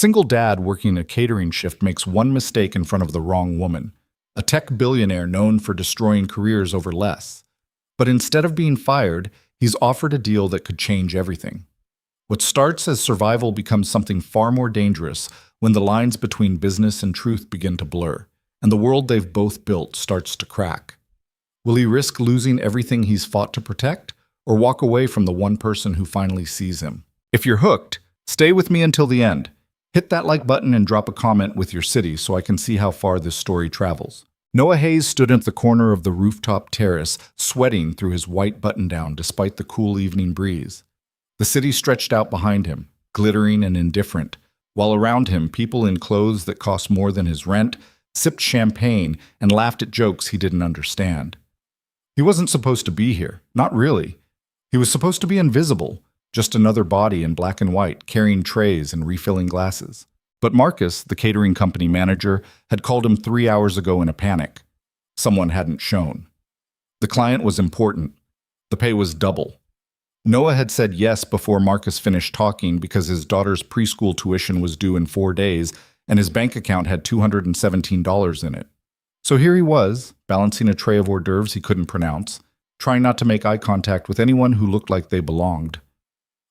single dad working a catering shift makes one mistake in front of the wrong woman, a tech billionaire known for destroying careers over less. But instead of being fired, he's offered a deal that could change everything. What starts as survival becomes something far more dangerous when the lines between business and truth begin to blur, and the world they've both built starts to crack. Will he risk losing everything he's fought to protect, or walk away from the one person who finally sees him? If you're hooked, stay with me until the end. Hit that like button and drop a comment with your city so I can see how far this story travels. Noah Hayes stood at the corner of the rooftop terrace, sweating through his white button-down despite the cool evening breeze. The city stretched out behind him, glittering and indifferent, while around him people in clothes that cost more than his rent sipped champagne and laughed at jokes he didn't understand. He wasn't supposed to be here, not really. He was supposed to be invisible, just another body in black and white, carrying trays and refilling glasses. But Marcus, the catering company manager, had called him 3 hours ago in a panic. Someone hadn't shown. The client was important. The pay was double. Noah had said yes before Marcus finished talking because his daughter's preschool tuition was due in 4 days and his bank account had $217 in it. So here he was, balancing a tray of hors d'oeuvres he couldn't pronounce, trying not to make eye contact with anyone who looked like they belonged.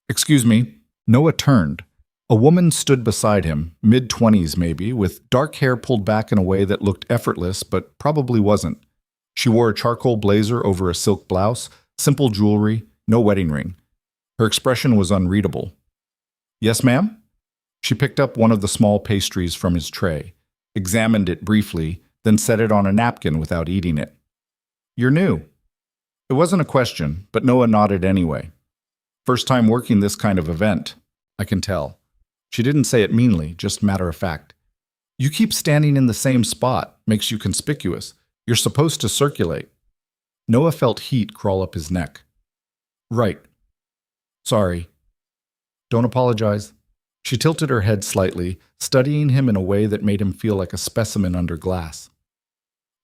"Excuse me." Noah turned. A woman stood beside him, mid-20s maybe, with dark hair pulled back in a way that looked effortless but probably wasn't. She wore a charcoal blazer over a silk blouse, simple jewelry, no wedding ring. Her expression was unreadable. "Yes, ma'am?" She picked up one of the small pastries from his tray, examined it briefly, then set it on a napkin without eating it. "You're new." It wasn't a question, but Noah nodded anyway. "First time working this kind of event, I can tell." She didn't say it meanly, just matter of fact. "You keep standing in the same spot, makes you conspicuous. You're supposed to circulate." Noah felt heat crawl up his neck. "Right. Sorry." "Don't apologize." She tilted her head slightly, studying him in a way that made him feel like a specimen under glass.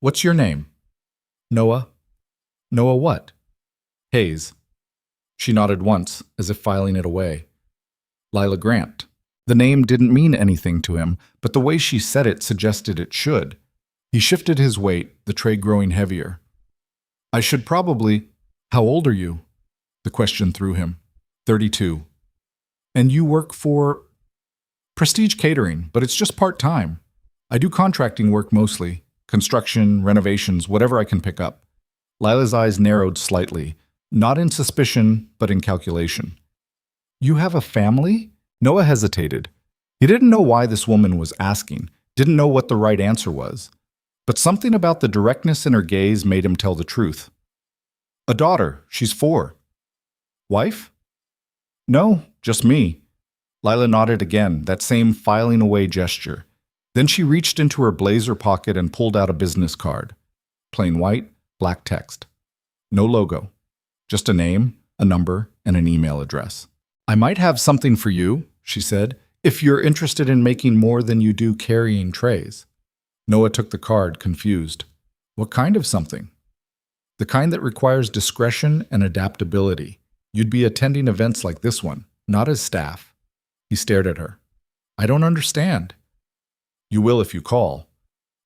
"What's your name?" "Noah." "Noah what?" "Hayes." She nodded once, as if filing it away. "Lila Grant." The name didn't mean anything to him, but the way she said it suggested it should. He shifted his weight, the tray growing heavier. "I should probably—" "How old are you?" The question threw him. 32. "And you work for—" "Prestige Catering, but it's just part-time. I do contracting work mostly. Construction, renovations, whatever I can pick up." Lila's eyes narrowed slightly, not in suspicion, but in calculation. "You have a family?" Noah hesitated. He didn't know why this woman was asking, didn't know what the right answer was. But something about the directness in her gaze made him tell the truth. "A daughter. She's 4. "Wife?" "No, just me." Lila nodded again, that same filing away gesture. Then she reached into her blazer pocket and pulled out a business card. Plain white, black text. No logo. Just a name, a number, and an email address. "I might have something for you," she said, "if you're interested in making more than you do carrying trays." Noah took the card, confused. "What kind of something?" "The kind that requires discretion and adaptability. You'd be attending events like this one, not as staff." He stared at her. "I don't understand." "You will if you call."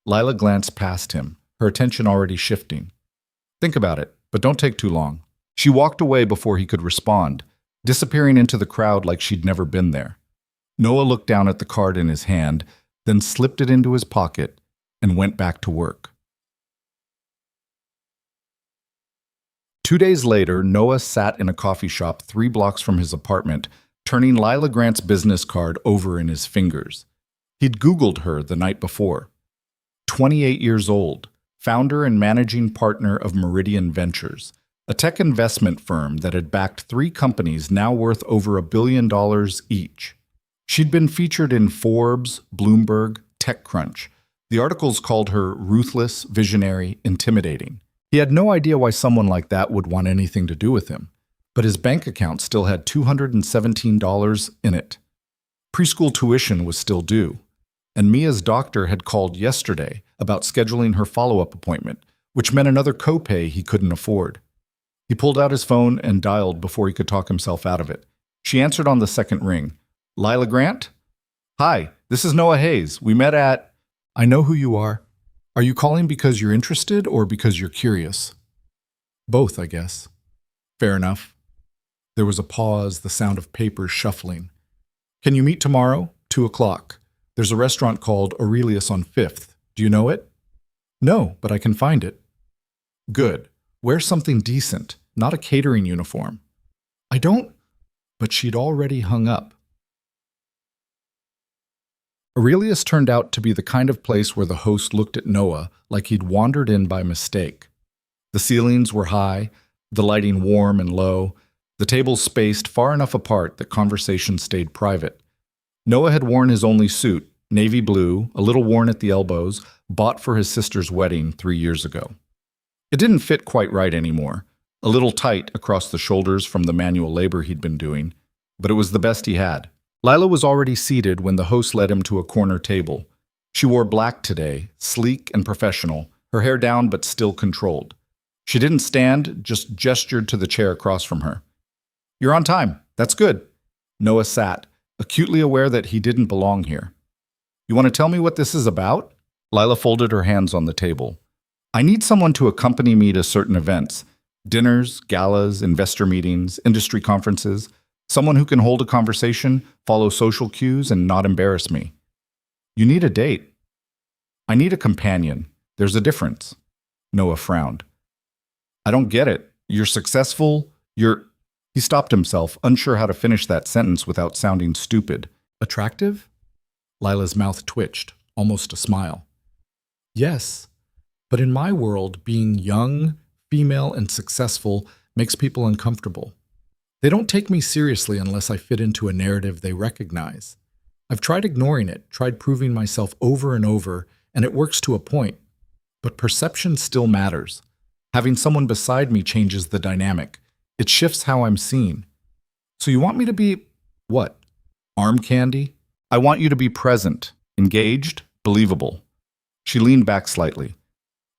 Lila glanced past him, her attention already shifting. "Think about it, but don't take too long." She walked away before he could respond, disappearing into the crowd like she'd never been there. Noah looked down at the card in his hand, then slipped it into his pocket and went back to work. 2 days later, Noah sat in a coffee shop 3 blocks from his apartment, turning Lila Grant's business card over in his fingers. He'd Googled her the night before. 28 years old, founder and managing partner of Meridian Ventures, a tech investment firm that had backed 3 companies now worth over $1 billion each. She'd been featured in Forbes, Bloomberg, TechCrunch. The articles called her ruthless, visionary, intimidating. He had no idea why someone like that would want anything to do with him, but his bank account still had $217 in it. Preschool tuition was still due, and Mia's doctor had called yesterday about scheduling her follow-up appointment, which meant another copay he couldn't afford. He pulled out his phone and dialed before he could talk himself out of it. She answered on the second ring. "Lila Grant?" Hi, this is Noah Hayes. We met at... I know who you are. Are you calling because you're interested or because you're curious? Both, I guess. Fair enough. There was a pause, the sound of papers shuffling. Can you meet tomorrow? 2:00. There's a restaurant called Aurelius on 5th. Do you know it? No, but I can find it. Good. Wear something decent, not a catering uniform. I don't... But she'd already hung up. Aurelius turned out to be the kind of place where the host looked at Noah like he'd wandered in by mistake. The ceilings were high, the lighting warm and low, the tables spaced far enough apart that conversation stayed private. Noah had worn his only suit, navy blue, a little worn at the elbows, bought for his sister's wedding 3 years ago. It didn't fit quite right anymore, a little tight across the shoulders from the manual labor he'd been doing, but it was the best he had. Lila was already seated when the host led him to a corner table. She wore black today, sleek and professional, her hair down but still controlled. She didn't stand, just gestured to the chair across from her. You're on time. That's good. Noah sat, acutely aware that he didn't belong here. You want to tell me what this is about? Lila folded her hands on the table. I need someone to accompany me to certain events. Dinners, galas, investor meetings, industry conferences. Someone who can hold a conversation, follow social cues, and not embarrass me. You need a date. I need a companion. There's a difference. Noah frowned. I don't get it. You're successful. He stopped himself, unsure how to finish that sentence without sounding stupid. Attractive? Lila's mouth twitched, almost a smile. Yes, but in my world, being young, female, and successful makes people uncomfortable. They don't take me seriously unless I fit into a narrative they recognize. I've tried ignoring it, tried proving myself over and over, and it works to a point. But perception still matters. Having someone beside me changes the dynamic. It shifts how I'm seen. So you want me to be, what? Arm candy? I want you to be present, engaged, believable. She leaned back slightly.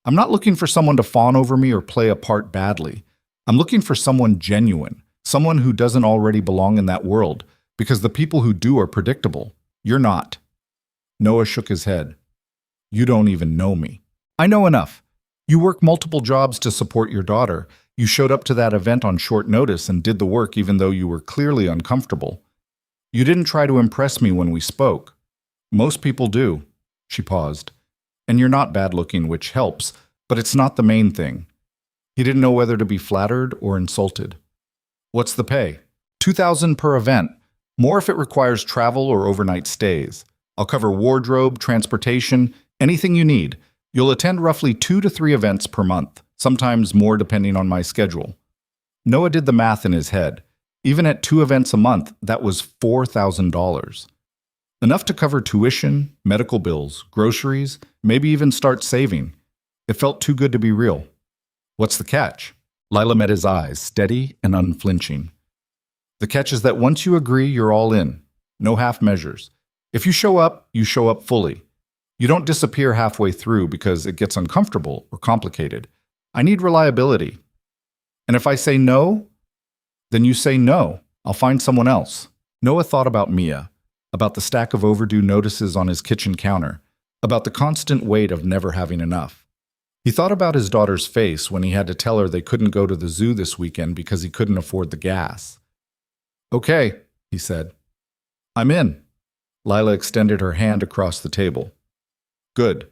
I'm not looking for someone to fawn over me or play a part badly. I'm looking for someone genuine, someone who doesn't already belong in that world, because the people who do are predictable. You're not. Noah shook his head. You don't even know me. I know enough. You work multiple jobs to support your daughter. You showed up to that event on short notice and did the work even though you were clearly uncomfortable. You didn't try to impress me when we spoke. Most people do. She paused. And you're not bad-looking, which helps, but it's not the main thing. He didn't know whether to be flattered or insulted. What's the pay? $2,000 per event. More if it requires travel or overnight stays. I'll cover wardrobe, transportation, anything you need. You'll attend roughly 2 to 3 events per month, sometimes more depending on my schedule. Noah did the math in his head. Even at 2 events a month, that was $4,000. Enough to cover tuition, medical bills, groceries, maybe even start saving. It felt too good to be real. What's the catch? Lila met his eyes, steady and unflinching. The catch is that once you agree, you're all in. No half measures. If you show up fully. You don't disappear halfway through because it gets uncomfortable or complicated. I need reliability. And if I say no, then you say no. I'll find someone else. Noah thought about Mia, about the stack of overdue notices on his kitchen counter, about the constant weight of never having enough. He thought about his daughter's face when he had to tell her they couldn't go to the zoo this weekend because he couldn't afford the gas. Okay, he said. I'm in. Lila extended her hand across the table. Good.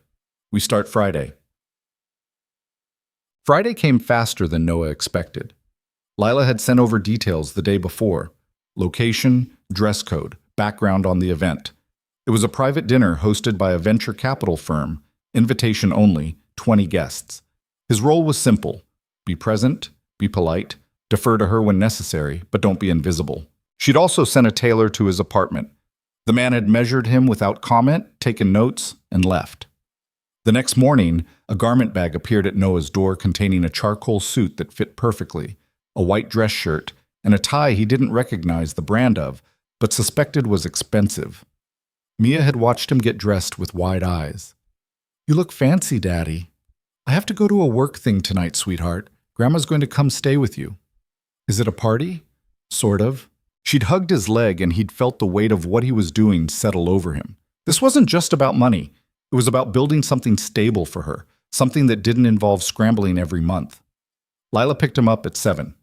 We start Friday. Friday came faster than Noah expected. Lila had sent over details the day before. Location, dress code, background on the event. It was a private dinner hosted by a venture capital firm, invitation only, 20 guests. His role was simple. Be present, be polite, defer to her when necessary, but don't be invisible. She'd also sent a tailor to his apartment. The man had measured him without comment, taken notes, and left. The next morning, a garment bag appeared at Noah's door containing a charcoal suit that fit perfectly, a white dress shirt, and a tie he didn't recognize the brand of, but suspected was expensive. Mia had watched him get dressed with wide eyes. You look fancy, Daddy. I have to go to a work thing tonight, sweetheart. Grandma's going to come stay with you. Is it a party? Sort of. She'd hugged his leg and he'd felt the weight of what he was doing settle over him. This wasn't just about money. It was about building something stable for her, something that didn't involve scrambling every month. Lila picked him up at 7.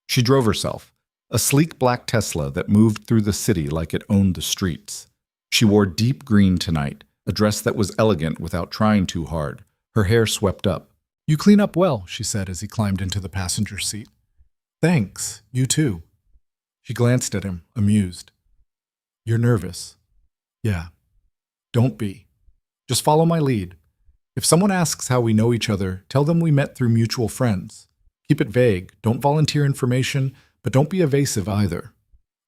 She drove herself, a sleek black Tesla that moved through the city like it owned the streets. She wore deep green tonight, a dress that was elegant without trying too hard, her hair swept up. "You clean up well," she said as he climbed into the passenger seat. "Thanks, you too." She glanced at him, amused. "You're nervous." "Yeah. Don't be. Just follow my lead. If someone asks how we know each other, tell them we met through mutual friends. Keep it vague, don't volunteer information, but don't be evasive either.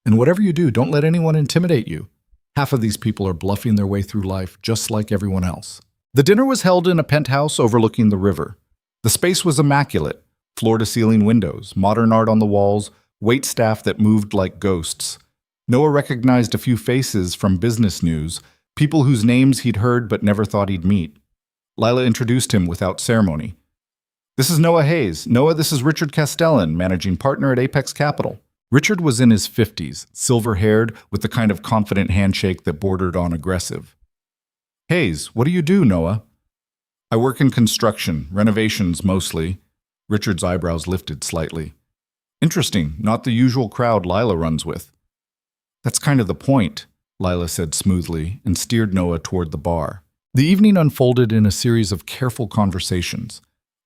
And whatever you do, don't let anyone intimidate you. Half of these people are bluffing their way through life just like everyone else." The dinner was held in a penthouse overlooking the river. The space was immaculate, floor-to-ceiling windows, modern art on the walls, waitstaff that moved like ghosts. Noah recognized a few faces from business news, people whose names he'd heard but never thought he'd meet. Lila introduced him without ceremony. "This is Noah Hayes. Noah, this is Richard Castellan, managing partner at Apex Capital." Richard was in his 50s, silver-haired, with the kind of confident handshake that bordered on aggressive. "Hayes, what do you do, Noah?" "I work in construction, renovations mostly." Richard's eyebrows lifted slightly. "Interesting, not the usual crowd Lila runs with." "That's kind of the point," Lila said smoothly and steered Noah toward the bar. The evening unfolded in a series of careful conversations.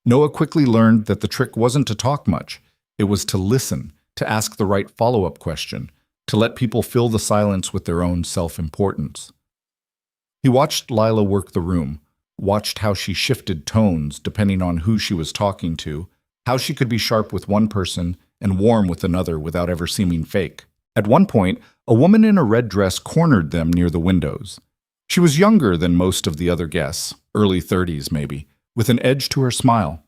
Noah quickly learned that the trick wasn't to talk much. It was to listen, to ask the right follow-up question, to let people fill the silence with their own self-importance. He watched Lila work the room, watched how she shifted tones depending on who she was talking to, how she could be sharp with one person and warm with another without ever seeming fake. At one point, a woman in a red dress cornered them near the windows. She was younger than most of the other guests, early 30s maybe, with an edge to her smile.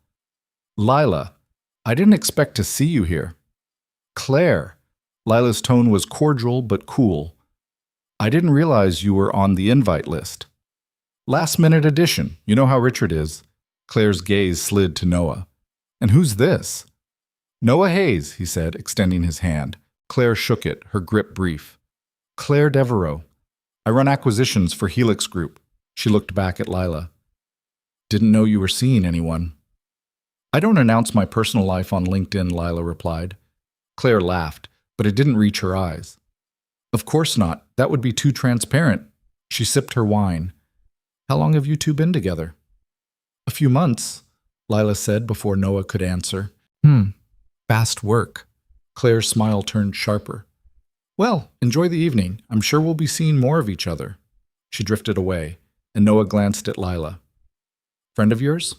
"Lila, I didn't expect to see you here." "Claire." Lila's tone was cordial but cool. "I didn't realize you were on the invite list." "Last-minute addition. You know how Richard is." Claire's gaze slid to Noah. "And who's this?" "Noah Hayes," he said, extending his hand. Claire shook it, her grip brief. "Claire Devereaux. I run acquisitions for Helix Group." She looked back at Lila. "Didn't know you were seeing anyone." "I don't announce my personal life on LinkedIn," Lila replied. Claire laughed, but it didn't reach her eyes. "Of course not. That would be too transparent." She sipped her wine. "How long have you two been together?" "A few months," Lila said before Noah could answer. Fast work." Claire's smile turned sharper. "Well, enjoy the evening. I'm sure we'll be seeing more of each other." She drifted away, and Noah glanced at Lila. "Friend of yours?"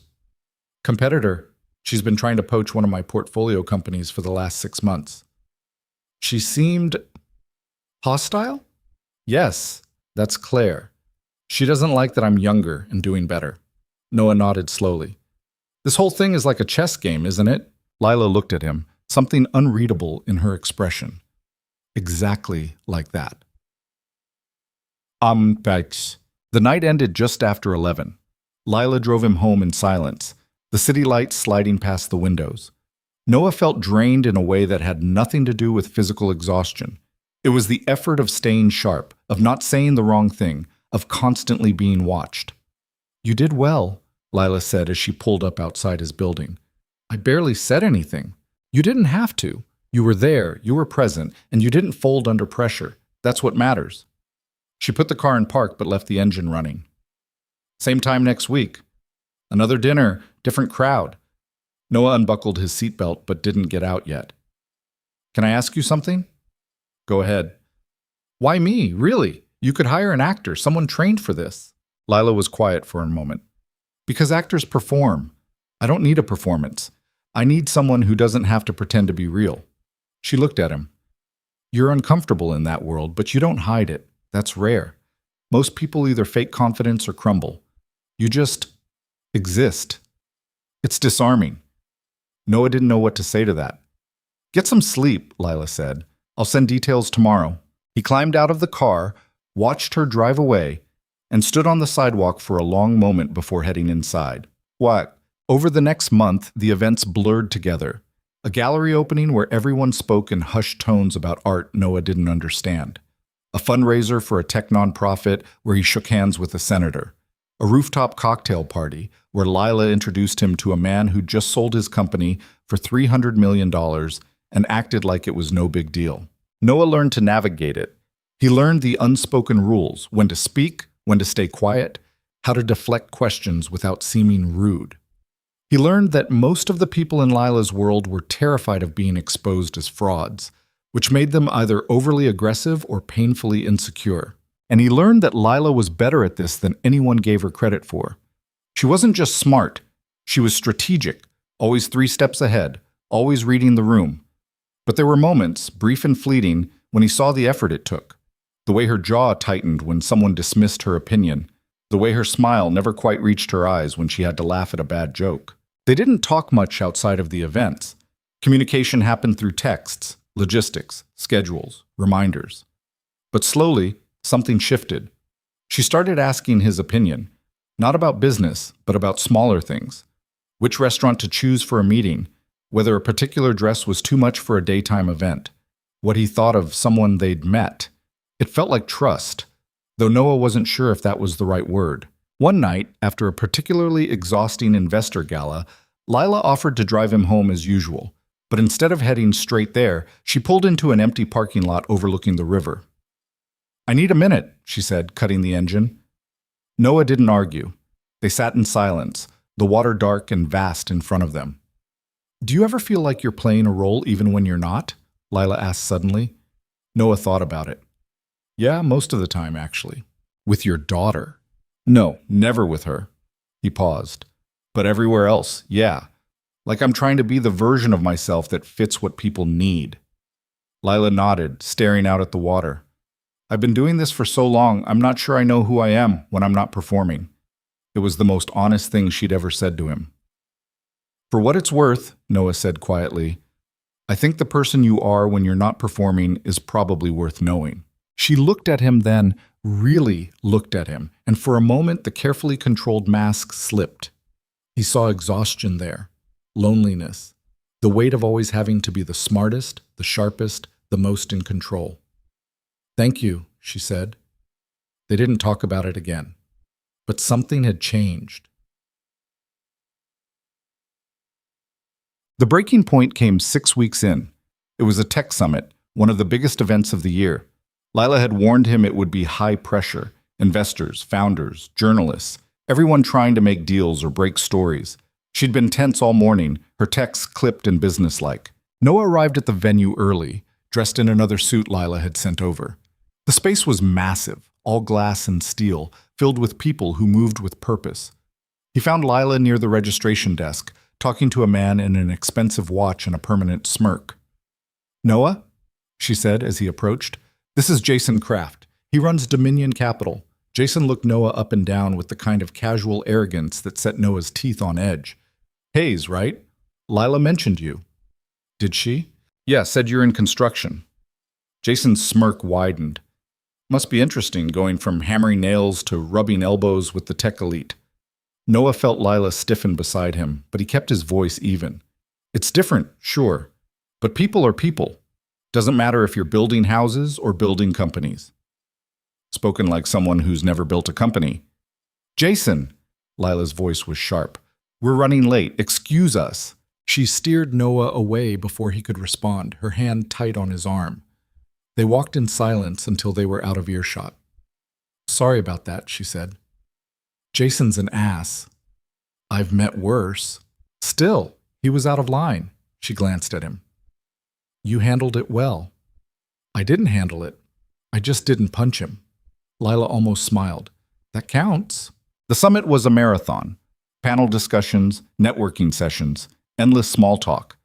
"Competitor. She's been trying to poach one of my portfolio companies for the last 6 months." "She seemed hostile?" "Yes, that's Claire. She doesn't like that I'm younger and doing better." Noah nodded slowly. "This whole thing is like a chess game, isn't it?" Lila looked at him, something unreadable in her expression. "Exactly like that." Thanks. The night ended just after 11. Lila drove him home in silence, the city lights sliding past the windows. Noah felt drained in a way that had nothing to do with physical exhaustion. It was the effort of staying sharp, of not saying the wrong thing, of constantly being watched. "You did well," Lila said as she pulled up outside his building. "I barely said anything. You didn't have to. You were there, you were present, and you didn't fold under pressure. That's what matters." She put the car in park but left the engine running. "Same time next week. Another dinner, different crowd." Noah unbuckled his seatbelt but didn't get out yet. "Can I ask you something?" "Go ahead." "Why me, really? You could hire an actor, someone trained for this." Lila was quiet for a moment. "Because actors perform. I don't need a performance. I need someone who doesn't have to pretend to be real." She looked at him. "You're uncomfortable in that world, but you don't hide it. That's rare. Most people either fake confidence or crumble. You just exist. It's disarming." Noah didn't know what to say to that. "Get some sleep," Lila said. "I'll send details tomorrow." He climbed out of the car, watched her drive away, and stood on the sidewalk for a long moment before heading inside. What? Over the next month, the events blurred together. A gallery opening where everyone spoke in hushed tones about art Noah didn't understand. A fundraiser for a tech nonprofit where he shook hands with a senator. A rooftop cocktail party where Lila introduced him to a man who just sold his company for $300 million and acted like it was no big deal. Noah learned to navigate it. He learned the unspoken rules, when to speak, when to stay quiet, how to deflect questions without seeming rude. He learned that most of the people in Lila's world were terrified of being exposed as frauds, which made them either overly aggressive or painfully insecure. And he learned that Lila was better at this than anyone gave her credit for. She wasn't just smart, she was strategic, always 3 steps ahead, always reading the room. But there were moments, brief and fleeting, when he saw the effort it took. The way her jaw tightened when someone dismissed her opinion. The way her smile never quite reached her eyes when she had to laugh at a bad joke. They didn't talk much outside of the events. Communication happened through texts, logistics, schedules, reminders. But slowly, something shifted. She started asking his opinion, not about business, but about smaller things. Which restaurant to choose for a meeting, whether a particular dress was too much for a daytime event, what he thought of someone they'd met. It felt like trust, though Noah wasn't sure if that was the right word. One night, after a particularly exhausting investor gala, Lila offered to drive him home as usual, but instead of heading straight there, she pulled into an empty parking lot overlooking the river. "I need a minute," she said, cutting the engine. Noah didn't argue. They sat in silence, the water dark and vast in front of them. "Do you ever feel like you're playing a role even when you're not?" Lila asked suddenly. Noah thought about it. "Yeah, most of the time, actually." "With your daughter?" "No, never with her." He paused. "But everywhere else, yeah. Like I'm trying to be the version of myself that fits what people need." Lila nodded, staring out at the water. "I've been doing this for so long, I'm not sure I know who I am when I'm not performing." It was the most honest thing she'd ever said to him. "For what it's worth," Noah said quietly, "I think the person you are when you're not performing is probably worth knowing." She looked at him then, really looked at him, and for a moment the carefully controlled mask slipped. He saw exhaustion there, loneliness, the weight of always having to be the smartest, the sharpest, the most in control. "Thank you," she said. They didn't talk about it again. But something had changed. The breaking point came 6 weeks in. It was a tech summit, one of the biggest events of the year. Lila had warned him it would be high pressure. Investors, founders, journalists, everyone trying to make deals or break stories. She'd been tense all morning, her texts clipped and businesslike. Noah arrived at the venue early, dressed in another suit Lila had sent over. The space was massive, all glass and steel, filled with people who moved with purpose. He found Lila near the registration desk, talking to a man in an expensive watch and a permanent smirk. "Noah?" she said as he approached. "This is Jason Kraft. He runs Dominion Capital." Jason looked Noah up and down with the kind of casual arrogance that set Noah's teeth on edge. "Hayes, right? Lila mentioned you." "Did she?" "Yeah, said you're in construction." Jason's smirk widened. "Must be interesting going from hammering nails to rubbing elbows with the tech elite." Noah felt Lila stiffen beside him, but he kept his voice even. "It's different, sure, but people are people. Doesn't matter if you're building houses or building companies." Spoken like someone who's never built a company. "Jason!" Lila's voice was sharp. "We're running late. Excuse us." She steered Noah away before he could respond, her hand tight on his arm. They walked in silence until they were out of earshot. "Sorry about that," she said. "Jason's an ass." "I've met worse." "Still, he was out of line." She glanced at him. "You handled it well." "I didn't handle it. I just didn't punch him." Lila almost smiled. "That counts." The summit was a marathon. Panel discussions, networking sessions, endless small talk.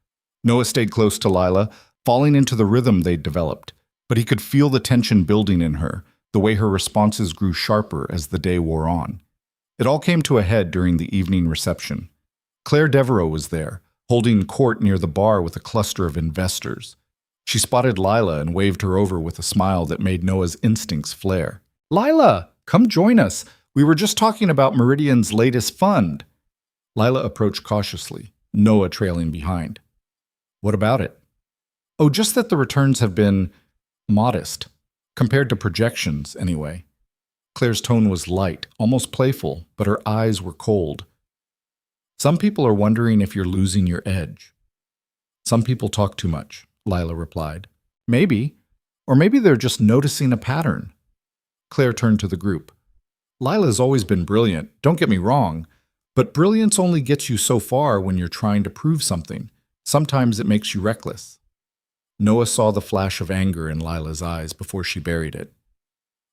Noah stayed close to Lila, falling into the rhythm they'd developed. But he could feel the tension building in her, the way her responses grew sharper as the day wore on. It all came to a head during the evening reception. Claire Devereaux was there, holding court near the bar with a cluster of investors. She spotted Lila and waved her over with a smile that made Noah's instincts flare. "Lila, come join us. We were just talking about Meridian's latest fund." Lila approached cautiously, Noah trailing behind. What about it? Oh, just that the returns have been modest, compared to projections, anyway. Claire's tone was light, almost playful, but her eyes were cold. Some people are wondering if you're losing your edge. Some people talk too much, Lila replied. Maybe. Or maybe they're just noticing a pattern. Claire turned to the group. Lila's always been brilliant, don't get me wrong, but brilliance only gets you so far when you're trying to prove something. Sometimes it makes you reckless. Noah saw the flash of anger in Lila's eyes before she buried it.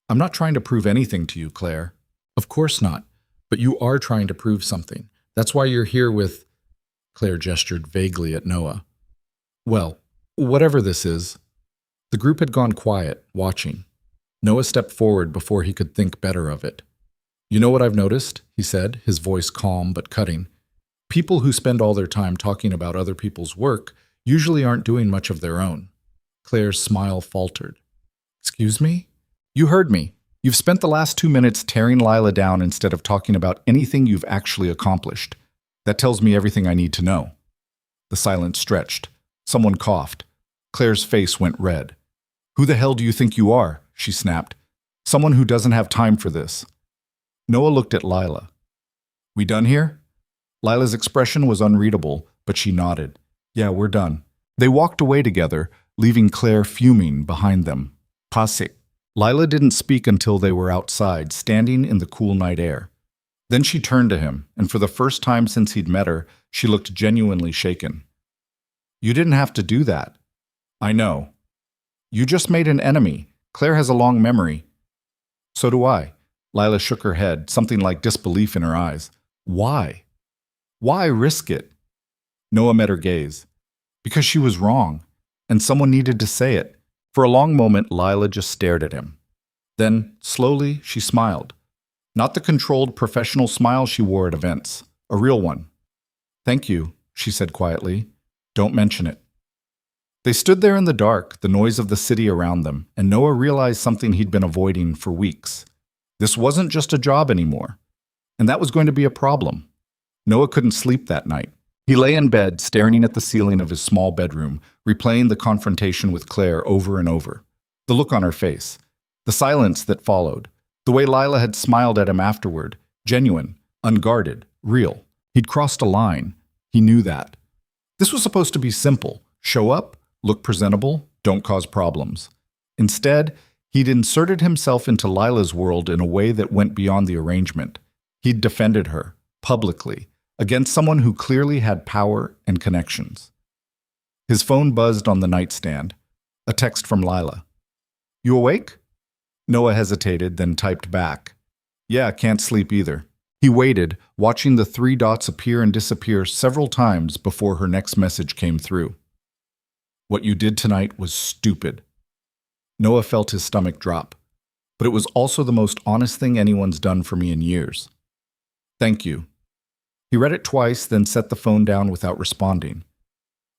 I'm not trying to prove anything to you, Claire. Of course not, but you are trying to prove something. That's why you're here with... Claire gestured vaguely at Noah. Well, whatever this is. The group had gone quiet, watching. Noah stepped forward before he could think better of it. You know what I've noticed, he said, his voice calm but cutting. People who spend all their time talking about other people's work usually aren't doing much of their own. Claire's smile faltered. Excuse me? You heard me. You've spent the last 2 minutes tearing Lila down instead of talking about anything you've actually accomplished. That tells me everything I need to know. The silence stretched. Someone coughed. Claire's face went red. Who the hell do you think you are? She snapped. Someone who doesn't have time for this. Noah looked at Lila. We done here? Lila's expression was unreadable, but she nodded. Yeah, we're done. They walked away together, leaving Claire fuming behind them. Passé. Lila didn't speak until they were outside, standing in the cool night air. Then she turned to him, and for the first time since he'd met her, she looked genuinely shaken. You didn't have to do that. I know. You just made an enemy. Claire has a long memory. So do I. Lila shook her head, something like disbelief in her eyes. Why? Why risk it? Noah met her gaze. Because she was wrong, and someone needed to say it. For a long moment, Lila just stared at him. Then, slowly, she smiled. Not the controlled professional smile she wore at events. A real one. Thank you, she said quietly. Don't mention it. They stood there in the dark, the noise of the city around them, and Noah realized something he'd been avoiding for weeks. This wasn't just a job anymore. And that was going to be a problem. Noah couldn't sleep that night. He lay in bed, staring at the ceiling of his small bedroom, replaying the confrontation with Claire over and over. The look on her face, the silence that followed, the way Lila had smiled at him afterward, genuine, unguarded, real. He'd crossed a line. He knew that. This was supposed to be simple. Show up, look presentable, don't cause problems. Instead, he'd inserted himself into Lila's world in a way that went beyond the arrangement. He'd defended her, publicly, against someone who clearly had power and connections. His phone buzzed on the nightstand. A text from Lila. You awake? Noah hesitated, then typed back. Yeah, can't sleep either. He waited, watching the 3 dots appear and disappear several times before her next message came through. What you did tonight was stupid. Noah felt his stomach drop, but it was also the most honest thing anyone's done for me in years. Thank you. He read it twice, then set the phone down without responding.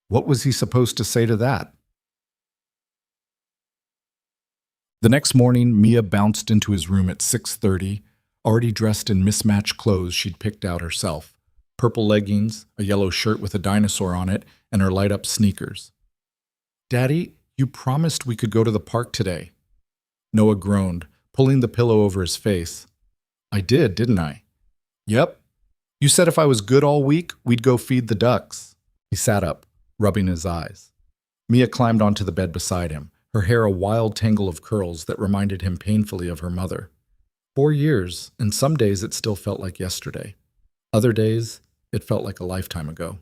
What was he supposed to say to that? The next morning, Mia bounced into his room at 6:30, already dressed in mismatched clothes she'd picked out herself. Purple leggings, a yellow shirt with a dinosaur on it, and her light-up sneakers. Daddy, you promised we could go to the park today. Noah groaned, pulling the pillow over his face. I did, didn't I? Yep. You said if I was good all week, we'd go feed the ducks. He sat up, rubbing his eyes. Mia climbed onto the bed beside him, her hair a wild tangle of curls that reminded him painfully of her mother. 4 years, and some days it still felt like yesterday. Other days, it felt like a lifetime ago.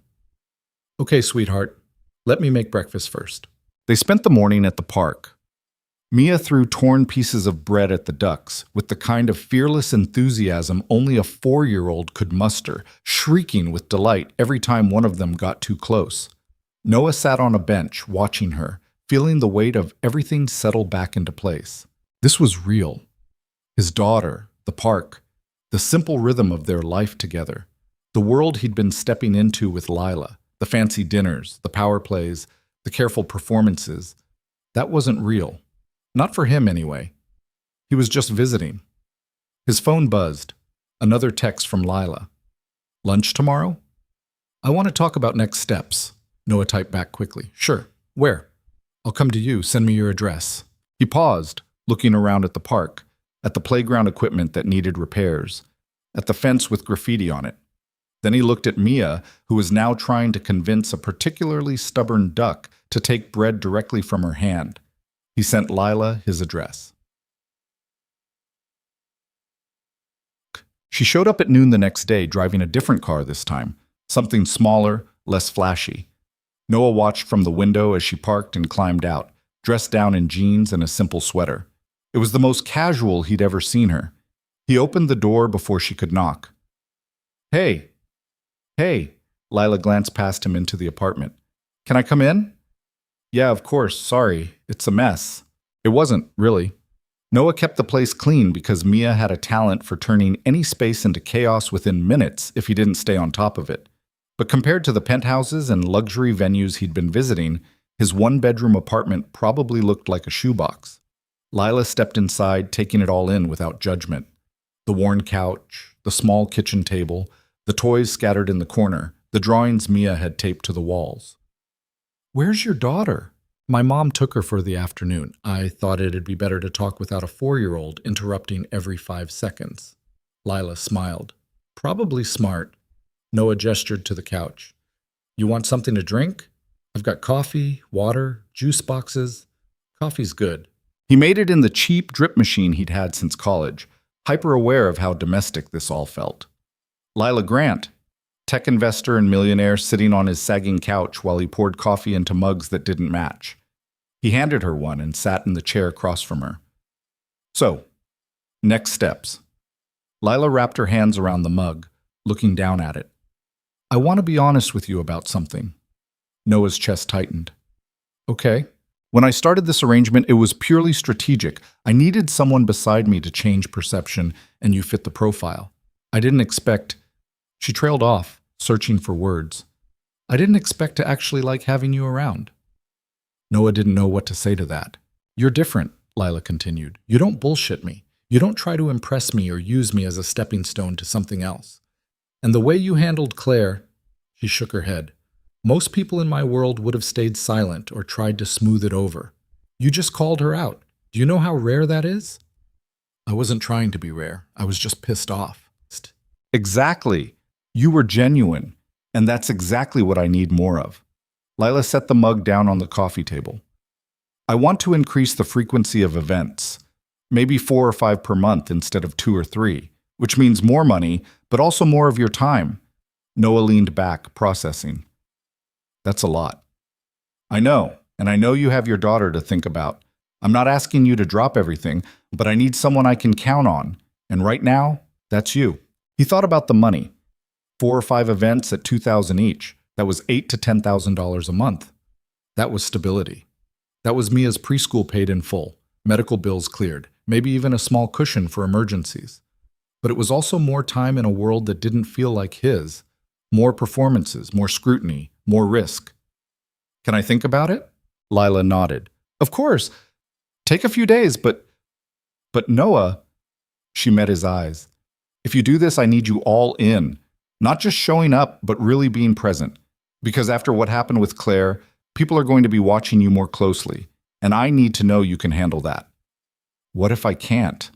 Okay, sweetheart, let me make breakfast first. They spent the morning at the park. Mia threw torn pieces of bread at the ducks with the kind of fearless enthusiasm only a 4-year-old could muster, shrieking with delight every time one of them got too close. Noah sat on a bench, watching her, feeling the weight of everything settle back into place. This was real. His daughter, the park, the simple rhythm of their life together, the world he'd been stepping into with Lila, the fancy dinners, the power plays, the careful performances. That wasn't real. Not for him, anyway. He was just visiting. His phone buzzed. Another text from Lila. Lunch tomorrow? I want to talk about next steps. Noah typed back quickly. Sure. Where? I'll come to you. Send me your address. He paused, looking around at the park, at the playground equipment that needed repairs, at the fence with graffiti on it. Then he looked at Mia, who was now trying to convince a particularly stubborn duck to take bread directly from her hand. He sent Lila his address. She showed up at noon the next day, driving a different car this time, something smaller, less flashy. Noah watched from the window as she parked and climbed out, dressed down in jeans and a simple sweater. It was the most casual he'd ever seen her. He opened the door before she could knock. Hey. Hey. Lila glanced past him into the apartment. Can I come in? Yeah, of course. Sorry. It's a mess. It wasn't, really. Noah kept the place clean because Mia had a talent for turning any space into chaos within minutes if he didn't stay on top of it. But compared to the penthouses and luxury venues he'd been visiting, his one-bedroom apartment probably looked like a shoebox. Lila stepped inside, taking it all in without judgment. The worn couch, the small kitchen table, the toys scattered in the corner, the drawings Mia had taped to the walls. Where's your daughter? My mom took her for the afternoon. I thought it'd be better to talk without a 4-year-old interrupting every 5 seconds. Lila smiled. Probably smart. Noah gestured to the couch. You want something to drink? I've got coffee, water, juice boxes. Coffee's good. He made it in the cheap drip machine he'd had since college, hyper-aware of how domestic this all felt. Lila Grant, tech investor and millionaire, sitting on his sagging couch while he poured coffee into mugs that didn't match. He handed her one and sat in the chair across from her. So, next steps. Lila wrapped her hands around the mug, looking down at it. I want to be honest with you about something. Noah's chest tightened. Okay. When I started this arrangement, it was purely strategic. I needed someone beside me to change perception, and you fit the profile. I didn't expect... She trailed off, searching for words. I didn't expect to actually like having you around. Noah didn't know what to say to that. You're different, Lila continued. You don't bullshit me. You don't try to impress me or use me as a stepping stone to something else. And the way you handled Claire, she shook her head. Most people in my world would have stayed silent or tried to smooth it over. You just called her out. Do you know how rare that is? I wasn't trying to be rare. I was just pissed off. Exactly. You were genuine, and that's exactly what I need more of. Lila set the mug down on the coffee table. I want to increase the frequency of events, maybe 4 or 5 per month instead of 2 or 3, which means more money, but also more of your time. Noah leaned back, processing. That's a lot. I know, and I know you have your daughter to think about. I'm not asking you to drop everything, but I need someone I can count on, and right now, that's you. He thought about the money. 4 or 5 events at $2,000 each. That was $8,000 to $10,000 a month. That was stability. That was Mia's preschool paid in full, medical bills cleared, maybe even a small cushion for emergencies. But it was also more time in a world that didn't feel like his. More performances, more scrutiny, more risk. Can I think about it? Lila nodded. Of course. Take a few days, but Noah, she met his eyes. If you do this, I need you all in. Not just showing up, but really being present. Because after what happened with Claire, people are going to be watching you more closely, and I need to know you can handle that. What if I can't?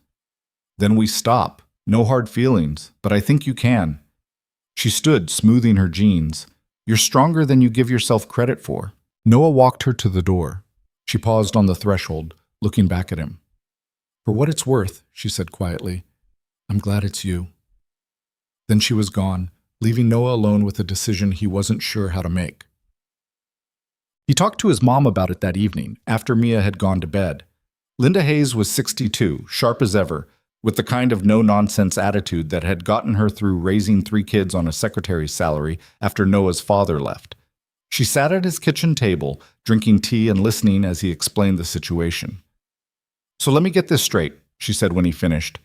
Then we stop. No hard feelings, but I think you can. She stood, smoothing her jeans. You're stronger than you give yourself credit for. Noah walked her to the door. She paused on the threshold, looking back at him. For what it's worth, she said quietly, I'm glad it's you. Then she was gone, leaving Noah alone with a decision he wasn't sure how to make. He talked to his mom about it that evening, after Mia had gone to bed. Linda Hayes was 62, sharp as ever, with the kind of no-nonsense attitude that had gotten her through raising 3 kids on a secretary's salary after Noah's father left. She sat at his kitchen table, drinking tea and listening as he explained the situation. So let me get this straight, she said when he finished.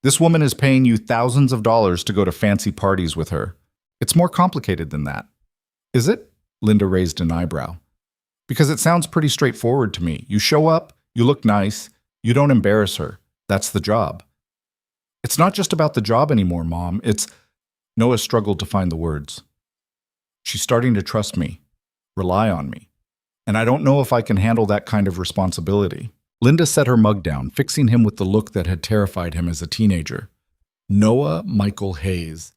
This woman is paying you thousands of dollars to go to fancy parties with her. It's more complicated than that. Is it? Linda raised an eyebrow. Because it sounds pretty straightforward to me. You show up, you look nice, you don't embarrass her. That's the job. It's not just about the job anymore, Mom. Noah struggled to find the words. She's starting to trust me. rely on me. And I don't know if I can handle that kind of responsibility. Linda set her mug down, fixing him with the look that had terrified him as a teenager. Noah Michael Hayes.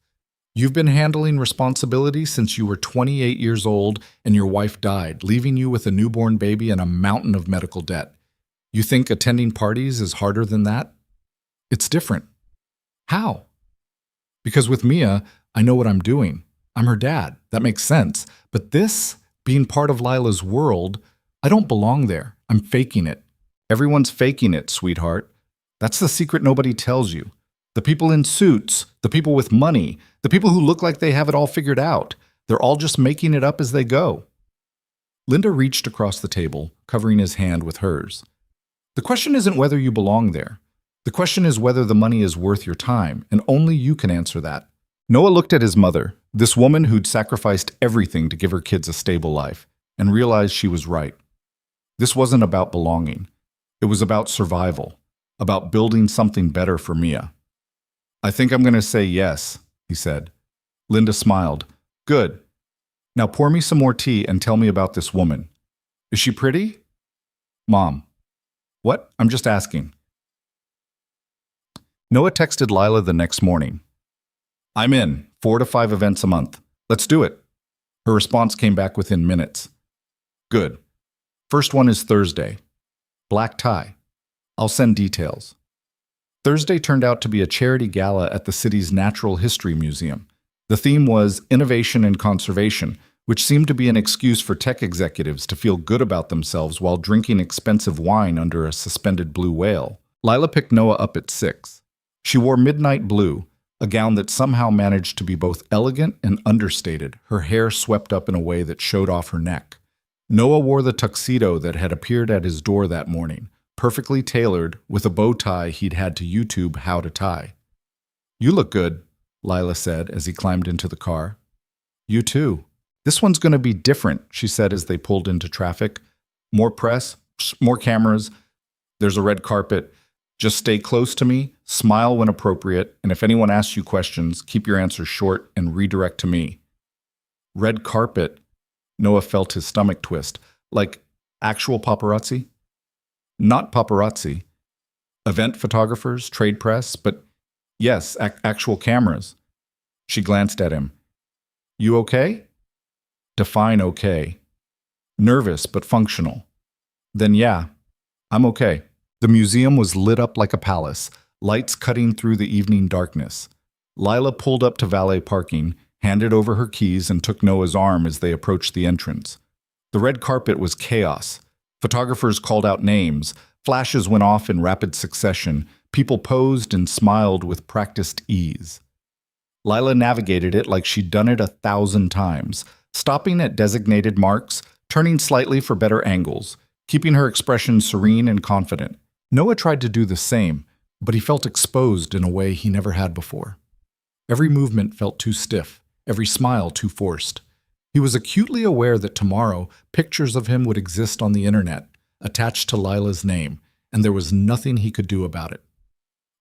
You've been handling responsibility since you were 28 years old and your wife died, leaving you with a newborn baby and a mountain of medical debt. You think attending parties is harder than that? It's different. How? Because with Mia, I know what I'm doing. I'm her dad. That makes sense. But this, being part of Lila's world, I don't belong there. I'm faking it. Everyone's faking it, sweetheart. That's the secret nobody tells you. The people in suits, the people with money, the people who look like they have it all figured out, they're all just making it up as they go. Linda reached across the table, covering his hand with hers. The question isn't whether you belong there. The question is whether the money is worth your time, and only you can answer that. Noah looked at his mother, this woman who'd sacrificed everything to give her kids a stable life, and realized she was right. This wasn't about belonging. It was about survival, about building something better for Mia. I think I'm going to say yes, he said. Linda smiled. Good. Now pour me some more tea and tell me about this woman. Is she pretty? Mom. What? I'm just asking. Noah texted Lila the next morning. I'm in. 4 to 5 events a month. Let's do it. Her response came back within minutes. Good. First one is Thursday. Black tie. I'll send details. Thursday turned out to be a charity gala at the city's Natural History Museum. The theme was Innovation and Conservation, which seemed to be an excuse for tech executives to feel good about themselves while drinking expensive wine under a suspended blue whale. Lila picked Noah up at 6. She wore midnight blue, a gown that somehow managed to be both elegant and understated, her hair swept up in a way that showed off her neck. Noah wore the tuxedo that had appeared at his door that morning, perfectly tailored, with a bow tie he'd had to YouTube how to tie. You look good, Lila said as he climbed into the car. You too. This one's going to be different, she said as they pulled into traffic. More press, more cameras. There's a red carpet. Just stay close to me, smile when appropriate, and if anyone asks you questions, keep your answers short and redirect to me. Red carpet. Noah felt his stomach twist. Like actual paparazzi? Not paparazzi. Event photographers, trade press, but yes, actual cameras. She glanced at him. You okay? Define okay. Nervous but functional. Then yeah, I'm okay. The museum was lit up like a palace, lights cutting through the evening darkness. Lila pulled up to valet parking, handed over her keys, and took Noah's arm as they approached the entrance. The red carpet was chaos. Photographers called out names, flashes went off in rapid succession, people posed and smiled with practiced ease. Lila navigated it like she'd done it 1,000 times, stopping at designated marks, turning slightly for better angles, keeping her expression serene and confident. Noah tried to do the same, but he felt exposed in a way he never had before. Every movement felt too stiff, every smile too forced. He was acutely aware that tomorrow pictures of him would exist on the internet, attached to Lila's name, and there was nothing he could do about it.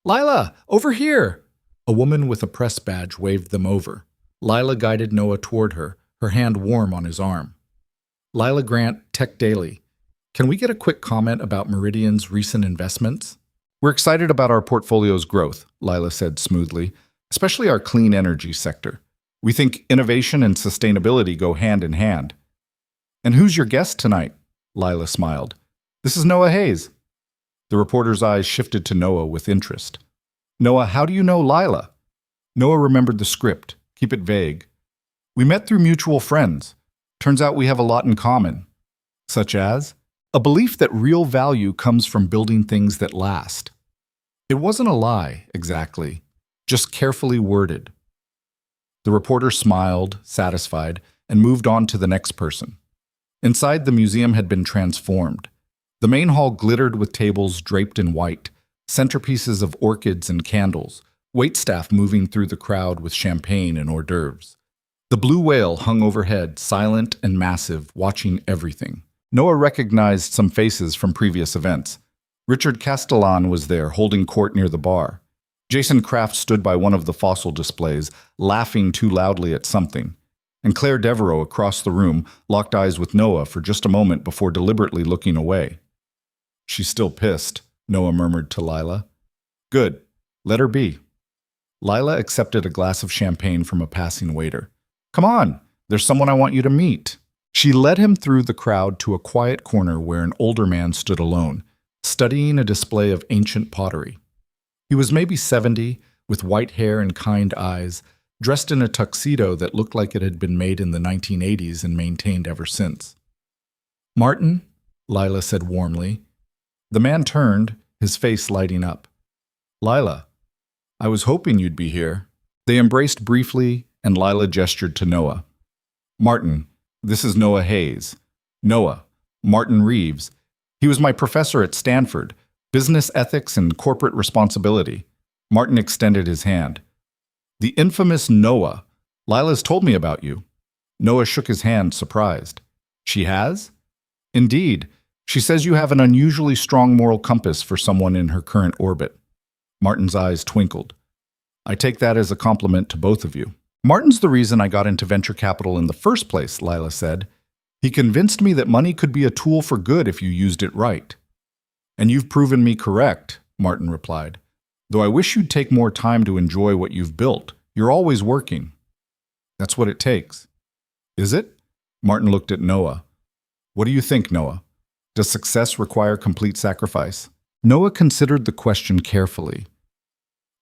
Lila, over here! A woman with a press badge waved them over. Lila guided Noah toward her, her hand warm on his arm. Lila Grant, Tech Daily. Can we get a quick comment about Meridian's recent investments? We're excited about our portfolio's growth, Lila said smoothly, especially our clean energy sector. We think innovation and sustainability go hand in hand. And who's your guest tonight? Lila smiled. This is Noah Hayes. The reporter's eyes shifted to Noah with interest. Noah, how do you know Lila? Noah remembered the script. Keep it vague. We met through mutual friends. Turns out we have a lot in common. Such as? A belief that real value comes from building things that last. It wasn't a lie, exactly, just carefully worded. The reporter smiled, satisfied, and moved on to the next person. Inside, the museum had been transformed. The main hall glittered with tables draped in white, centerpieces of orchids and candles, waitstaff moving through the crowd with champagne and hors d'oeuvres. The blue whale hung overhead, silent and massive, watching everything. Noah recognized some faces from previous events. Richard Castellan was there, holding court near the bar. Jason Kraft stood by one of the fossil displays, laughing too loudly at something. and Claire Devereaux across the room locked eyes with Noah for just a moment before deliberately looking away. She's still pissed, Noah murmured to Lila. Good. Let her be. Lila accepted a glass of champagne from a passing waiter. Come on, there's someone I want you to meet. She led him through the crowd to a quiet corner where an older man stood alone, studying a display of ancient pottery. He was maybe 70, with white hair and kind eyes, dressed in a tuxedo that looked like it had been made in the 1980s and maintained ever since. Martin, Lila said warmly. The man turned, his face lighting up. Lila, I was hoping you'd be here. They embraced briefly, and Lila gestured to Noah. Martin, this is Noah Hayes. Noah, Martin Reeves. He was my professor at Stanford, business ethics and corporate responsibility. Martin extended his hand. The infamous Noah. Lila's told me about you. Noah shook his hand, surprised. She has? Indeed. She says you have an unusually strong moral compass for someone in her current orbit. Martin's eyes twinkled. I take that as a compliment to both of you. Martin's the reason I got into venture capital in the first place, Lila said. He convinced me that money could be a tool for good if you used it right. And you've proven me correct, Martin replied. Though I wish you'd take more time to enjoy what you've built. You're always working. That's what it takes. Is it? Martin looked at Noah. What do you think, Noah? Does success require complete sacrifice? Noah considered the question carefully.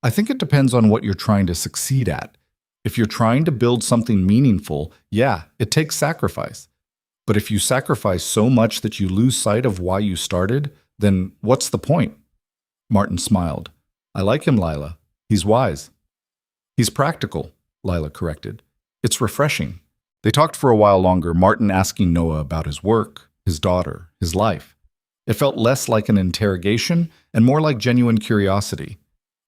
I think it depends on what you're trying to succeed at. If you're trying to build something meaningful, yeah, it takes sacrifice. But if you sacrifice so much that you lose sight of why you started, then what's the point? Martin smiled. I like him, Lila. He's wise. He's practical, Lila corrected. It's refreshing. They talked for a while longer, Martin asking Noah about his work, his daughter, his life. It felt less like an interrogation and more like genuine curiosity.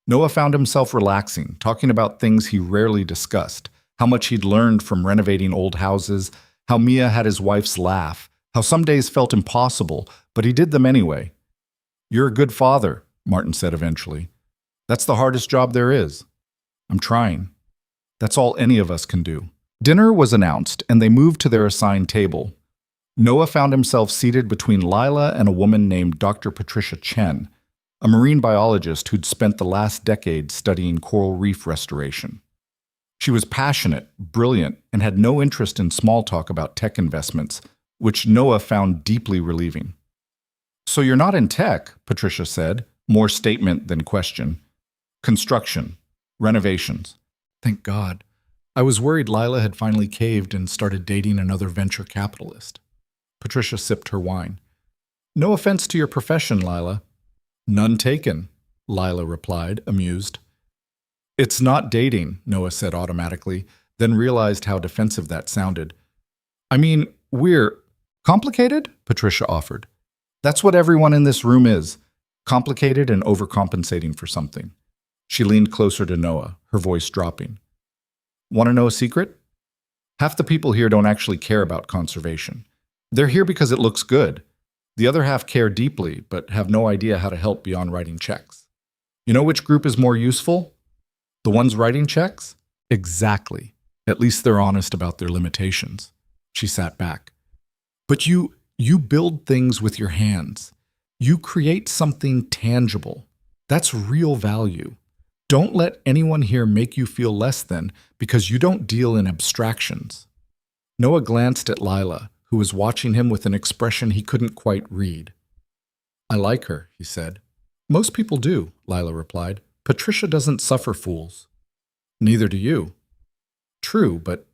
Noah found himself relaxing, talking about things he rarely discussed, how much he'd learned from renovating old houses, how Mia had his wife's laugh, how some days felt impossible, but he did them anyway. You're a good father, Martin said eventually. That's the hardest job there is. I'm trying. That's all any of us can do. Dinner was announced, and they moved to their assigned table. Noah found himself seated between Lila and a woman named Dr. Patricia Chen, a marine biologist who'd spent the last decade studying coral reef restoration. She was passionate, brilliant, and had no interest in small talk about tech investments, which Noah found deeply relieving. So you're not in tech, Patricia said, more statement than question. Construction, renovations. Thank God. I was worried Lila had finally caved and started dating another venture capitalist. Patricia sipped her wine. No offense to your profession, Lila. None taken, Lila replied, amused. It's not dating, Noah said automatically, then realized how defensive that sounded. I mean, we're complicated, Patricia offered. That's what everyone in this room is, complicated and overcompensating for something. She leaned closer to Noah, her voice dropping. Want to know a secret? Half the people here don't actually care about conservation. They're here because it looks good. The other half care deeply, but have no idea how to help beyond writing checks. You know which group is more useful? The ones writing checks? Exactly. At least they're honest about their limitations. She sat back. But you build things with your hands. You create something tangible. That's real value. Don't let anyone here make you feel less than because you don't deal in abstractions. Noah glanced at Lila, who was watching him with an expression he couldn't quite read. I like her, he said. Most people do, Lila replied. Patricia doesn't suffer fools. Neither do you. True, but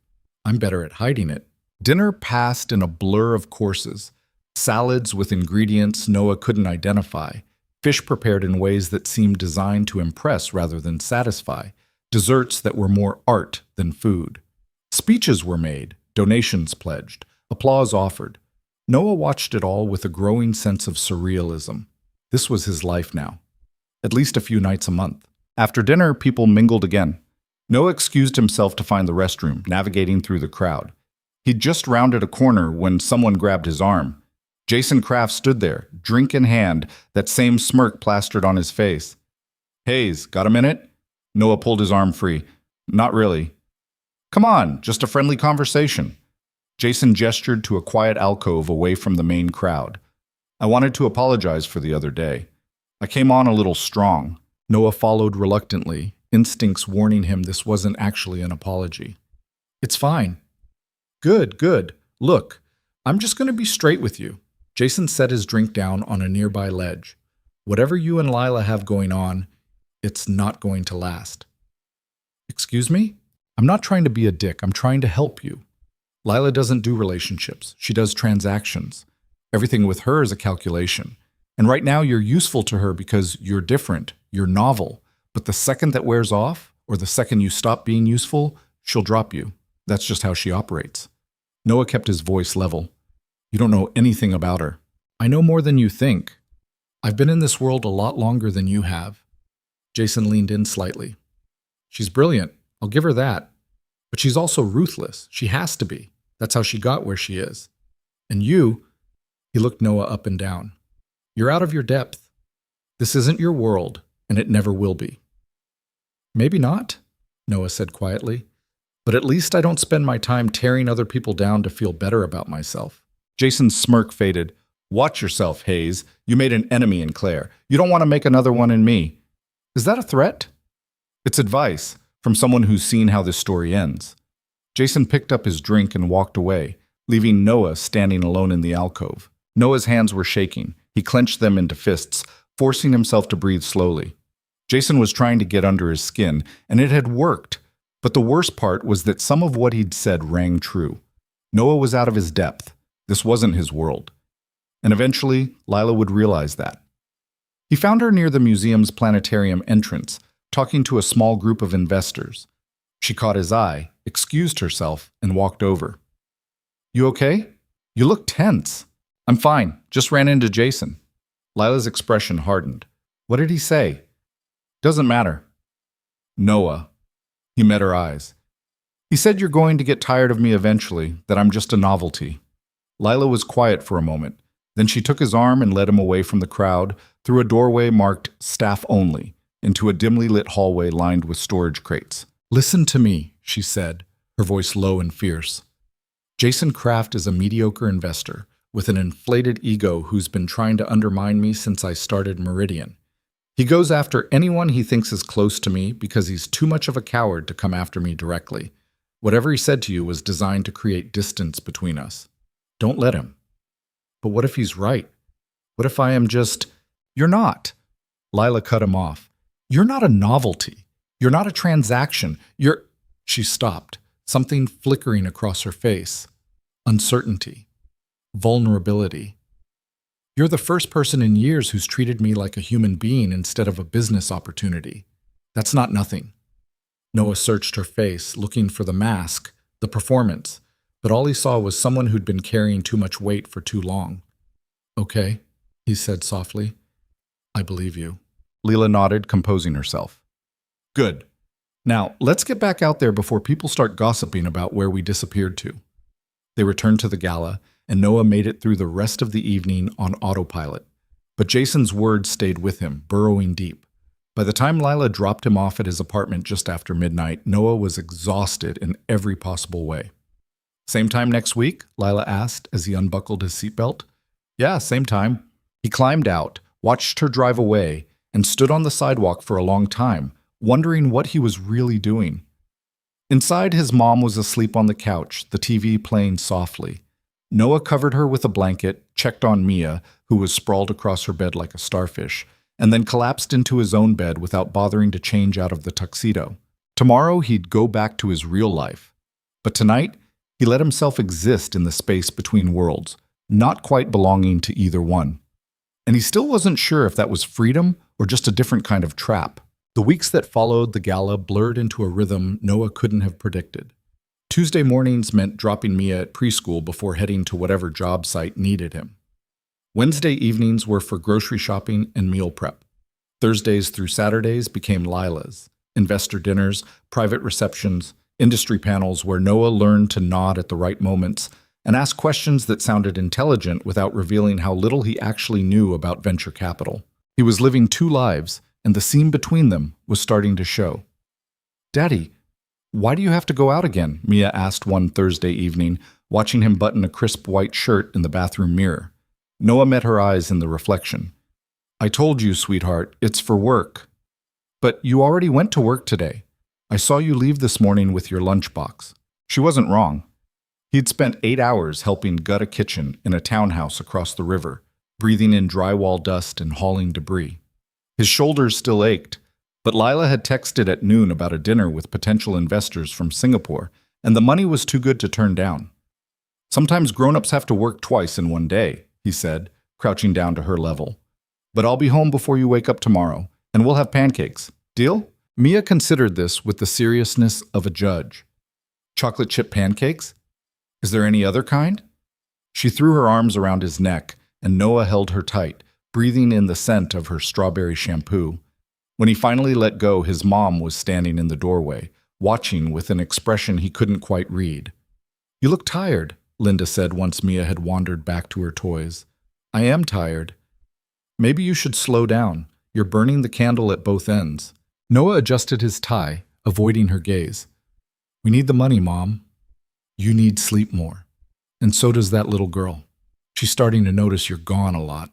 I'm better at hiding it. Dinner passed in a blur of courses. Salads with ingredients Noah couldn't identify. Fish prepared in ways that seemed designed to impress rather than satisfy. Desserts that were more art than food. Speeches were made, donations pledged. Applause offered. Noah watched it all with a growing sense of surrealism. This was his life now. At least a few nights a month. After dinner, people mingled again. Noah excused himself to find the restroom, navigating through the crowd. He'd just rounded a corner when someone grabbed his arm. Jason Kraft stood there, drink in hand, that same smirk plastered on his face. Hayes, got a minute? Noah pulled his arm free. Not really. Come on, just a friendly conversation. Jason gestured to a quiet alcove away from the main crowd. I wanted to apologize for the other day. I came on a little strong. Noah followed reluctantly, instincts warning him this wasn't actually an apology. It's fine. Good, good. Look, I'm just going to be straight with you. Jason set his drink down on a nearby ledge. Whatever you and Lila have going on, it's not going to last. Excuse me? I'm not trying to be a dick. I'm trying to help you. Lila doesn't do relationships. She does transactions. Everything with her is a calculation. And right now you're useful to her because you're different, you're novel. But the second that wears off, or the second you stop being useful, she'll drop you. That's just how she operates. Noah kept his voice level. You don't know anything about her. I know more than you think. I've been in this world a lot longer than you have. Jason leaned in slightly. She's brilliant. I'll give her that. But she's also ruthless. She has to be. That's how she got where she is. And you, he looked Noah up and down. You're out of your depth. This isn't your world, and it never will be. Maybe not, Noah said quietly. But at least I don't spend my time tearing other people down to feel better about myself. Jason's smirk faded. Watch yourself, Hayes. You made an enemy in Claire. You don't want to make another one in me. Is that a threat? It's advice from someone who's seen how this story ends. Jason picked up his drink and walked away, leaving Noah standing alone in the alcove. Noah's hands were shaking. He clenched them into fists, forcing himself to breathe slowly. Jason was trying to get under his skin, and it had worked. But the worst part was that some of what he'd said rang true. Noah was out of his depth. This wasn't his world. And eventually, Lila would realize that. He found her near the museum's planetarium entrance, talking to a small group of investors. She caught his eye, excused herself, and walked over. You okay? You look tense. I'm fine. Just ran into Jason. Lila's expression hardened. What did he say? Doesn't matter. Noah. He met her eyes. He said you're going to get tired of me eventually, that I'm just a novelty. Lila was quiet for a moment. Then she took his arm and led him away from the crowd, through a doorway marked Staff Only, into a dimly lit hallway lined with storage crates. Listen to me, she said, her voice low and fierce. Jason Kraft is a mediocre investor with an inflated ego who's been trying to undermine me since I started Meridian. He goes after anyone he thinks is close to me because he's too much of a coward to come after me directly. Whatever he said to you was designed to create distance between us. Don't let him. But what if he's right? What if I am just... You're not. Lila cut him off. You're not a novelty. You're not a transaction. You're... She stopped, something flickering across her face. Uncertainty. Vulnerability. You're the first person in years who's treated me like a human being instead of a business opportunity. That's not nothing. Noah searched her face, looking for the mask, the performance, but all he saw was someone who'd been carrying too much weight for too long. Okay, he said softly. I believe you. Leela nodded, composing herself. Good. Now, let's get back out there before people start gossiping about where we disappeared to. They returned to the gala, and Noah made it through the rest of the evening on autopilot. But Jason's words stayed with him, burrowing deep. By the time Lila dropped him off at his apartment just after midnight, Noah was exhausted in every possible way. Same time next week? Lila asked as he unbuckled his seatbelt. Yeah, same time. He climbed out, watched her drive away, and stood on the sidewalk for a long time, wondering what he was really doing. Inside, his mom was asleep on the couch, the TV playing softly. Noah covered her with a blanket, checked on Mia, who was sprawled across her bed like a starfish, and then collapsed into his own bed without bothering to change out of the tuxedo. Tomorrow, he'd go back to his real life. But tonight, he let himself exist in the space between worlds, not quite belonging to either one. And he still wasn't sure if that was freedom or just a different kind of trap. The weeks that followed the gala blurred into a rhythm Noah couldn't have predicted. Tuesday mornings meant dropping Mia at preschool before heading to whatever job site needed him. Wednesday evenings were for grocery shopping and meal prep. Thursdays through Saturdays became Lila's, investor dinners, private receptions, industry panels where Noah learned to nod at the right moments and ask questions that sounded intelligent without revealing how little he actually knew about venture capital. He was living two lives, and the seam between them was starting to show. Daddy, Why do you have to go out again? Mia asked one Thursday evening, watching him button a crisp white shirt in the bathroom mirror. Noah met her eyes in the reflection. I told you, sweetheart, it's for work. But you already went to work today. I saw you leave this morning with your lunchbox. She wasn't wrong. He'd spent 8 hours helping gut a kitchen in a townhouse across the river, breathing in drywall dust and hauling debris. His shoulders still ached, but Lila had texted at noon about a dinner with potential investors from Singapore, and the money was too good to turn down. Sometimes grown-ups have to work twice in one day, he said, crouching down to her level. But I'll be home before you wake up tomorrow, and we'll have pancakes. Deal? Mia considered this with the seriousness of a judge. Chocolate chip pancakes? Is there any other kind? She threw her arms around his neck, and Noah held her tight, breathing in the scent of her strawberry shampoo. When he finally let go, his mom was standing in the doorway, watching with an expression he couldn't quite read. You look tired, Linda said once Mia had wandered back to her toys. I am tired. Maybe you should slow down. You're burning the candle at both ends. Noah adjusted his tie, avoiding her gaze. We need the money, Mom. You need sleep more. And so does that little girl. She's starting to notice you're gone a lot.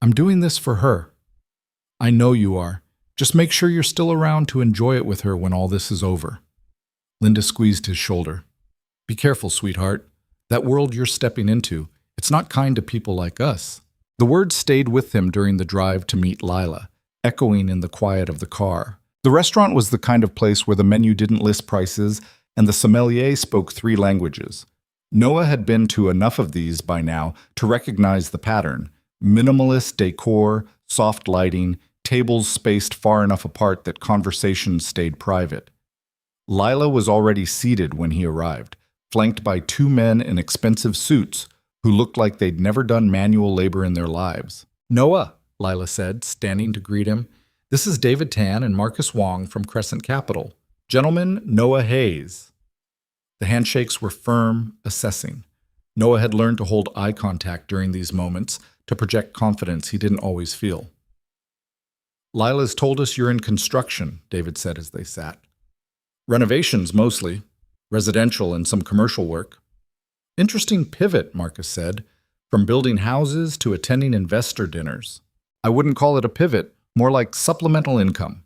I'm doing this for her. I know you are. Just make sure you're still around to enjoy it with her when all this is over. Linda squeezed his shoulder. Be careful, sweetheart. That world you're stepping into, it's not kind to people like us. The words stayed with him during the drive to meet Lila, echoing in the quiet of the car. The restaurant was the kind of place where the menu didn't list prices and the sommelier spoke 3 languages. Noah had been to enough of these by now to recognize the pattern. Minimalist decor, soft lighting, tables spaced far enough apart that conversations stayed private. Lila was already seated when he arrived, flanked by 2 men in expensive suits who looked like they'd never done manual labor in their lives. Noah, Lila said, standing to greet him. This is David Tan and Marcus Wong from Crescent Capital. Gentlemen, Noah Hayes. The handshakes were firm, assessing. Noah had learned to hold eye contact during these moments to project confidence he didn't always feel. Lila's told us you're in construction, David said as they sat. Renovations mostly, residential and some commercial work. Interesting pivot, Marcus said, from building houses to attending investor dinners. I wouldn't call it a pivot, more like supplemental income.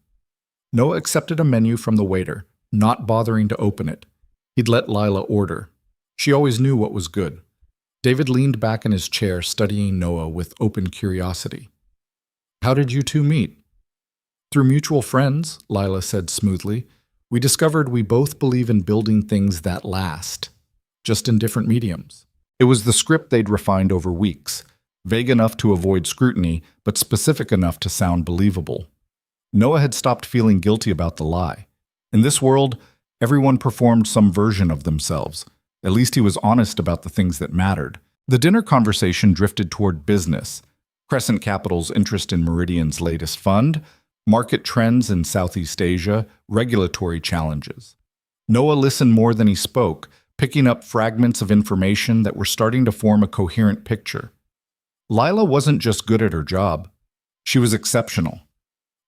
Noah accepted a menu from the waiter, not bothering to open it. He'd let Lila order. She always knew what was good. David leaned back in his chair, studying Noah with open curiosity. How did you two meet? Through mutual friends, Lila said smoothly. We discovered we both believe in building things that last, just in different mediums. It was the script they'd refined over weeks, vague enough to avoid scrutiny, but specific enough to sound believable. Noah had stopped feeling guilty about the lie. In this world, everyone performed some version of themselves. At least he was honest about the things that mattered. The dinner conversation drifted toward business, Crescent Capital's interest in Meridian's latest fund, market trends in Southeast Asia, regulatory challenges. Noah listened more than he spoke, picking up fragments of information that were starting to form a coherent picture. Lila wasn't just good at her job. She was exceptional.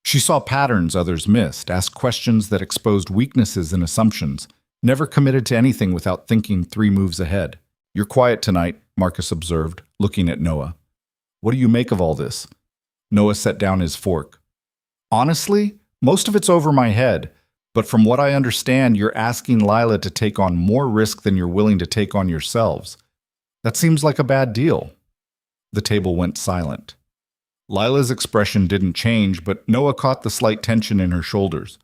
She saw patterns others missed, asked questions that exposed weaknesses and assumptions, never committed to anything without thinking 3 moves ahead. You're quiet tonight, Marcus observed, looking at Noah. What do you make of all this? Noah set down his fork. Honestly, most of it's over my head, but from what I understand, you're asking Lila to take on more risk than you're willing to take on yourselves. That seems like a bad deal. The table went silent. Lila's expression didn't change, but Noah caught the slight tension in her shoulders.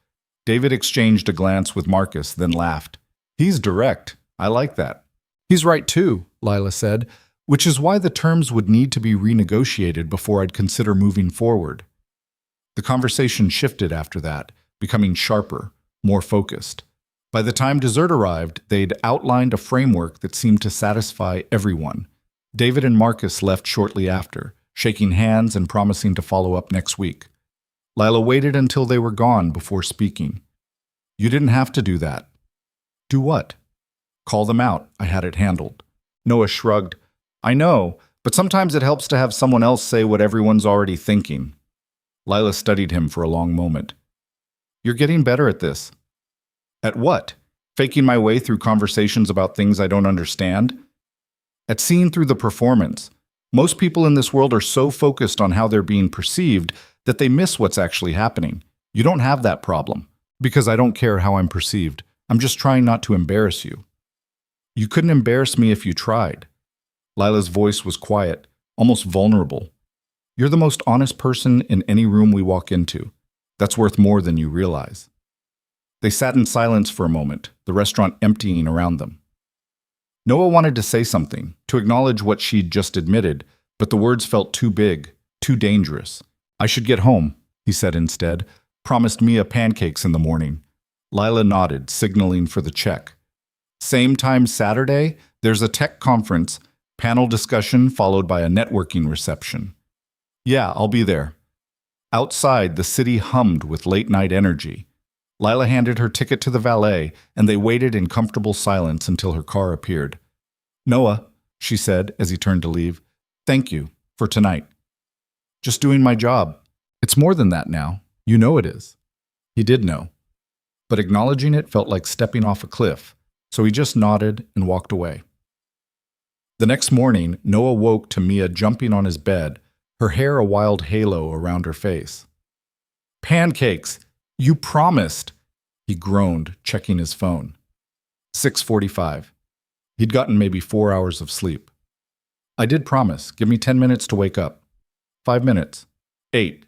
David exchanged a glance with Marcus, then laughed. He's direct. I like that. He's right too, Lila said, which is why the terms would need to be renegotiated before I'd consider moving forward. The conversation shifted after that, becoming sharper, more focused. By the time dessert arrived, they'd outlined a framework that seemed to satisfy everyone. David and Marcus left shortly after, shaking hands and promising to follow up next week. Lila waited until they were gone before speaking. You didn't have to do that. Do what? Call them out. I had it handled. Noah shrugged. I know, but sometimes it helps to have someone else say what everyone's already thinking. Lila studied him for a long moment. You're getting better at this. At what? Faking my way through conversations about things I don't understand? At seeing through the performance. Most people in this world are so focused on how they're being perceived that they miss what's actually happening. You don't have that problem. Because I don't care how I'm perceived. I'm just trying not to embarrass you. You couldn't embarrass me if you tried. Lila's voice was quiet, almost vulnerable. You're the most honest person in any room we walk into. That's worth more than you realize. They sat in silence for a moment, the restaurant emptying around them. Noah wanted to say something, to acknowledge what she'd just admitted, but the words felt too big, too dangerous. I should get home, he said instead. Promised Mia pancakes in the morning. Lila nodded, signaling for the check. Same time Saturday, there's a tech conference, panel discussion followed by a networking reception. Yeah, I'll be there. Outside, the city hummed with late-night energy. Lila handed her ticket to the valet, and they waited in comfortable silence until her car appeared. Noah, she said as he turned to leave, thank you for tonight. Just doing my job. It's more than that now. You know it is. He did know. But acknowledging it felt like stepping off a cliff, so he just nodded and walked away. The next morning, Noah woke to Mia jumping on his bed, her hair a wild halo around her face. Pancakes! You promised! He groaned, checking his phone. 6:45. He'd gotten maybe 4 hours of sleep. I did promise. Give me 10 minutes to wake up. 5 minutes. 8.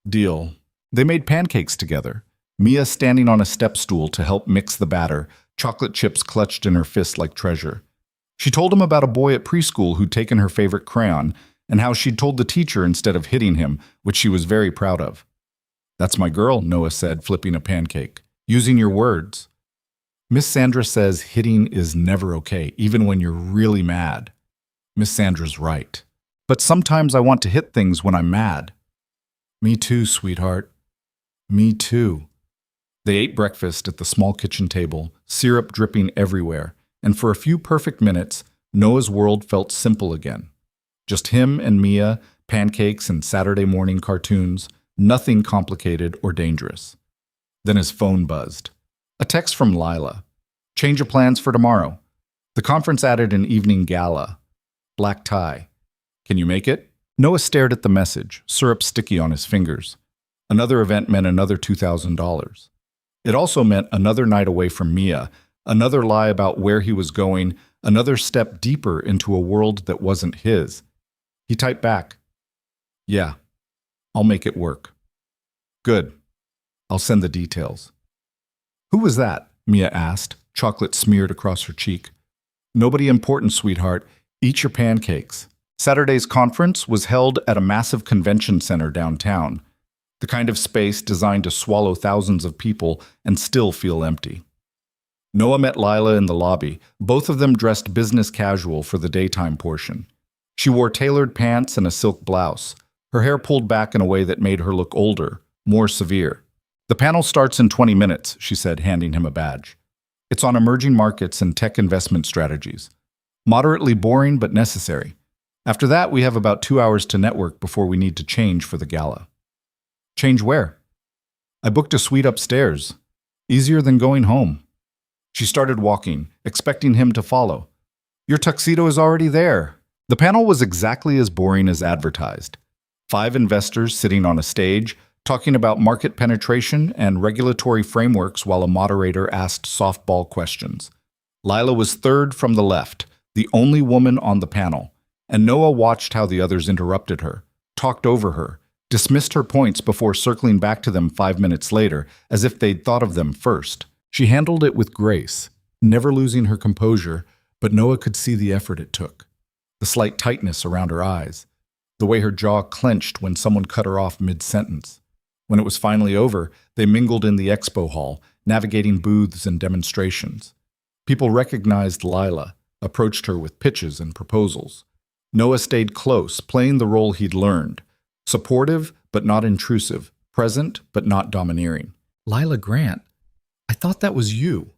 Deal. They made pancakes together. Mia standing on a step stool to help mix the batter, chocolate chips clutched in her fist like treasure. She told him about a boy at preschool who'd taken her favorite crayon, and how she'd told the teacher instead of hitting him, which she was very proud of. That's my girl, Noah said, flipping a pancake. Using your words. Miss Sandra says hitting is never okay, even when you're really mad. Miss Sandra's right. But sometimes I want to hit things when I'm mad. Me too, sweetheart. Me too. They ate breakfast at the small kitchen table, syrup dripping everywhere, and for a few perfect minutes, Noah's world felt simple again. Just him and Mia, pancakes and Saturday morning cartoons, nothing complicated or dangerous. Then his phone buzzed. A text from Lila. Change of plans for tomorrow. The conference added an evening gala. Black tie. Can you make it? Noah stared at the message, syrup sticky on his fingers. Another event meant another $2,000. It also meant another night away from Mia, another lie about where he was going, another step deeper into a world that wasn't his. He typed back, yeah, I'll make it work. Good. I'll send the details. Who was that? Mia asked, chocolate smeared across her cheek. Nobody important, sweetheart. Eat your pancakes. Saturday's conference was held at a massive convention center downtown, the kind of space designed to swallow thousands of people and still feel empty. Noah met Lila in the lobby, both of them dressed business casual for the daytime portion. She wore tailored pants and a silk blouse, her hair pulled back in a way that made her look older, more severe. The panel starts in 20 minutes, she said, handing him a badge. It's on emerging markets and tech investment strategies. Moderately boring but necessary. After that, we have about 2 hours to network before we need to change for the gala. Change where? I booked a suite upstairs. Easier than going home. She started walking, expecting him to follow. Your tuxedo is already there. The panel was exactly as boring as advertised. 5 investors sitting on a stage, talking about market penetration and regulatory frameworks while a moderator asked softball questions. Lila was third from the left, the only woman on the panel, and Noah watched how the others interrupted her, talked over her, dismissed her points before circling back to them 5 minutes later, as if they'd thought of them first. She handled it with grace, never losing her composure, but Noah could see the effort it took. The slight tightness around her eyes, the way her jaw clenched when someone cut her off mid-sentence. When it was finally over, they mingled in the expo hall, navigating booths and demonstrations. People recognized Lila, approached her with pitches and proposals. Noah stayed close, playing the role he'd learned. Supportive, but not intrusive. Present, but not domineering. Lila Grant, I thought that was you.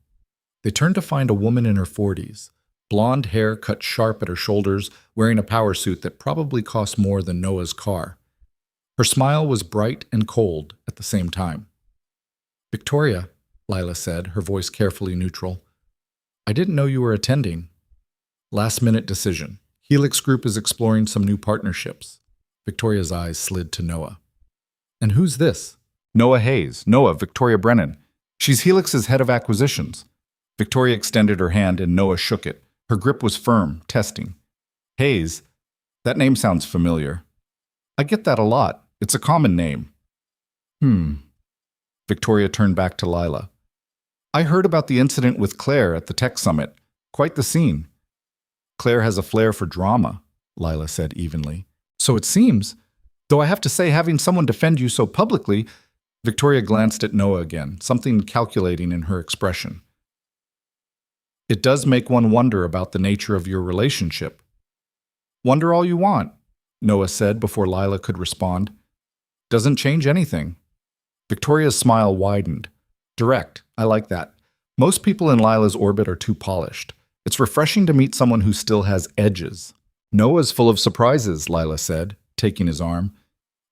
They turned to find a woman in her 40s. Blonde hair cut sharp at her shoulders, wearing a power suit that probably cost more than Noah's car. Her smile was bright and cold at the same time. Victoria, Lila said, her voice carefully neutral. I didn't know you were attending. Last-minute decision. Helix Group is exploring some new partnerships. Victoria's eyes slid to Noah. And who's this? Noah Hayes. Noah, Victoria Brennan. She's Helix's head of acquisitions. Victoria extended her hand and Noah shook it. Her grip was firm, testing. Hayes? That name sounds familiar. I get that a lot. It's a common name. Victoria turned back to Lila. I heard about the incident with Claire at the tech summit. Quite the scene. Claire has a flair for drama, Lila said evenly. So it seems. Though I have to say, having someone defend you so publicly, Victoria glanced at Noah again, something calculating in her expression. It does make one wonder about the nature of your relationship. Wonder all you want, Noah said before Lila could respond. Doesn't change anything. Victoria's smile widened. Direct, I like that. Most people in Lila's orbit are too polished. It's refreshing to meet someone who still has edges. Noah's full of surprises, Lila said, taking his arm.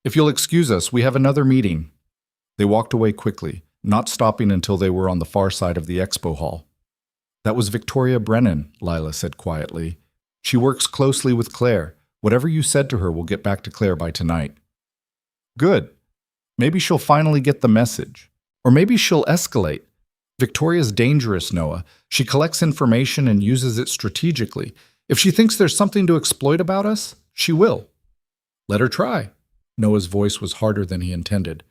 If you'll excuse us, we have another meeting. They walked away quickly, not stopping until they were on the far side of the expo hall. That was Victoria Brennan, Lila said quietly. She works closely with Claire. Whatever you said to her will get back to Claire by tonight. Good. Maybe she'll finally get the message. Or maybe she'll escalate. Victoria's dangerous, Noah. She collects information and uses it strategically. If she thinks there's something to exploit about us, she will. Let her try. Noah's voice was harder than he intended.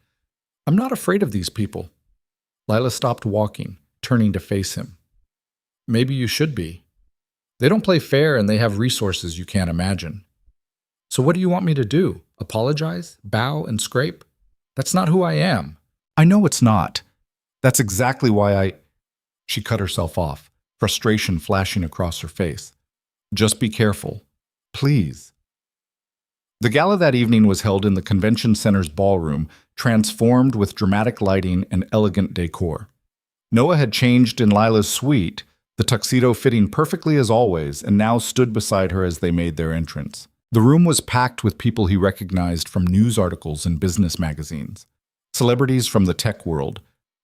I'm not afraid of these people. Lila stopped walking, turning to face him. Maybe you should be. They don't play fair and they have resources you can't imagine. So what do you want me to do? Apologize? Bow and scrape? That's not who I am. I know it's not. That's exactly why She cut herself off, frustration flashing across her face. Just be careful. Please. The gala that evening was held in the convention center's ballroom, transformed with dramatic lighting and elegant decor. Noah had changed in Lila's suite, the tuxedo fitting perfectly as always, and now stood beside her as they made their entrance. The room was packed with people he recognized from news articles and business magazines. Celebrities from the tech world,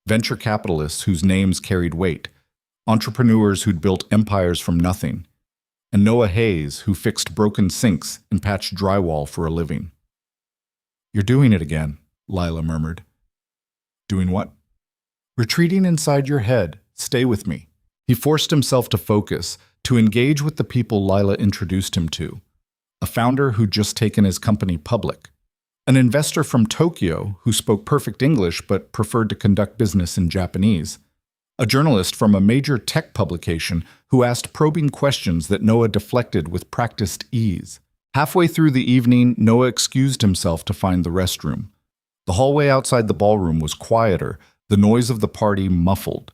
venture capitalists whose names carried weight, entrepreneurs who'd built empires from nothing, and Noah Hayes, who fixed broken sinks and patched drywall for a living. You're doing it again, Lila murmured. Doing what? Retreating inside your head. Stay with me. He forced himself to focus, to engage with the people Lila introduced him to. A founder who'd just taken his company public. An investor from Tokyo who spoke perfect English but preferred to conduct business in Japanese. A journalist from a major tech publication who asked probing questions that Noah deflected with practiced ease. Halfway through the evening, Noah excused himself to find the restroom. The hallway outside the ballroom was quieter, the noise of the party muffled.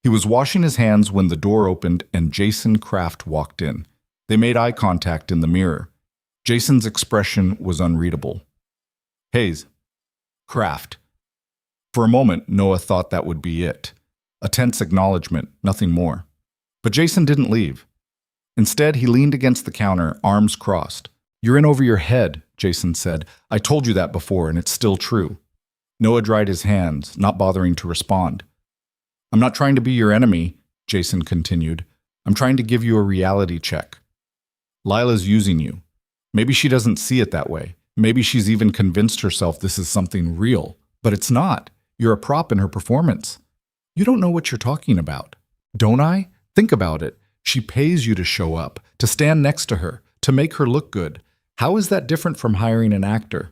He was washing his hands when the door opened and Jason Kraft walked in. They made eye contact in the mirror. Jason's expression was unreadable. Hayes. Kraft. For a moment, Noah thought that would be it. A tense acknowledgement, nothing more. But Jason didn't leave. Instead, he leaned against the counter, arms crossed. You're in over your head, Jason said. I told you that before, and it's still true. Noah dried his hands, not bothering to respond. I'm not trying to be your enemy, Jason continued. I'm trying to give you a reality check. Lila's using you. Maybe she doesn't see it that way. Maybe she's even convinced herself this is something real. But it's not. You're a prop in her performance. You don't know what you're talking about. Don't I? Think about it. She pays you to show up, to stand next to her, to make her look good. How is that different from hiring an actor?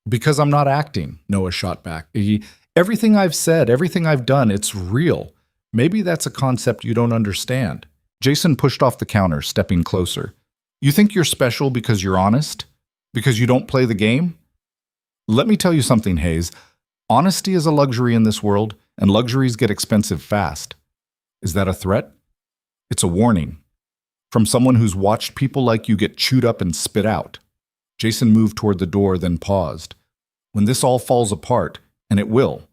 Because I'm not acting, Noah shot back. Everything I've said, everything I've done, it's real. Maybe that's a concept you don't understand. Jason pushed off the counter, stepping closer. You think you're special because you're honest? Because you don't play the game? Let me tell you something, Hayes. Honesty is a luxury in this world, and luxuries get expensive fast. Is that a threat? It's a warning. From someone who's watched people like you get chewed up and spit out. Jason moved toward the door, then paused. When this all falls apart, and it will,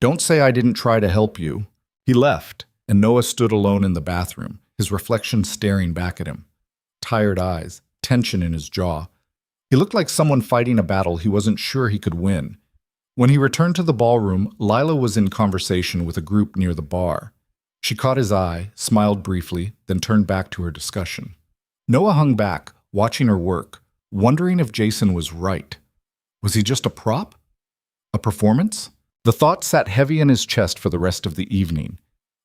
don't say I didn't try to help you. He left, and Noah stood alone in the bathroom, his reflection staring back at him. Tired eyes, tension in his jaw. He looked like someone fighting a battle he wasn't sure he could win. When he returned to the ballroom, Lila was in conversation with a group near the bar. She caught his eye, smiled briefly, then turned back to her discussion. Noah hung back, watching her work, wondering if Jason was right. Was he just a prop? A performance? The thought sat heavy in his chest for the rest of the evening.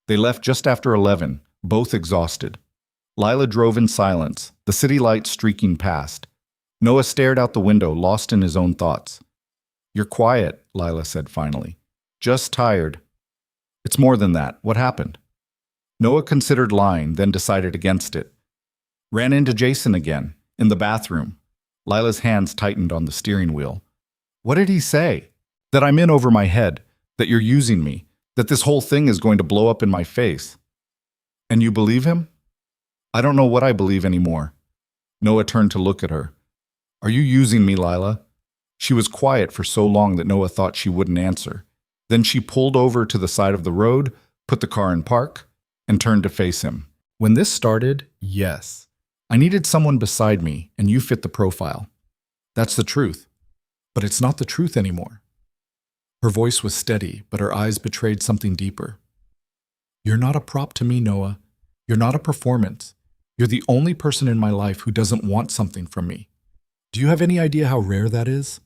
They left just after 11, both exhausted. Lila drove in silence, the city lights streaking past. Noah stared out the window, lost in his own thoughts. "You're quiet," Lila said finally. "Just tired." "It's more than that. What happened?" Noah considered lying, then decided against it. "Ran into Jason again, in the bathroom." Lila's hands tightened on the steering wheel. "What did he say?" "That I'm in over my head, that you're using me, that this whole thing is going to blow up in my face." "And you believe him?" "I don't know what I believe anymore." Noah turned to look at her. "Are you using me, Lila?" She was quiet for so long that Noah thought she wouldn't answer. Then she pulled over to the side of the road, put the car in park, and turned to face him. "When this started, yes. I needed someone beside me, and you fit the profile. That's the truth. But it's not the truth anymore." Her voice was steady, but her eyes betrayed something deeper. "You're not a prop to me, Noah. You're not a performance. You're the only person in my life who doesn't want something from me. Do you have any idea how rare that is?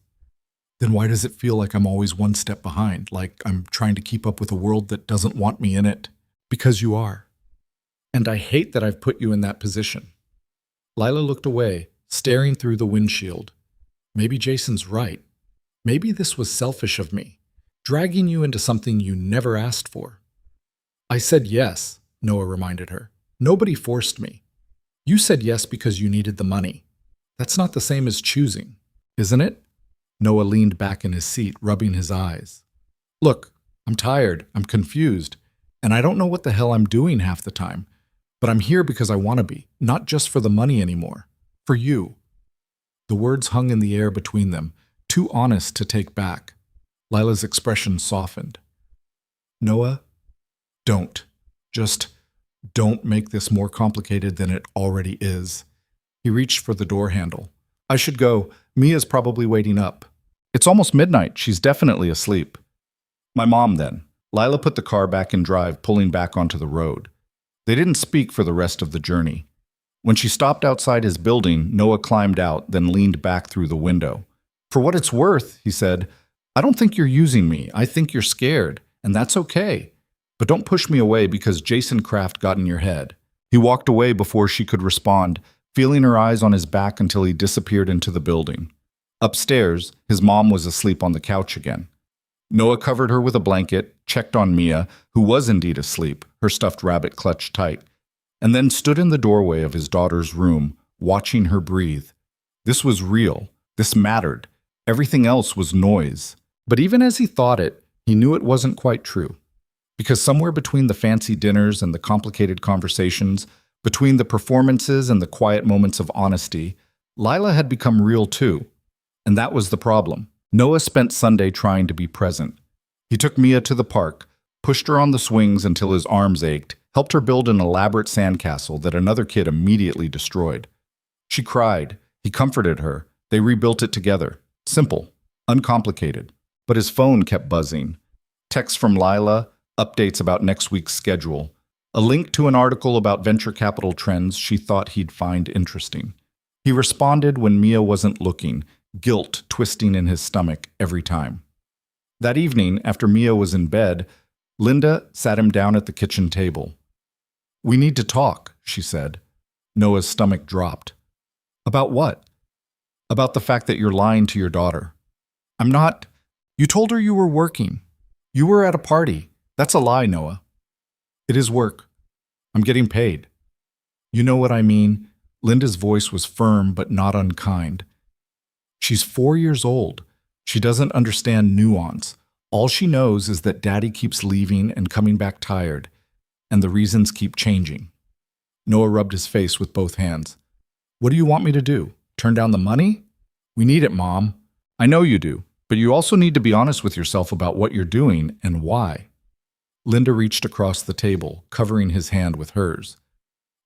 Then why does it feel like I'm always one step behind, like I'm trying to keep up with a world that doesn't want me in it? Because you are. And I hate that I've put you in that position." Lila looked away, staring through the windshield. Maybe Jason's right. Maybe this was selfish of me, dragging you into something you never asked for. "I said yes," Noah reminded her. "Nobody forced me. You said yes because you needed the money. That's not the same as choosing, isn't it?" Noah leaned back in his seat, rubbing his eyes. "Look, I'm tired, I'm confused, and I don't know what the hell I'm doing half the time. But I'm here because I want to be, not just for the money anymore. For you." The words hung in the air between them, too honest to take back. Lila's expression softened. "Noah, don't. Just don't make this more complicated than it already is." He reached for the door handle. "I should go. Mia's probably waiting up." "It's almost midnight. She's definitely asleep." "My mom, then." Lila put the car back in drive, pulling back onto the road. They didn't speak for the rest of the journey. When she stopped outside his building, Noah climbed out, then leaned back through the window. "For what it's worth," he said, "I don't think you're using me. I think you're scared, and that's okay. But don't push me away because Jason Kraft got in your head." He walked away before she could respond, feeling her eyes on his back until he disappeared into the building. Upstairs, his mom was asleep on the couch again. Noah covered her with a blanket, checked on Mia, who was indeed asleep, her stuffed rabbit clutched tight, and then stood in the doorway of his daughter's room, watching her breathe. This was real. This mattered. Everything else was noise. But even as he thought it, he knew it wasn't quite true. Because somewhere between the fancy dinners and the complicated conversations, between the performances and the quiet moments of honesty, Lila had become real too. And that was the problem. Noah spent Sunday trying to be present. He took Mia to the park, pushed her on the swings until his arms ached, helped her build an elaborate sandcastle that another kid immediately destroyed. She cried. He comforted her. They rebuilt it together. Simple, uncomplicated. But his phone kept buzzing. Texts from Lila, updates about next week's schedule, a link to an article about venture capital trends she thought he'd find interesting. He responded when Mia wasn't looking, guilt twisting in his stomach every time. That evening, after Mia was in bed, Linda sat him down at the kitchen table. "We need to talk," she said. Noah's stomach dropped. "About what?" "About the fact that you're lying to your daughter." "I'm not. You told her you were working. You were at a party. That's a lie, Noah." "It is work. I'm getting paid." "You know what I mean." Linda's voice was firm but not unkind. "She's 4 years old. She doesn't understand nuance. All she knows is that Daddy keeps leaving and coming back tired, and the reasons keep changing." Noah rubbed his face with both hands. "What do you want me to do? Turn down the money?" "We need it, Mom." "I know you do, but you also need to be honest with yourself about what you're doing and why." Linda reached across the table, covering his hand with hers.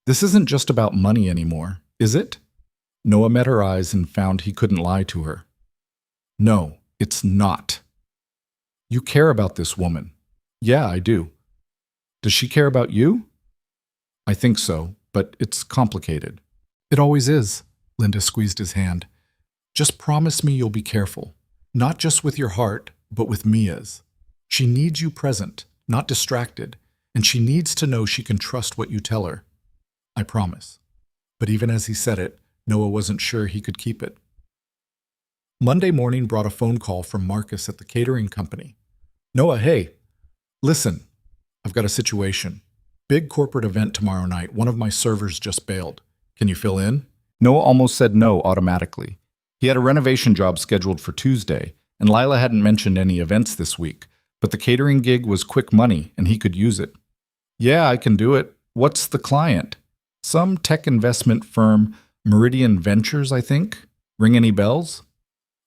"This isn't just about money anymore, is it?" Noah met her eyes and found he couldn't lie to her. "No, it's not." You care about this woman. Yeah, I do. Does she care about you? I think so, but it's complicated. It always is. Linda squeezed his hand. Just promise me you'll be careful. Not just with your heart, but with Mia's. She needs you present, not distracted, and she needs to know she can trust what you tell her. I promise. But even as he said it, Noah wasn't sure he could keep it. Monday morning brought a phone call from Marcus at the catering company. Noah, hey, listen, I've got a situation. Big corporate event tomorrow night. One of my servers just bailed. Can you fill in? Noah almost said no automatically. He had a renovation job scheduled for Tuesday, and Lila hadn't mentioned any events this week, but the catering gig was quick money and he could use it. Yeah, I can do it. What's the client? Some tech investment firm, Meridian Ventures, I think. Ring any bells?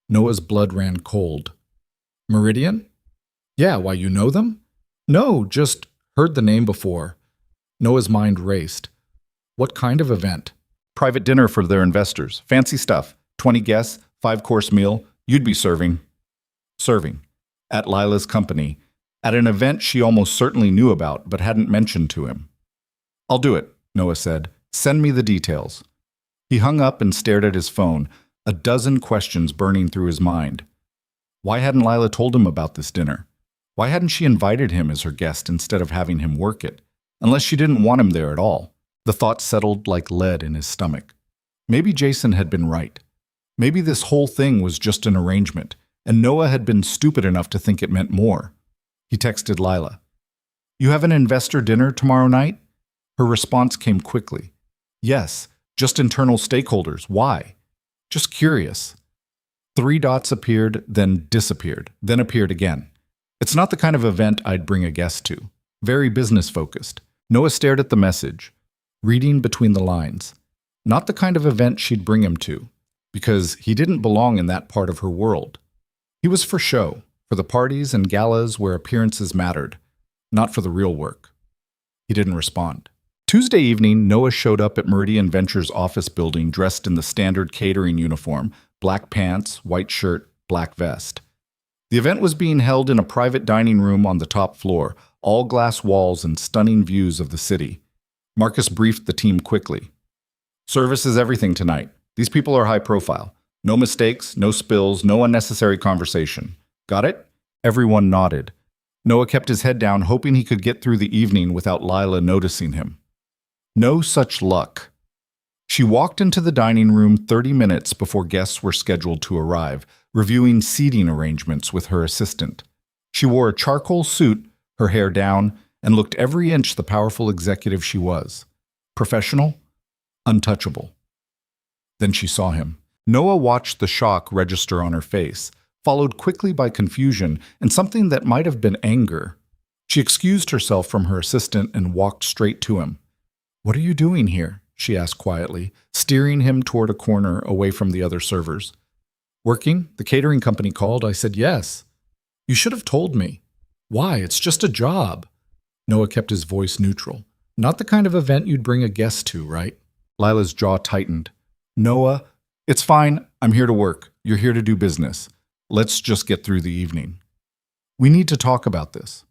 Noah's blood ran cold. Meridian? Yeah, why, you know them? No, just heard the name before. Noah's mind raced. What kind of event? Private dinner for their investors. Fancy stuff. 20 guests, 5-course meal. You'd be serving. Serving. At Lila's company. At an event she almost certainly knew about, but hadn't mentioned to him. I'll do it, Noah said. Send me the details. He hung up and stared at his phone, a dozen questions burning through his mind. Why hadn't Lila told him about this dinner? Why hadn't she invited him as her guest instead of having him work it? Unless she didn't want him there at all. The thought settled like lead in his stomach. Maybe Jason had been right. Maybe this whole thing was just an arrangement, and Noah had been stupid enough to think it meant more. He texted Lila. You have an investor dinner tomorrow night? Her response came quickly. Yes, just internal stakeholders. Why? Just curious. 3 dots appeared, then disappeared, then appeared again. It's not the kind of event I'd bring a guest to. Very business-focused. Noah stared at the message, reading between the lines. Not the kind of event she'd bring him to, because he didn't belong in that part of her world. He was for show, for the parties and galas where appearances mattered, not for the real work. He didn't respond. Tuesday evening, Noah showed up at Meridian Ventures' office building dressed in the standard catering uniform, black pants, white shirt, black vest. The event was being held in a private dining room on the top floor, all glass walls and stunning views of the city. Marcus briefed the team quickly. Service is everything tonight. These people are high profile. No mistakes, no spills, no unnecessary conversation. Got it? Everyone nodded. Noah kept his head down, hoping he could get through the evening without Lila noticing him. No such luck. She walked into the dining room 30 minutes before guests were scheduled to arrive, reviewing seating arrangements with her assistant. She wore a charcoal suit, her hair down, and looked every inch the powerful executive she was. Professional, untouchable. Then she saw him. Noah watched the shock register on her face, followed quickly by confusion and something that might have been anger. She excused herself from her assistant and walked straight to him. What are you doing here? She asked quietly, steering him toward a corner away from the other servers. Working? The catering company called. I said yes. You should have told me. Why? It's just a job. Noah kept his voice neutral. Not the kind of event you'd bring a guest to, right? Lila's jaw tightened. Noah, it's fine. I'm here to work. You're here to do business. Let's just get through the evening. We need to talk about this.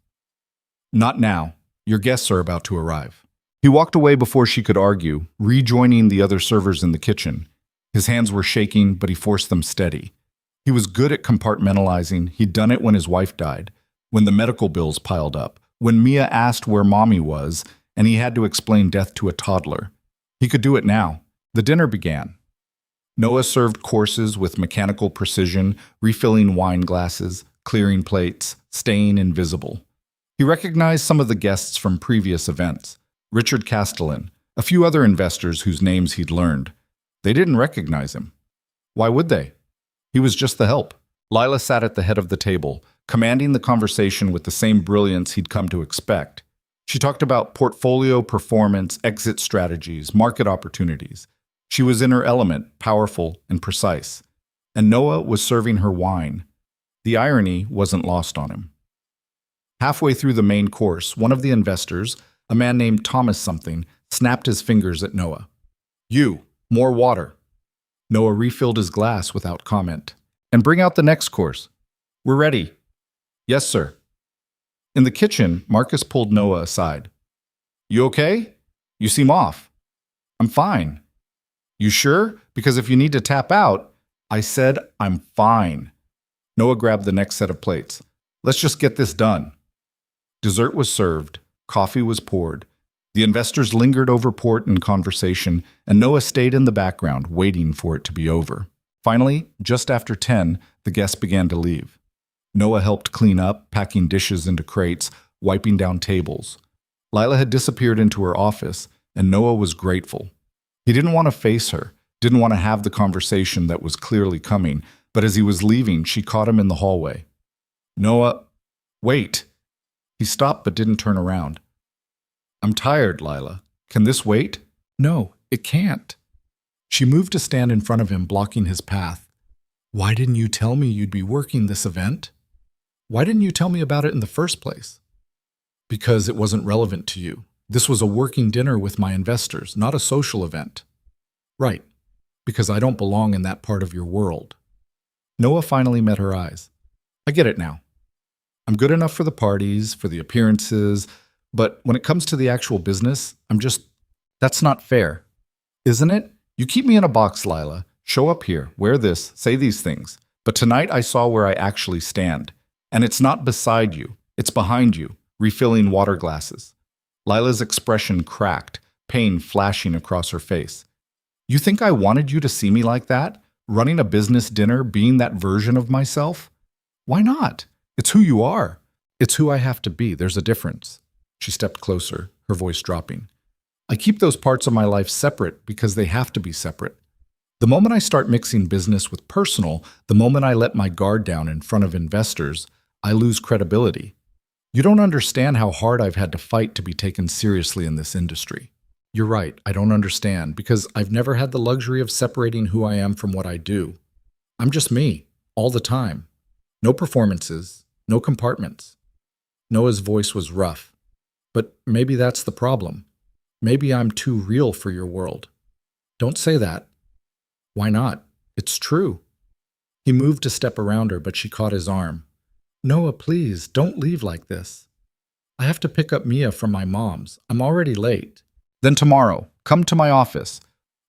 Not now. Your guests are about to arrive. He walked away before she could argue, rejoining the other servers in the kitchen. His hands were shaking, but he forced them steady. He was good at compartmentalizing. He'd done it when his wife died, when the medical bills piled up, when Mia asked where Mommy was, and he had to explain death to a toddler. He could do it now. The dinner began. Noah served courses with mechanical precision, refilling wine glasses, clearing plates, staying invisible. He recognized some of the guests from previous events. Richard Castellan, a few other investors whose names he'd learned. They didn't recognize him. Why would they? He was just the help. Lila sat at the head of the table, commanding the conversation with the same brilliance he'd come to expect. She talked about portfolio performance, exit strategies, market opportunities. She was in her element, powerful and precise. And Noah was serving her wine. The irony wasn't lost on him. Halfway through the main course, one of the investors, a man named Thomas something, snapped his fingers at Noah. You, more water. Noah refilled his glass without comment. And bring out the next course. We're ready. Yes, sir. In the kitchen, Marcus pulled Noah aside. You okay? You seem off. I'm fine. You sure? Because if you need to tap out, I said I'm fine. Noah grabbed the next set of plates. Let's just get this done. Dessert was served. Coffee was poured. The investors lingered over port and conversation, and Noah stayed in the background, waiting for it to be over. Finally, just after 10, the guests began to leave. Noah helped clean up, packing dishes into crates, wiping down tables. Lila had disappeared into her office, and Noah was grateful. He didn't want to face her, didn't want to have the conversation that was clearly coming, but as he was leaving, she caught him in the hallway. Noah, wait. He stopped but didn't turn around. I'm tired, Lila. Can this wait? No, it can't. She moved to stand in front of him, blocking his path. Why didn't you tell me you'd be working this event? Why didn't you tell me about it in the first place? Because it wasn't relevant to you. This was a working dinner with my investors, not a social event. Right, because I don't belong in that part of your world. Noah finally met her eyes. I get it now. I'm good enough for the parties, for the appearances, but when it comes to the actual business, that's not fair. Isn't it? You keep me in a box, Lila. Show up here, wear this, say these things. But tonight I saw where I actually stand. And it's not beside you, it's behind you, refilling water glasses. Lila's expression cracked, pain flashing across her face. You think I wanted you to see me like that? Running a business dinner, being that version of myself? Why not? It's who you are. It's who I have to be. There's a difference. She stepped closer, her voice dropping. I keep those parts of my life separate because they have to be separate. The moment I start mixing business with personal, the moment I let my guard down in front of investors, I lose credibility. You don't understand how hard I've had to fight to be taken seriously in this industry. You're right, I don't understand, because I've never had the luxury of separating who I am from what I do. I'm just me, all the time. No performances, no compartments. Noah's voice was rough. But maybe that's the problem. Maybe I'm too real for your world. Don't say that. Why not? It's true. He moved to step around her, but she caught his arm. Noah, please, don't leave like this. I have to pick up Mia from my mom's. I'm already late. Then tomorrow, come to my office.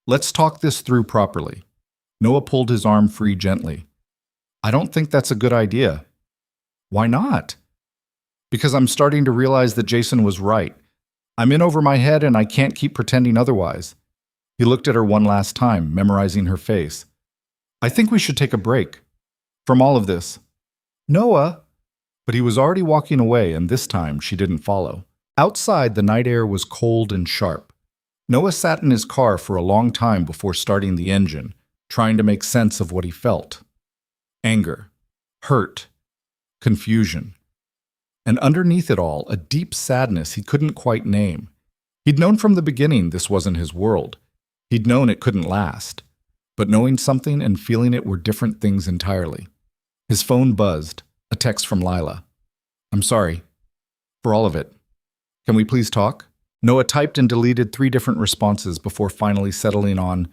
Let's talk this through properly. Noah pulled his arm free gently. I don't think that's a good idea. Why not? Because I'm starting to realize that Jason was right. I'm in over my head and I can't keep pretending otherwise. He looked at her one last time, memorizing her face. I think we should take a break. From all of this. Noah! But he was already walking away, and this time she didn't follow. Outside, the night air was cold and sharp. Noah sat in his car for a long time before starting the engine, trying to make sense of what he felt. Anger, hurt, confusion. And underneath it all, a deep sadness he couldn't quite name. He'd known from the beginning this wasn't his world. He'd known it couldn't last. But knowing something and feeling it were different things entirely. His phone buzzed, a text from Lila. I'm sorry. For all of it. Can we please talk? Noah typed and deleted 3 different responses before finally settling on,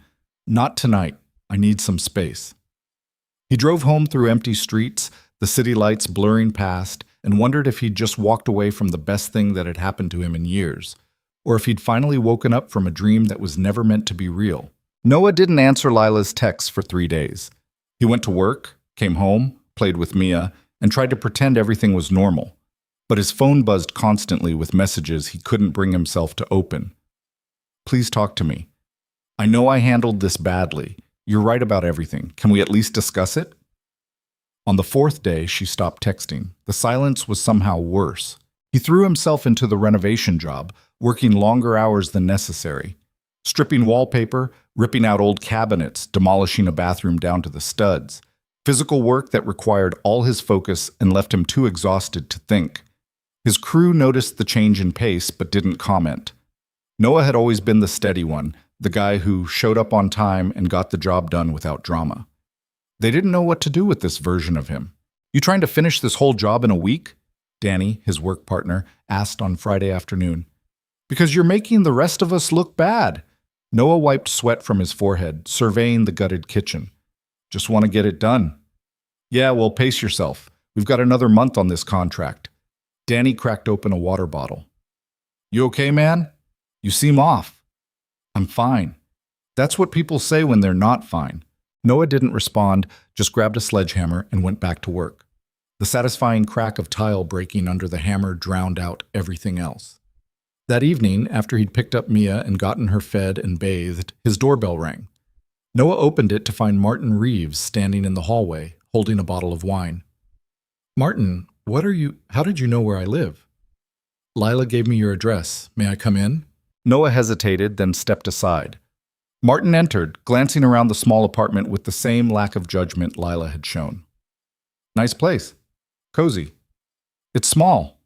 not tonight, I need some space. He drove home through empty streets, the city lights blurring past, and wondered if he'd just walked away from the best thing that had happened to him in years, or if he'd finally woken up from a dream that was never meant to be real. Noah didn't answer Lila's texts for 3 days. He went to work, came home, played with Mia, and tried to pretend everything was normal. But his phone buzzed constantly with messages he couldn't bring himself to open. Please talk to me. I know I handled this badly. You're right about everything. Can we at least discuss it? On the 4th day, she stopped texting. The silence was somehow worse. He threw himself into the renovation job, working longer hours than necessary. Stripping wallpaper, ripping out old cabinets, demolishing a bathroom down to the studs. Physical work that required all his focus and left him too exhausted to think. His crew noticed the change in pace but didn't comment. Noah had always been the steady one, the guy who showed up on time and got the job done without drama. They didn't know what to do with this version of him. You trying to finish this whole job in a week? Danny, his work partner, asked on Friday afternoon. Because you're making the rest of us look bad. Noah wiped sweat from his forehead, surveying the gutted kitchen. Just want to get it done. Yeah, well, pace yourself. We've got another month on this contract. Danny cracked open a water bottle. You okay, man? You seem off. I'm fine. That's what people say when they're not fine. Noah didn't respond, just grabbed a sledgehammer and went back to work. The satisfying crack of tile breaking under the hammer drowned out everything else. That evening, after he'd picked up Mia and gotten her fed and bathed, his doorbell rang. Noah opened it to find Martin Reeves standing in the hallway, holding a bottle of wine. Martin, how did you know where I live? Lila gave me your address. May I come in? Noah hesitated, then stepped aside. Martin entered, glancing around the small apartment with the same lack of judgment Lila had shown. Nice place. Cozy. It's small.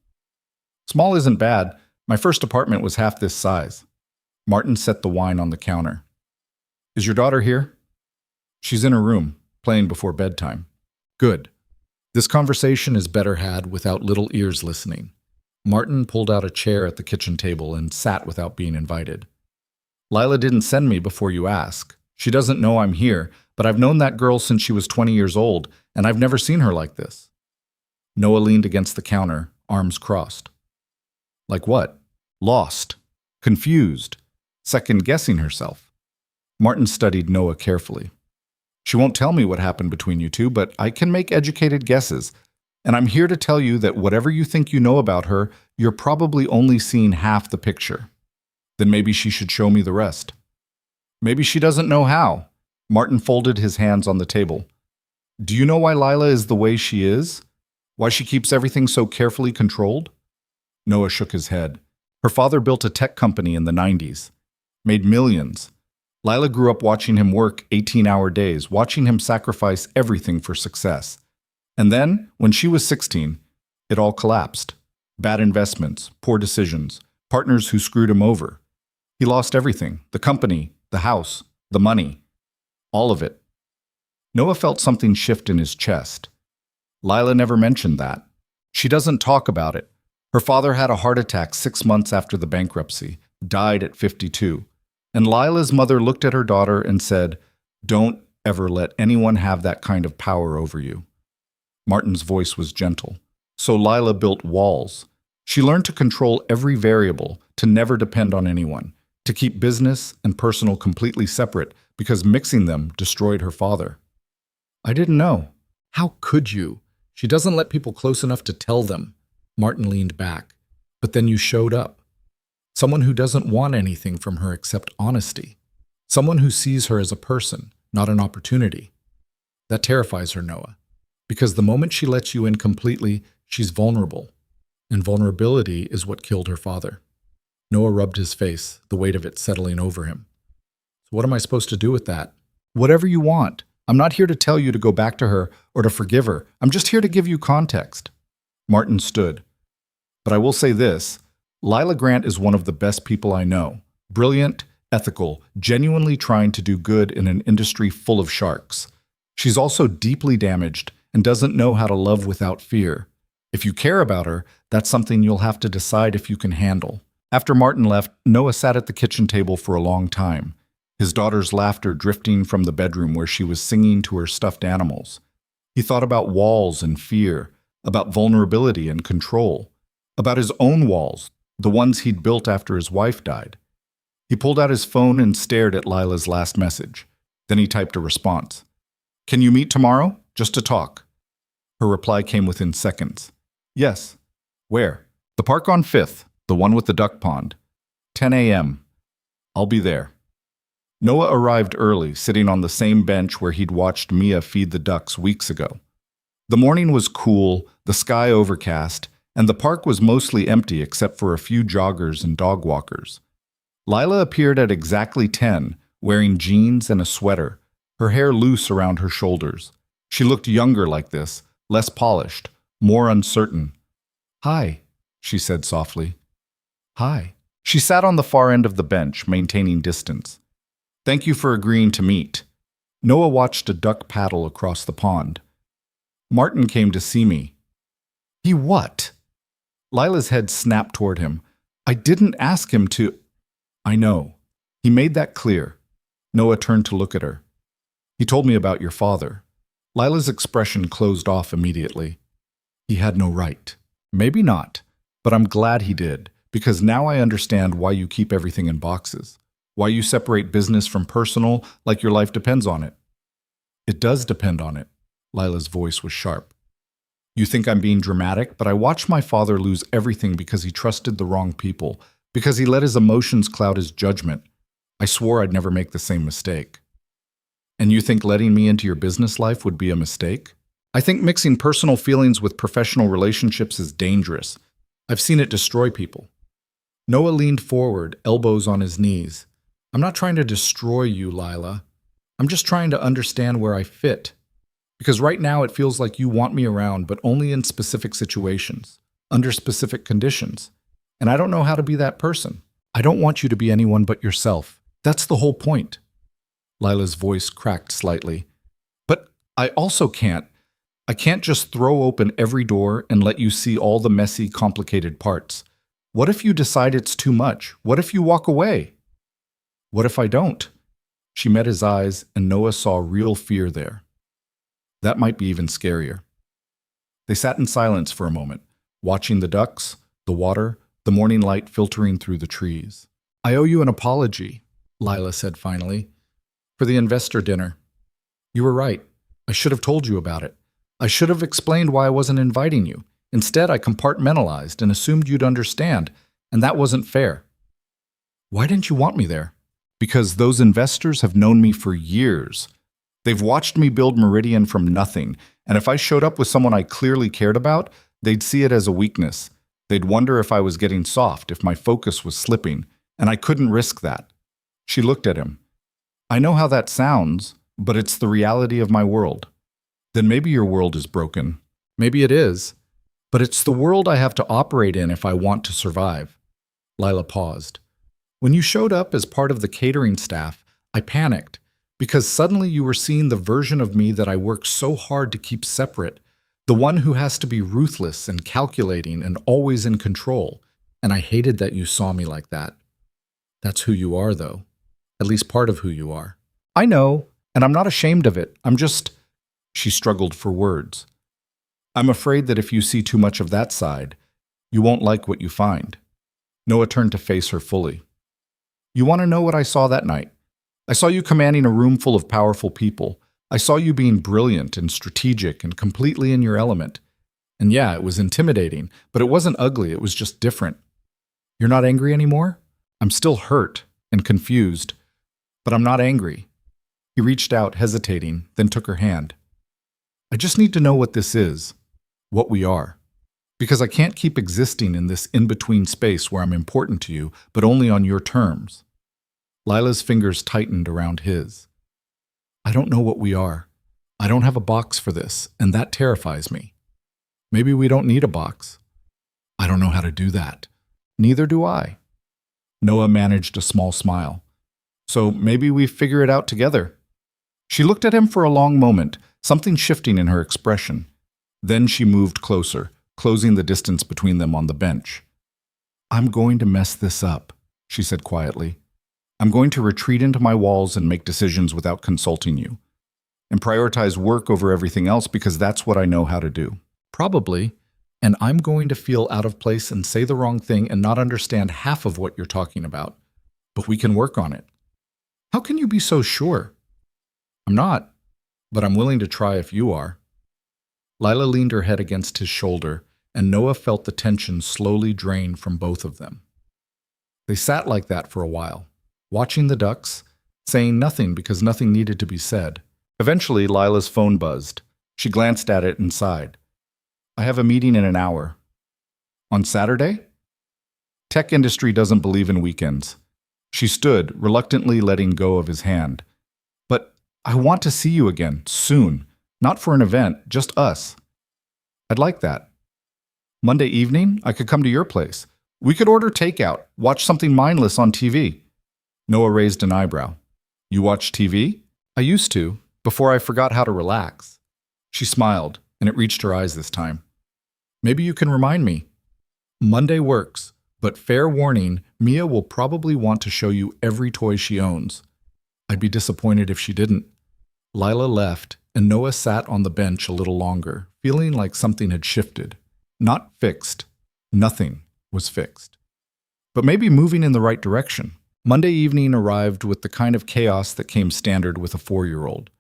Small isn't bad. My first apartment was half this size. Martin set the wine on the counter. Is your daughter here? She's in her room, playing before bedtime. Good. This conversation is better had without little ears listening. Martin pulled out a chair at the kitchen table and sat without being invited. Lila didn't send me before you ask. She doesn't know I'm here, but I've known that girl since she was 20 years old, and I've never seen her like this. Noah leaned against the counter, arms crossed. Like what? Lost. Confused. Second-guessing herself. Martin studied Noah carefully. She won't tell me what happened between you two, but I can make educated guesses. And I'm here to tell you that whatever you think you know about her, you're probably only seeing half the picture. Then maybe she should show me the rest. Maybe she doesn't know how. Martin folded his hands on the table. Do you know why Lila is the way she is? Why she keeps everything so carefully controlled? Noah shook his head. Her father built a tech company in the 90s. Made millions. Lila grew up watching him work 18-hour days, watching him sacrifice everything for success. And then, when she was 16, it all collapsed. Bad investments, poor decisions, partners who screwed him over. He lost everything, the company, the house, the money, all of it. Noah felt something shift in his chest. Lila never mentioned that. She doesn't talk about it. Her father had a heart attack 6 months after the bankruptcy, died at 52. And Lila's mother looked at her daughter and said, "Don't ever let anyone have that kind of power over you." Martin's voice was gentle. So Lila built walls. She learned to control every variable, to never depend on anyone, to keep business and personal completely separate because mixing them destroyed her father. I didn't know. How could you? She doesn't let people close enough to tell them. Martin leaned back. But then you showed up. Someone who doesn't want anything from her except honesty. Someone who sees her as a person, not an opportunity. That terrifies her, Noah. Because the moment she lets you in completely, she's vulnerable. And vulnerability is what killed her father. Noah rubbed his face, the weight of it settling over him. So what am I supposed to do with that? Whatever you want. I'm not here to tell you to go back to her or to forgive her. I'm just here to give you context. Martin stood. But I will say this. Lila Grant is one of the best people I know. Brilliant, ethical, genuinely trying to do good in an industry full of sharks. She's also deeply damaged and doesn't know how to love without fear. If you care about her, that's something you'll have to decide if you can handle. After Martin left, Noah sat at the kitchen table for a long time, his daughter's laughter drifting from the bedroom where she was singing to her stuffed animals. He thought about walls and fear, about vulnerability and control, about his own walls, the ones he'd built after his wife died. He pulled out his phone and stared at Lila's last message. Then he typed a response. Can you meet tomorrow? Just to talk. Her reply came within seconds. Yes. Where? The park on 5th, the one with the duck pond. 10 a.m. I'll be there. Noah arrived early, sitting on the same bench where he'd watched Mia feed the ducks weeks ago. The morning was cool, the sky overcast, and the park was mostly empty except for a few joggers and dog walkers. Lila appeared at exactly 10, wearing jeans and a sweater, her hair loose around her shoulders. She looked younger like this, less polished, more uncertain. Hi, she said softly. Hi. She sat on the far end of the bench, maintaining distance. Thank you for agreeing to meet. Noah watched a duck paddle across the pond. Martin came to see me. He what? Lila's head snapped toward him. I didn't ask him to. I know. He made that clear. Noah turned to look at her. He told me about your father. Lila's expression closed off immediately. He had no right. Maybe not, but I'm glad he did, because now I understand why you keep everything in boxes, why you separate business from personal like your life depends on it. It does depend on it. Lila's voice was sharp. You think I'm being dramatic, but I watched my father lose everything because he trusted the wrong people, because he let his emotions cloud his judgment. I swore I'd never make the same mistake. And you think letting me into your business life would be a mistake? I think mixing personal feelings with professional relationships is dangerous. I've seen it destroy people. Noah leaned forward, elbows on his knees. I'm not trying to destroy you, Lila. I'm just trying to understand where I fit. Because right now it feels like you want me around, but only in specific situations, under specific conditions. And I don't know how to be that person. I don't want you to be anyone but yourself. That's the whole point. Lila's voice cracked slightly. But I also can't. I can't just throw open every door and let you see all the messy, complicated parts. What if you decide it's too much? What if you walk away? What if I don't? She met his eyes, and Noah saw real fear there. That might be even scarier. They sat in silence for a moment, watching the ducks, the water, the morning light filtering through the trees. I owe you an apology, Lila said finally, for the investor dinner. You were right. I should have told you about it. I should have explained why I wasn't inviting you. Instead, I compartmentalized and assumed you'd understand, and that wasn't fair. Why didn't you want me there? Because those investors have known me for years. They've watched me build Meridian from nothing, and if I showed up with someone I clearly cared about, they'd see it as a weakness. They'd wonder if I was getting soft, if my focus was slipping, and I couldn't risk that. She looked at him. I know how that sounds, but it's the reality of my world. Then maybe your world is broken. Maybe it is. But it's the world I have to operate in if I want to survive. Lila paused. When you showed up as part of the catering staff, I panicked, because suddenly you were seeing the version of me that I worked so hard to keep separate, the one who has to be ruthless and calculating and always in control, and I hated that you saw me like that. That's who you are, though. At least part of who you are. I know, and I'm not ashamed of it. I'm just... She struggled for words. I'm afraid that if you see too much of that side, you won't like what you find. Noah turned to face her fully. You want to know what I saw that night? I saw you commanding a room full of powerful people. I saw you being brilliant and strategic and completely in your element. And yeah, it was intimidating, but it wasn't ugly, it was just different. You're not angry anymore? I'm still hurt and confused, but I'm not angry. He reached out, hesitating, then took her hand. I just need to know what this is, what we are. Because I can't keep existing in this in-between space where I'm important to you, but only on your terms. Lila's fingers tightened around his. I don't know what we are. I don't have a box for this, and that terrifies me. Maybe we don't need a box. I don't know how to do that. Neither do I. Noah managed a small smile. So maybe we figure it out together. She looked at him for a long moment, something shifting in her expression. Then she moved closer, closing the distance between them on the bench. I'm going to mess this up, she said quietly. I'm going to retreat into my walls and make decisions without consulting you. And prioritize work over everything else because that's what I know how to do. Probably. And I'm going to feel out of place and say the wrong thing and not understand half of what you're talking about. But we can work on it. How can you be so sure? I'm not, but I'm willing to try if you are. Lila leaned her head against his shoulder, and Noah felt the tension slowly drain from both of them. They sat like that for a while, watching the ducks, saying nothing because nothing needed to be said. Eventually, Lila's phone buzzed. She glanced at it and sighed. I have a meeting in an hour. On Saturday? Tech industry doesn't believe in weekends. She stood, reluctantly letting go of his hand. But I want to see you again, soon. Not for an event, just us. I'd like that. Monday evening, I could come to your place. We could order takeout, watch something mindless on TV. Noah raised an eyebrow. You watch TV? I used to, before I forgot how to relax. She smiled, and it reached her eyes this time. Maybe you can remind me. Monday works, but fair warning, Mia will probably want to show you every toy she owns. I'd be disappointed if she didn't. Lila left, and Noah sat on the bench a little longer, feeling like something had shifted. Not fixed. Nothing was fixed. But maybe moving in the right direction. Monday evening arrived with the kind of chaos that came standard with a 4-year-old.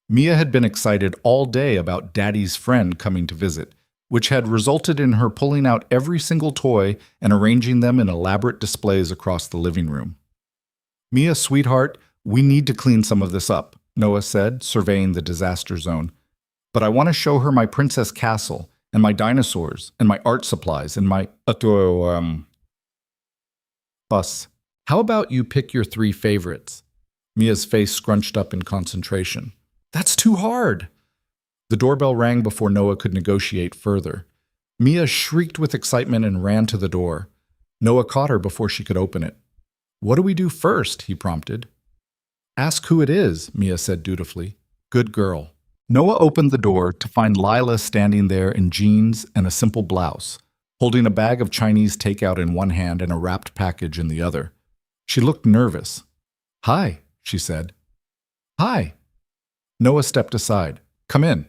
Mia had been excited all day about Daddy's friend coming to visit, which had resulted in her pulling out every single toy and arranging them in elaborate displays across the living room. "Mia, sweetheart, we need to clean some of this up," Noah said, surveying the disaster zone. "But I want to show her my princess castle, and my dinosaurs, and my art supplies, and my bus. How about you pick your 3 favorites?" Mia's face scrunched up in concentration. "That's too hard." The doorbell rang before Noah could negotiate further. Mia shrieked with excitement and ran to the door. Noah caught her before she could open it. "What do we do first?" he prompted. "Ask who it is," Mia said dutifully. "Good girl." Noah opened the door to find Lila standing there in jeans and a simple blouse, holding a bag of Chinese takeout in one hand and a wrapped package in the other. She looked nervous. "Hi," she said. "Hi." Noah stepped aside. "Come in.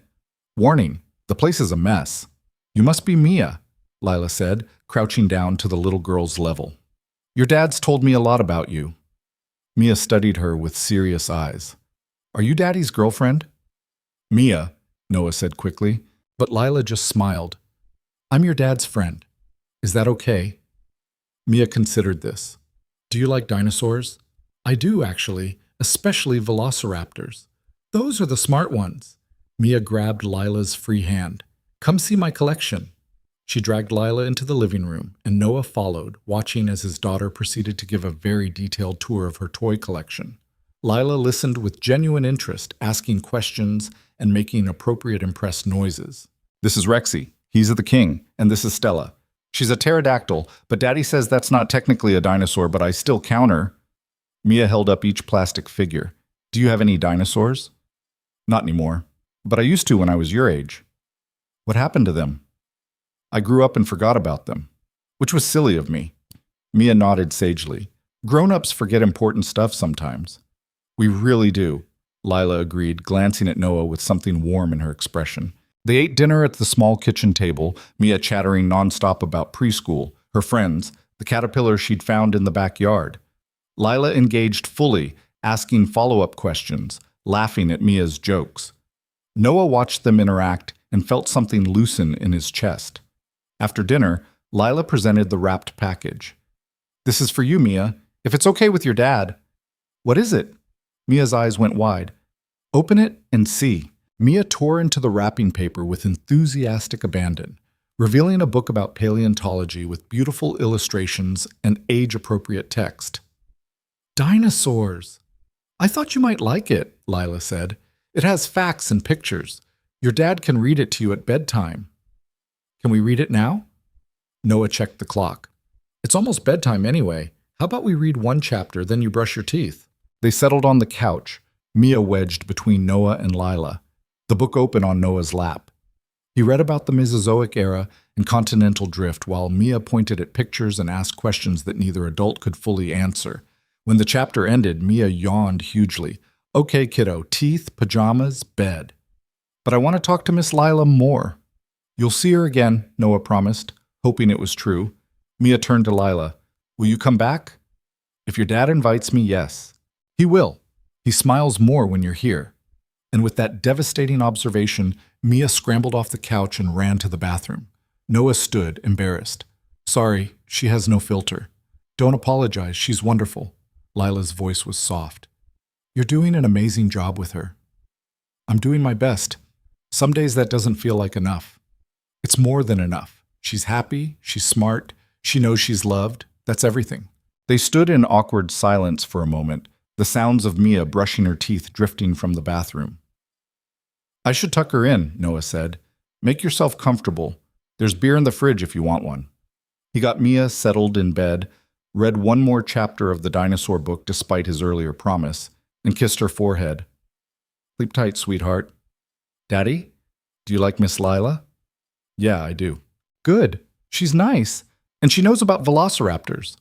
Warning, the place is a mess." "You must be Mia," Lila said, crouching down to the little girl's level. "Your dad's told me a lot about you." Mia studied her with serious eyes. "Are you Daddy's girlfriend?" "Mia," Noah said quickly, but Lila just smiled. "I'm your dad's friend. Is that okay?" Mia considered this. "Do you like dinosaurs?" "I do, actually, especially velociraptors. Those are the smart ones." Mia grabbed Lila's free hand. "Come see my collection." She dragged Lila into the living room, and Noah followed, watching as his daughter proceeded to give a very detailed tour of her toy collection. Lila listened with genuine interest, asking questions and making appropriate impressed noises. "This is Rexy. He's the king, and this is Stella. She's a pterodactyl, but Daddy says that's not technically a dinosaur, but I still count her." Mia held up each plastic figure. "Do you have any dinosaurs?" "Not anymore, but I used to when I was your age." "What happened to them?" "I grew up and forgot about them," which was silly of me. Mia nodded sagely. "Grown-ups forget important stuff sometimes." "We really do," Lila agreed, glancing at Noah with something warm in her expression. They ate dinner at the small kitchen table, Mia chattering nonstop about preschool, her friends, the caterpillar she'd found in the backyard. Lila engaged fully, asking follow-up questions, laughing at Mia's jokes. Noah watched them interact and felt something loosen in his chest. After dinner, Lila presented the wrapped package. "This is for you, Mia, if it's okay with your dad." "What is it?" Mia's eyes went wide. "Open it and see." Mia tore into the wrapping paper with enthusiastic abandon, revealing a book about paleontology with beautiful illustrations and age-appropriate text. "Dinosaurs! I thought you might like it," Lila said. "It has facts and pictures. Your dad can read it to you at bedtime." "Can we read it now?" Noah checked the clock. "It's almost bedtime anyway. How about we read 1 chapter, then you brush your teeth?" They settled on the couch, Mia wedged between Noah and Lila, the book open on Noah's lap. He read about the Mesozoic era and continental drift while Mia pointed at pictures and asked questions that neither adult could fully answer. When the chapter ended, Mia yawned hugely. "Okay, kiddo, teeth, pajamas, bed." "But I want to talk to Miss Lila more." "You'll see her again," Noah promised, hoping it was true. Mia turned to Lila. "Will you come back?" "If your dad invites me, yes." "He will. He smiles more when you're here." And with that devastating observation, Mia scrambled off the couch and ran to the bathroom. Noah stood, embarrassed. "Sorry, she has no filter." "Don't apologize, she's wonderful." Lila's voice was soft. "You're doing an amazing job with her." "I'm doing my best. Some days that doesn't feel like enough." "It's more than enough. She's happy, she's smart, she knows she's loved. That's everything." They stood in awkward silence for a moment, the sounds of Mia brushing her teeth drifting from the bathroom. "I should tuck her in," Noah said. "Make yourself comfortable. There's beer in the fridge if you want one." He got Mia settled in bed, read 1 more chapter of the dinosaur book despite his earlier promise, and kissed her forehead. "Sleep tight, sweetheart." "Daddy, do you like Miss Lila?" "Yeah, I do." "Good. She's nice. And she knows about velociraptors."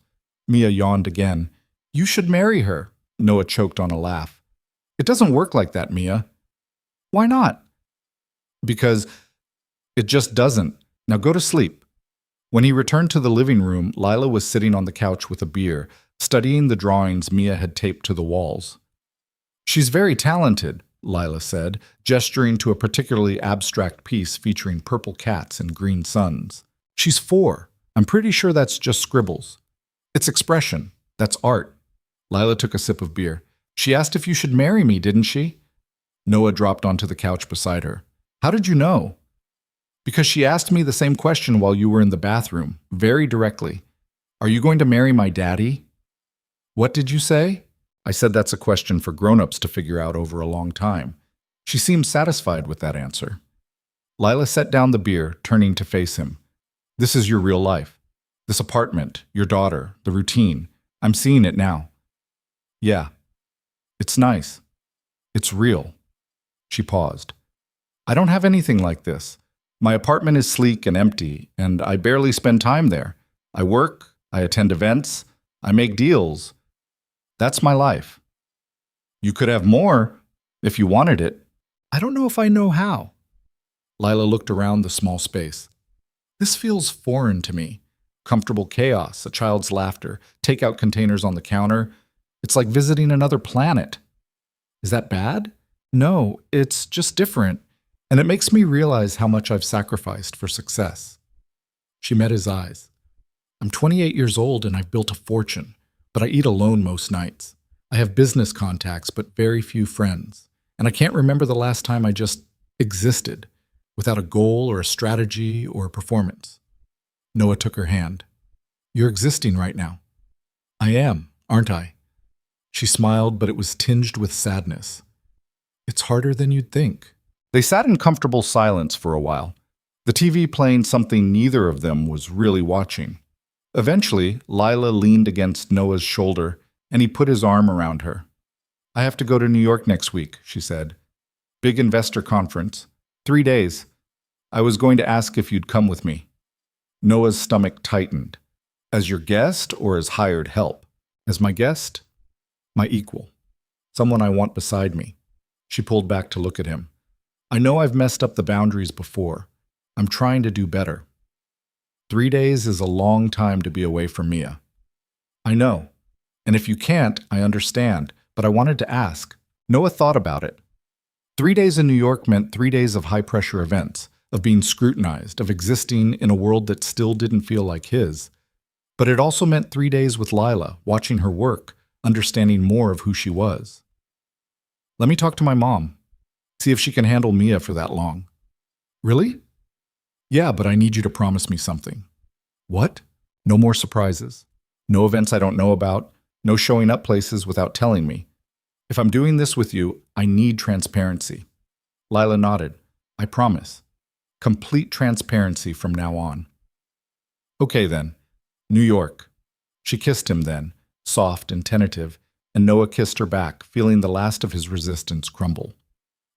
Mia yawned again. "You should marry her." Noah choked on a laugh. "It doesn't work like that, Mia." Why not? Because it just doesn't. Now go to sleep. When he returned to the living room, Lila was sitting on the couch with a beer, studying the drawings Mia had taped to the walls. She's very talented, Lila said, gesturing to a particularly abstract piece featuring purple cats and green suns. She's 4. I'm pretty sure that's just scribbles. It's expression. That's art. Lila took a sip of beer. She asked if you should marry me, didn't she? Noah dropped onto the couch beside her. How did you know? Because she asked me the same question while you were in the bathroom, very directly. Are you going to marry my daddy? What did you say? I said that's a question for grown-ups to figure out over a long time. She seemed satisfied with that answer. Lila set down the beer, turning to face him. This is your real life. This apartment, your daughter, the routine. I'm seeing it now. Yeah. It's nice. It's real. She paused. I don't have anything like this. My apartment is sleek and empty, and I barely spend time there. I work, I attend events, I make deals. That's my life. You could have more if you wanted it. I don't know if I know how. Lila looked around the small space. This feels foreign to me. Comfortable chaos, a child's laughter, takeout containers on the counter. It's like visiting another planet. Is that bad? No, it's just different. And it makes me realize how much I've sacrificed for success. She met his eyes. I'm 28 years old and I've built a fortune, but I eat alone most nights. I have business contacts, but very few friends. And I can't remember the last time I just existed, without a goal or a strategy or a performance. Noah took her hand. You're existing right now. I am, aren't I? She smiled, but it was tinged with sadness. It's harder than you'd think. They sat in comfortable silence for a while, the TV playing something neither of them was really watching. Eventually, Lila leaned against Noah's shoulder, and he put his arm around her. I have to go to New York next week, she said. Big investor conference. 3 days. I was going to ask if you'd come with me. Noah's stomach tightened. As your guest or as hired help? As my guest? My equal. Someone I want beside me. She pulled back to look at him. I know I've messed up the boundaries before. I'm trying to do better. 3 days is a long time to be away from Mia. I know. And if you can't, I understand. But I wanted to ask. Noah thought about it. 3 days in New York meant 3 days of high-pressure events, of being scrutinized, of existing in a world that still didn't feel like his. But it also meant 3 days with Lila, watching her work, understanding more of who she was. Let me talk to my mom. See if she can handle Mia for that long. Really? Yeah, but I need you to promise me something. What? No more surprises. No events I don't know about. No showing up places without telling me. If I'm doing this with you, I need transparency. Lila nodded. I promise. Complete transparency from now on. Okay then. New York. She kissed him then, soft and tentative, and Noah kissed her back, feeling the last of his resistance crumble.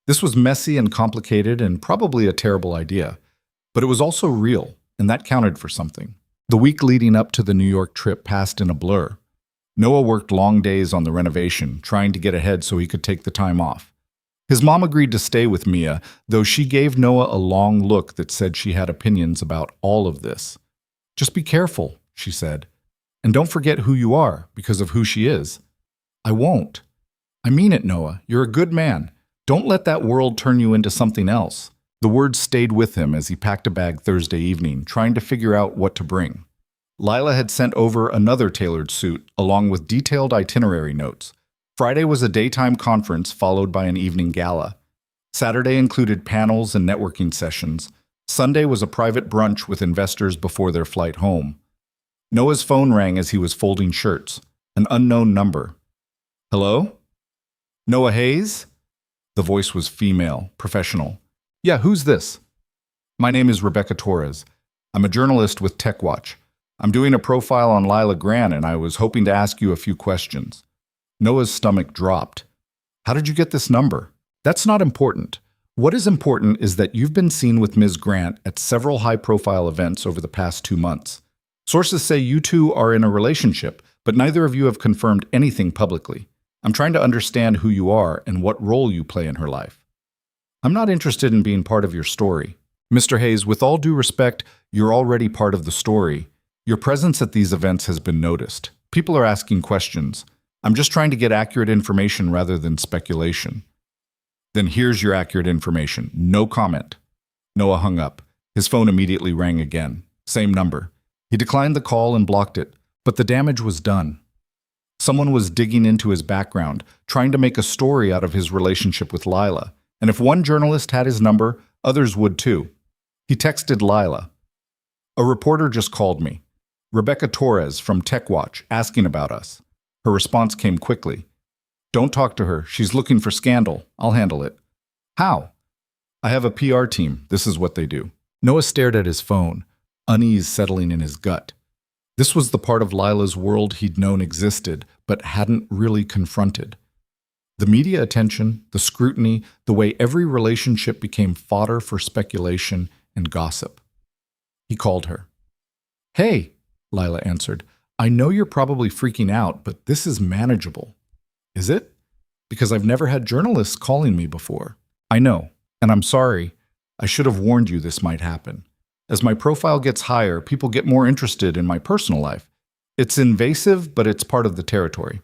This was messy and complicated and probably a terrible idea, but it was also real, and that counted for something. The week leading up to the New York trip passed in a blur. Noah worked long days on the renovation, trying to get ahead so he could take the time off. His mom agreed to stay with Mia, though she gave Noah a long look that said she had opinions about all of this. Just be careful, she said, and don't forget who you are because of who she is. I won't. I mean it, Noah. You're a good man. Don't let that world turn you into something else. The words stayed with him as he packed a bag Thursday evening, trying to figure out what to bring. Lila had sent over another tailored suit, along with detailed itinerary notes. Friday was a daytime conference followed by an evening gala. Saturday included panels and networking sessions. Sunday was a private brunch with investors before their flight home. Noah's phone rang as he was folding shirts. An unknown number. Hello? Noah Hayes? The voice was female, professional. Yeah, who's this? My name is Rebecca Torres. I'm a journalist with TechWatch. I'm doing a profile on Lila Grant, and I was hoping to ask you a few questions. Noah's stomach dropped. How did you get this number? That's not important. What is important is that you've been seen with Ms. Grant at several high-profile events over the past 2 months. Sources say you two are in a relationship, but neither of you have confirmed anything publicly. I'm trying to understand who you are and what role you play in her life. I'm not interested in being part of your story. Mr. Hayes, with all due respect, you're already part of the story. Your presence at these events has been noticed. People are asking questions. I'm just trying to get accurate information rather than speculation. Then here's your accurate information. No comment. Noah hung up. His phone immediately rang again. Same number. He declined the call and blocked it, but the damage was done. Someone was digging into his background, trying to make a story out of his relationship with Lila. And if one journalist had his number, others would too. He texted Lila. A reporter just called me. Rebecca Torres from TechWatch, asking about us. Her response came quickly. Don't talk to her. She's looking for scandal. I'll handle it. How? I have a PR team. This is what they do. Noah stared at his phone, unease settling in his gut. This was the part of Lila's world he'd known existed, but hadn't really confronted. The media attention, the scrutiny, the way every relationship became fodder for speculation and gossip. He called her. Hey, Lila answered. I know you're probably freaking out, but this is manageable. Is it? Because I've never had journalists calling me before. I know, and I'm sorry. I should have warned you this might happen. As my profile gets higher, people get more interested in my personal life. It's invasive, but it's part of the territory.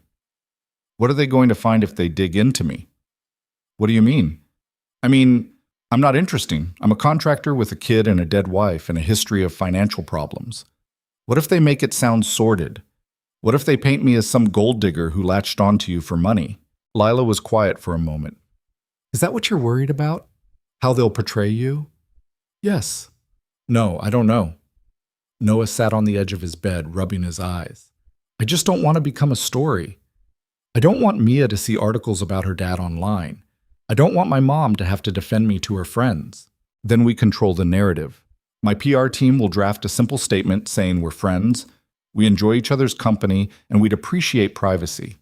What are they going to find if they dig into me? What do you mean? I mean, I'm not interesting. I'm a contractor with a kid and a dead wife and a history of financial problems. What if they make it sound sordid? What if they paint me as some gold digger who latched onto you for money? Lila was quiet for a moment. Is that what you're worried about? How they'll portray you? Yes. No, I don't know. Noah sat on the edge of his bed, rubbing his eyes. I just don't want to become a story. I don't want Mia to see articles about her dad online. I don't want my mom to have to defend me to her friends. Then we control the narrative. My PR team will draft a simple statement saying we're friends, we enjoy each other's company, and we'd appreciate privacy.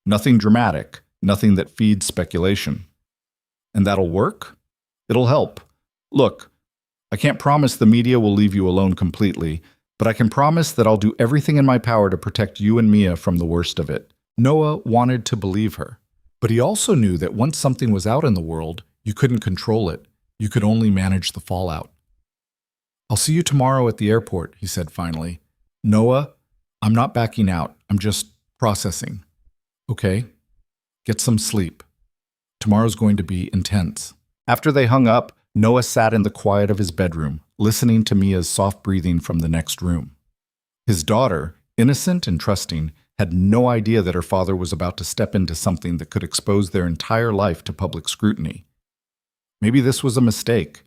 Nothing dramatic, nothing that feeds speculation. And that'll work? It'll help. Look, I can't promise the media will leave you alone completely, but I can promise that I'll do everything in my power to protect you and Mia from the worst of it. Noah wanted to believe her, but he also knew that once something was out in the world, you couldn't control it. You could only manage the fallout. I'll see you tomorrow at the airport, he said finally. Noah, I'm not backing out. I'm just processing. Okay, get some sleep. Tomorrow's going to be intense. After they hung up, Noah sat in the quiet of his bedroom, listening to Mia's soft breathing from the next room. His daughter, innocent and trusting, had no idea that her father was about to step into something that could expose their entire life to public scrutiny. Maybe this was a mistake.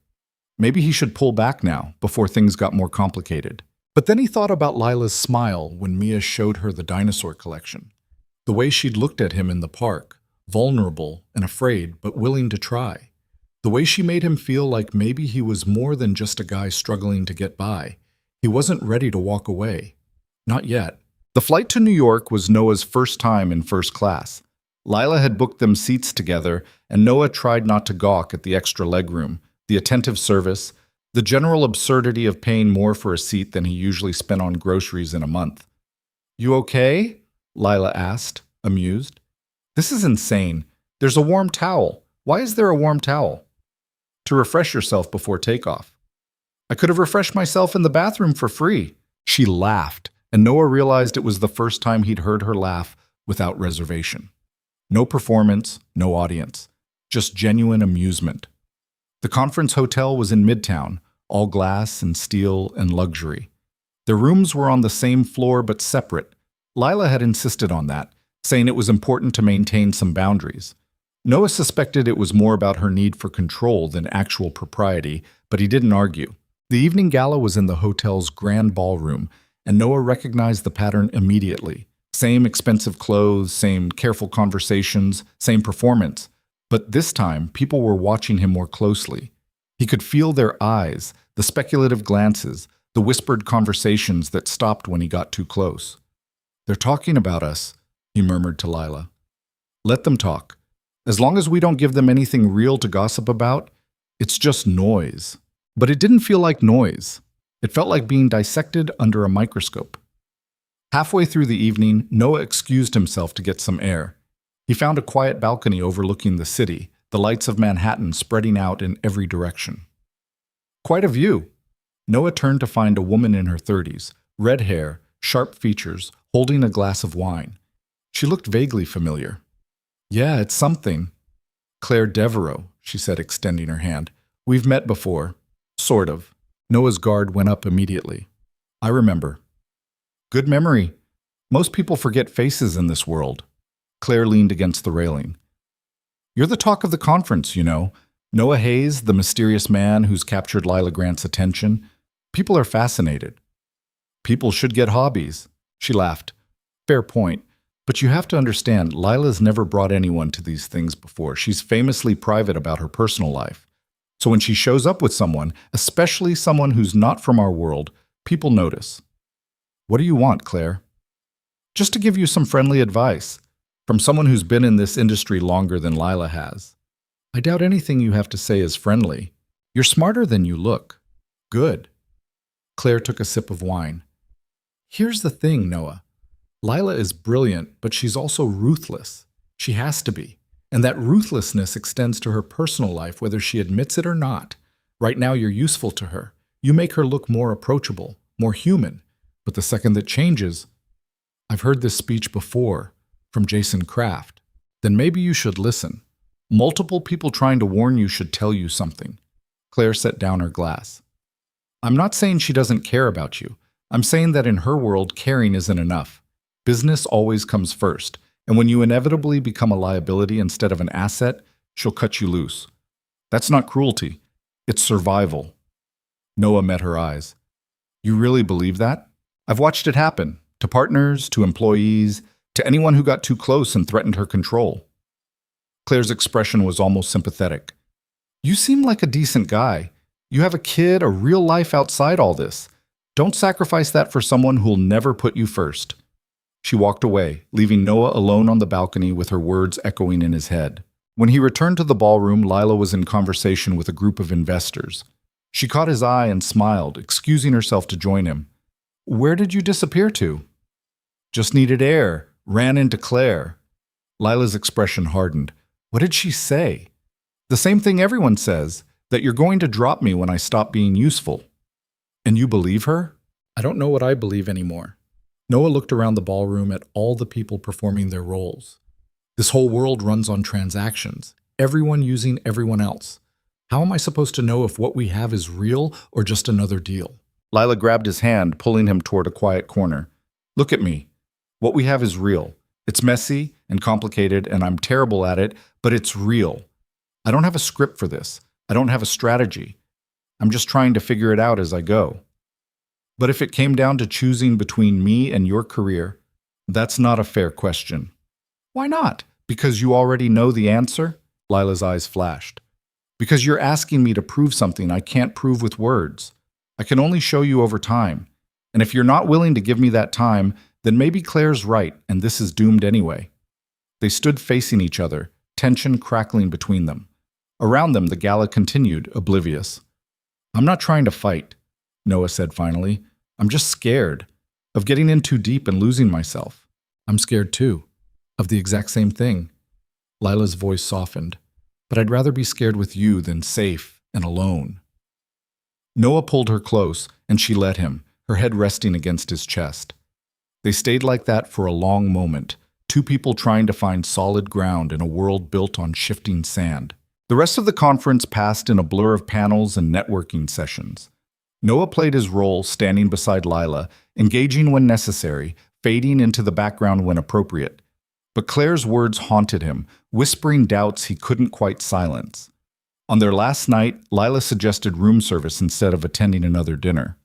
Maybe he should pull back now, before things got more complicated. But then he thought about Lila's smile when Mia showed her the dinosaur collection. The way she'd looked at him in the park, vulnerable and afraid, but willing to try. The way she made him feel like maybe he was more than just a guy struggling to get by. He wasn't ready to walk away. Not yet. The flight to New York was Noah's first time in first class. Lila had booked them seats together, and Noah tried not to gawk at the extra legroom, the attentive service, the general absurdity of paying more for a seat than he usually spent on groceries in a month. You okay? Lila asked, amused. This is insane. There's a warm towel. Why is there a warm towel? To refresh yourself before takeoff. I could have refreshed myself in the bathroom for free. She laughed, and Noah realized it was the first time he'd heard her laugh without reservation. No performance, no audience, just genuine amusement. The conference hotel was in Midtown, all glass and steel and luxury. Their rooms were on the same floor but separate. Lila had insisted on that, saying it was important to maintain some boundaries. Noah suspected it was more about her need for control than actual propriety, but he didn't argue. The evening gala was in the hotel's grand ballroom, and Noah recognized the pattern immediately. Same expensive clothes, same careful conversations, same performance. But this time, people were watching him more closely. He could feel their eyes, the speculative glances, the whispered conversations that stopped when he got too close. They're talking about us, he murmured to Lila. Let them talk. As long as we don't give them anything real to gossip about, it's just noise. But it didn't feel like noise. It felt like being dissected under a microscope. Halfway through the evening, Noah excused himself to get some air. He found a quiet balcony overlooking the city, the lights of Manhattan spreading out in every direction. Quite a view. Noah turned to find a woman in her 30s, red hair, sharp features, holding a glass of wine. She looked vaguely familiar. Yeah, it's something. Claire Devereaux, she said, extending her hand. We've met before. Sort of. Noah's guard went up immediately. I remember. Good memory. Most people forget faces in this world. Claire leaned against the railing. You're the talk of the conference, you know. Noah Hayes, the mysterious man who's captured Lila Grant's attention. People are fascinated. People should get hobbies. She laughed. Fair point. But you have to understand, Lila's never brought anyone to these things before. She's famously private about her personal life. So when she shows up with someone, especially someone who's not from our world, people notice. What do you want, Claire? Just to give you some friendly advice, from someone who's been in this industry longer than Lila has. I doubt anything you have to say is friendly. You're smarter than you look. Good. Claire took a sip of wine. Here's the thing, Noah. Lila is brilliant, but she's also ruthless. She has to be. And that ruthlessness extends to her personal life, whether she admits it or not. Right now, you're useful to her. You make her look more approachable, more human. But the second that changes, I've heard this speech before, from Jason Kraft. Then maybe you should listen. Multiple people trying to warn you should tell you something. Claire set down her glass. I'm not saying she doesn't care about you. I'm saying that in her world, caring isn't enough. Business always comes first, and when you inevitably become a liability instead of an asset, she'll cut you loose. That's not cruelty. It's survival. Noah met her eyes. You really believe that? I've watched it happen, to partners, to employees, to anyone who got too close and threatened her control. Claire's expression was almost sympathetic. You seem like a decent guy. You have a kid, a real life outside all this. Don't sacrifice that for someone who'll never put you first. She walked away, leaving Noah alone on the balcony with her words echoing in his head. When he returned to the ballroom, Lila was in conversation with a group of investors. She caught his eye and smiled, excusing herself to join him. Where did you disappear to? Just needed air. Ran into Claire. Lila's expression hardened. What did she say? The same thing everyone says, that you're going to drop me when I stop being useful. And you believe her? I don't know what I believe anymore. Noah looked around the ballroom at all the people performing their roles. This whole world runs on transactions, everyone using everyone else. How am I supposed to know if what we have is real or just another deal? Lila grabbed his hand, pulling him toward a quiet corner. Look at me. What we have is real. It's messy and complicated, and I'm terrible at it, but it's real. I don't have a script for this. I don't have a strategy. I'm just trying to figure it out as I go. But if it came down to choosing between me and your career, that's not a fair question. Why not? Because you already know the answer? Lila's eyes flashed. Because you're asking me to prove something I can't prove with words. I can only show you over time. And if you're not willing to give me that time, then maybe Claire's right, and this is doomed anyway. They stood facing each other, tension crackling between them. Around them, the gala continued, oblivious. I'm not trying to fight, Noah said finally. I'm just scared of getting in too deep and losing myself. I'm scared too, of the exact same thing. Lila's voice softened. But I'd rather be scared with you than safe and alone. Noah pulled her close, and she let him, her head resting against his chest. They stayed like that for a long moment, two people trying to find solid ground in a world built on shifting sand. The rest of the conference passed in a blur of panels and networking sessions. Noah played his role standing beside Lila, engaging when necessary, fading into the background when appropriate. But Claire's words haunted him, whispering doubts he couldn't quite silence. On their last night, Lila suggested room service instead of attending another dinner.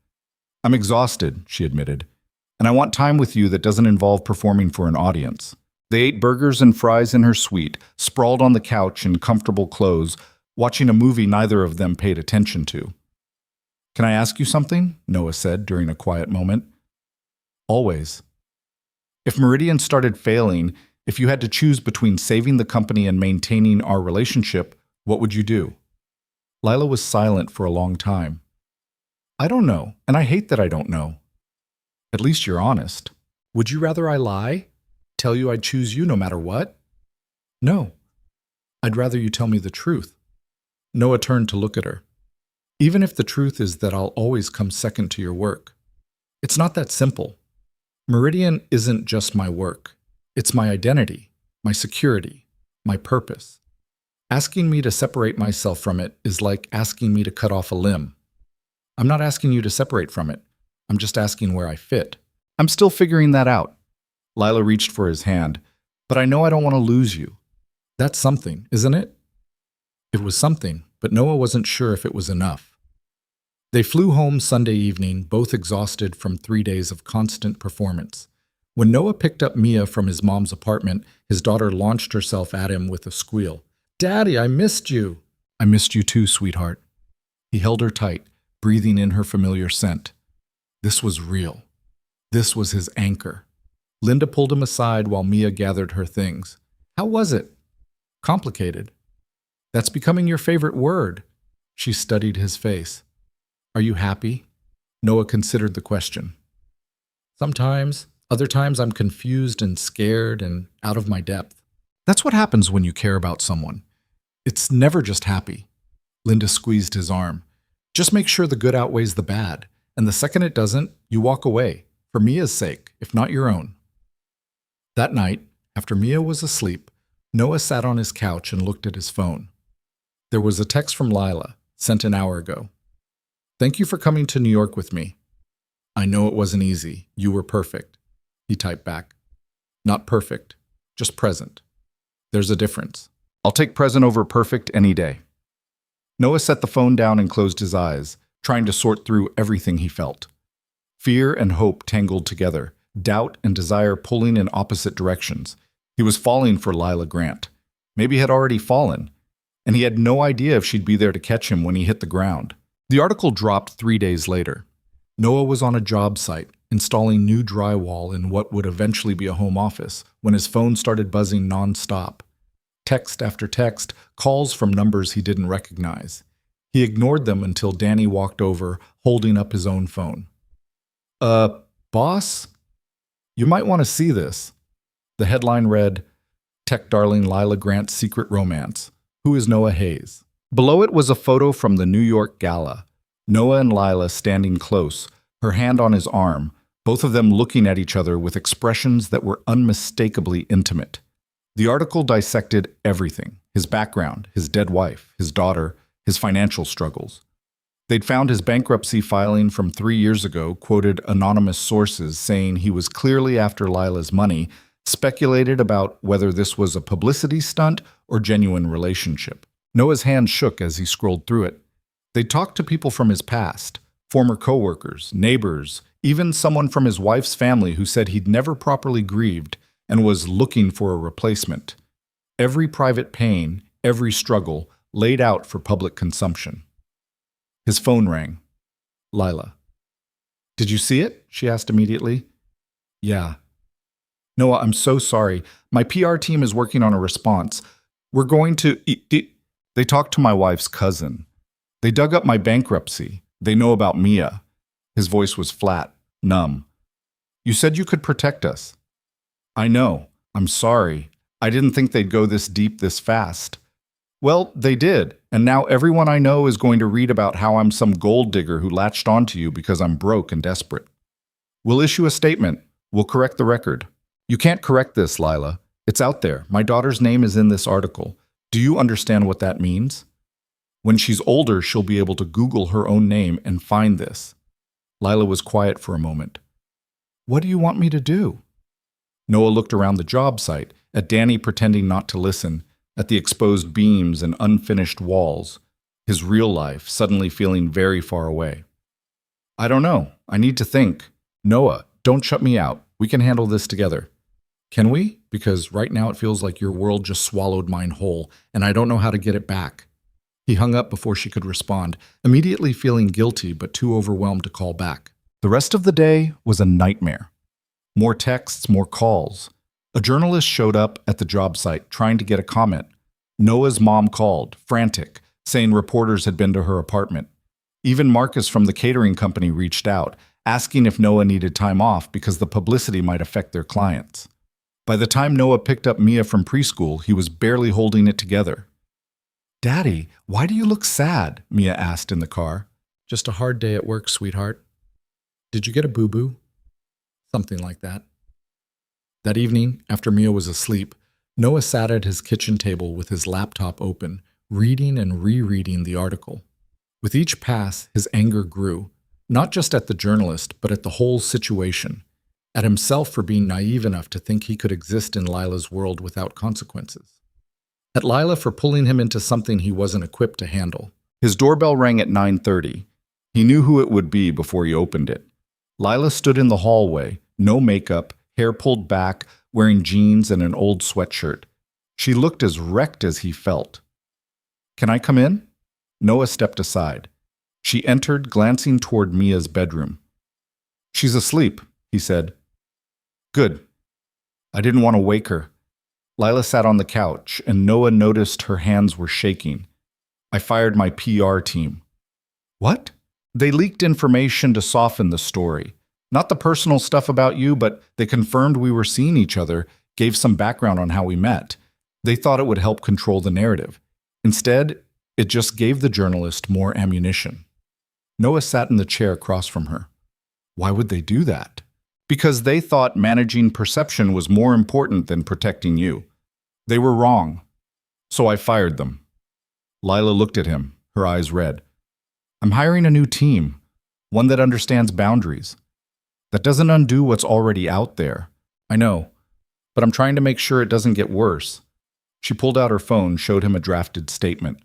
I'm exhausted, she admitted, and I want time with you that doesn't involve performing for an audience. They ate burgers and fries in her suite, sprawled on the couch in comfortable clothes, watching a movie neither of them paid attention to. Can I ask you something? Noah said during a quiet moment. Always. If Meridian started failing, if you had to choose between saving the company and maintaining our relationship, what would you do? Lila was silent for a long time. I don't know, and I hate that I don't know. At least you're honest. Would you rather I lie? Tell you I'd choose you no matter what? No. I'd rather you tell me the truth. Noah turned to look at her. Even if the truth is that I'll always come second to your work. It's not that simple. Meridian isn't just my work. It's my identity, my security, my purpose. Asking me to separate myself from it is like asking me to cut off a limb. I'm not asking you to separate from it. I'm just asking where I fit. I'm still figuring that out. Lila reached for his hand. But I know I don't want to lose you. That's something, isn't it? It was something, but Noah wasn't sure if it was enough. They flew home Sunday evening, both exhausted from 3 days of constant performance. When Noah picked up Mia from his mom's apartment, his daughter launched herself at him with a squeal. "Daddy, I missed you." "I missed you too, sweetheart." He held her tight, breathing in her familiar scent. This was real. This was his anchor. Linda pulled him aside while Mia gathered her things. "How was it?" "Complicated." "That's becoming your favorite word." She studied his face. "Are you happy?" Noah considered the question. "Sometimes. Other times I'm confused and scared and out of my depth." "That's what happens when you care about someone. It's never just happy." Linda squeezed his arm. "Just make sure the good outweighs the bad, and the second it doesn't, you walk away, for Mia's sake, if not your own." That night, after Mia was asleep, Noah sat on his couch and looked at his phone. There was a text from Lila, sent an hour ago. "Thank you for coming to New York with me. I know it wasn't easy. You were perfect." He typed back. "Not perfect, just present. There's a difference." I'll take present over perfect any day. Noah set the phone down and closed his eyes, trying to sort through everything he felt. Fear and hope tangled together, doubt and desire pulling in opposite directions. He was falling for Lila Grant. Maybe had already fallen, and he had no idea if she'd be there to catch him when he hit the ground. The article dropped 3 days later. Noah was on a job site, installing new drywall in what would eventually be a home office, when his phone started buzzing nonstop. Text after text, calls from numbers he didn't recognize. He ignored them until Danny walked over, holding up his own phone. Boss? You might want to see this." The headline read, "Tech darling Lila Grant's secret romance. Who is Noah Hayes?" Below it was a photo from the New York Gala. Noah and Lila standing close, her hand on his arm, both of them looking at each other with expressions that were unmistakably intimate. The article dissected everything: his background, his dead wife, his daughter, his financial struggles. They'd found his bankruptcy filing from 3 years ago, quoted anonymous sources saying he was clearly after Lila's money, speculated about whether this was a publicity stunt or genuine relationship. Noah's hand shook as he scrolled through it. They talked to people from his past, former coworkers, neighbors, even someone from his wife's family who said he'd never properly grieved and was looking for a replacement. Every private pain, every struggle, laid out for public consumption. His phone rang. Lila. "Did you see it?" she asked immediately. "Yeah." "Noah, I'm so sorry. My PR team is working on a response. We're going to... They talked to my wife's cousin. They dug up my bankruptcy. They know about Mia." His voice was flat, numb. "You said you could protect us." "I know. I'm sorry. I didn't think they'd go this deep this fast." "Well, they did, and now everyone I know is going to read about how I'm some gold digger who latched onto you because I'm broke and desperate. We'll issue a statement. We'll correct the record." "You can't correct this, Lila. It's out there. My daughter's name is in this article. Do you understand what that means? When she's older, she'll be able to Google her own name and find this." Lila was quiet for a moment. "What do you want me to do?" Noah looked around the job site, at Danny pretending not to listen, at the exposed beams and unfinished walls, his real life suddenly feeling very far away. "I don't know. I need to think. Noah, don't shut me out. We can handle this together." "Can we? Because right now it feels like your world just swallowed mine whole, and I don't know how to get it back." He hung up before she could respond, immediately feeling guilty but too overwhelmed to call back. The rest of the day was a nightmare. More texts, more calls. A journalist showed up at the job site trying to get a comment. Noah's mom called, frantic, saying reporters had been to her apartment. Even Marcus from the catering company reached out, asking if Noah needed time off because the publicity might affect their clients. By the time Noah picked up Mia from preschool, he was barely holding it together. Daddy, why do you look sad? Mia asked in the car. Just a hard day at work, sweetheart. Did you get a boo-boo? Something like that. That evening, after Mia was asleep, Noah sat at his kitchen table with his laptop open, reading and rereading the article. With each pass, his anger grew, not just at the journalist, but at the whole situation, at himself for being naive enough to think he could exist in Lila's world without consequences, at Lila for pulling him into something he wasn't equipped to handle. His doorbell rang at 9:30. He knew who it would be before he opened it. Lila stood in the hallway, no makeup, hair pulled back, wearing jeans and an old sweatshirt. She looked as wrecked as he felt. "Can I come in?" Noah stepped aside. She entered, glancing toward Mia's bedroom. "She's asleep," he said. "Good. I didn't want to wake her." Lila sat on the couch, and Noah noticed her hands were shaking. "I fired my PR team." "What?" "They leaked information to soften the story. Not the personal stuff about you, but they confirmed we were seeing each other, gave some background on how we met. They thought it would help control the narrative. Instead, it just gave the journalist more ammunition." Noah sat in the chair across from her. "Why would they do that?" "Because they thought managing perception was more important than protecting you. They were wrong. So I fired them." Lila looked at him, her eyes red. "I'm hiring a new team, one that understands boundaries. That doesn't undo what's already out there. I know, but I'm trying to make sure it doesn't get worse." She pulled out her phone, showed him a drafted statement.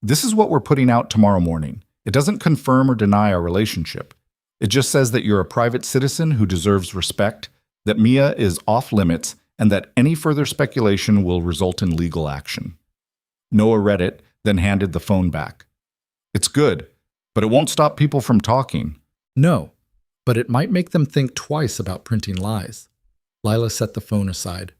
"This is what we're putting out tomorrow morning. It doesn't confirm or deny our relationship. It just says that you're a private citizen who deserves respect, that Mia is off limits, and that any further speculation will result in legal action." Noah read it, then handed the phone back. "It's good, but it won't stop people from talking." "No, but it might make them think twice about printing lies." Lila set the phone aside.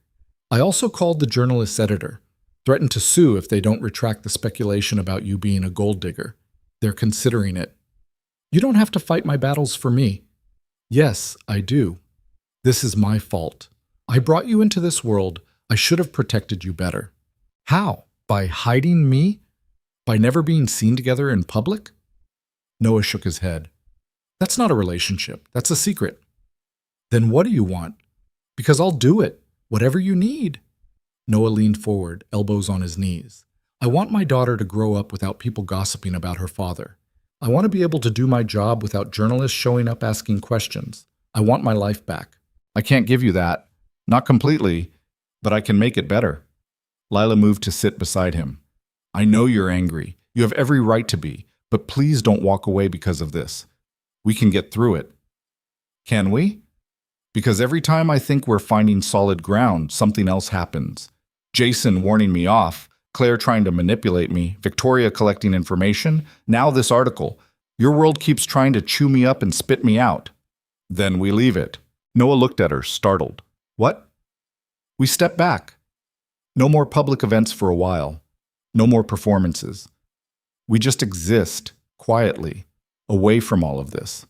"I also called the journalist's editor, threatened to sue if they don't retract the speculation about you being a gold digger. They're considering it. You don't have to fight my battles for me." "Yes, I do. This is my fault. I brought you into this world. I should have protected you better." "How? By hiding me? By never being seen together in public?" Noah shook his head. "That's not a relationship. That's a secret." "Then what do you want?" "Because I'll do it. Whatever you need." Noah leaned forward, elbows on his knees. "I want my daughter to grow up without people gossiping about her father. I want to be able to do my job without journalists showing up asking questions. I want my life back." "I can't give you that. Not completely, but I can make it better." Lila moved to sit beside him. "I know you're angry. You have every right to be, but please don't walk away because of this. We can get through it." "Can we?" "Because every time I think we're finding solid ground, something else happens. Jason warning me off, Claire trying to manipulate me, Victoria collecting information, now this article. Your world keeps trying to chew me up and spit me out. Then we leave it." Noah looked at her, startled. "What?" "We step back. No more public events for a while. No more performances. We just exist, quietly, away from all of this."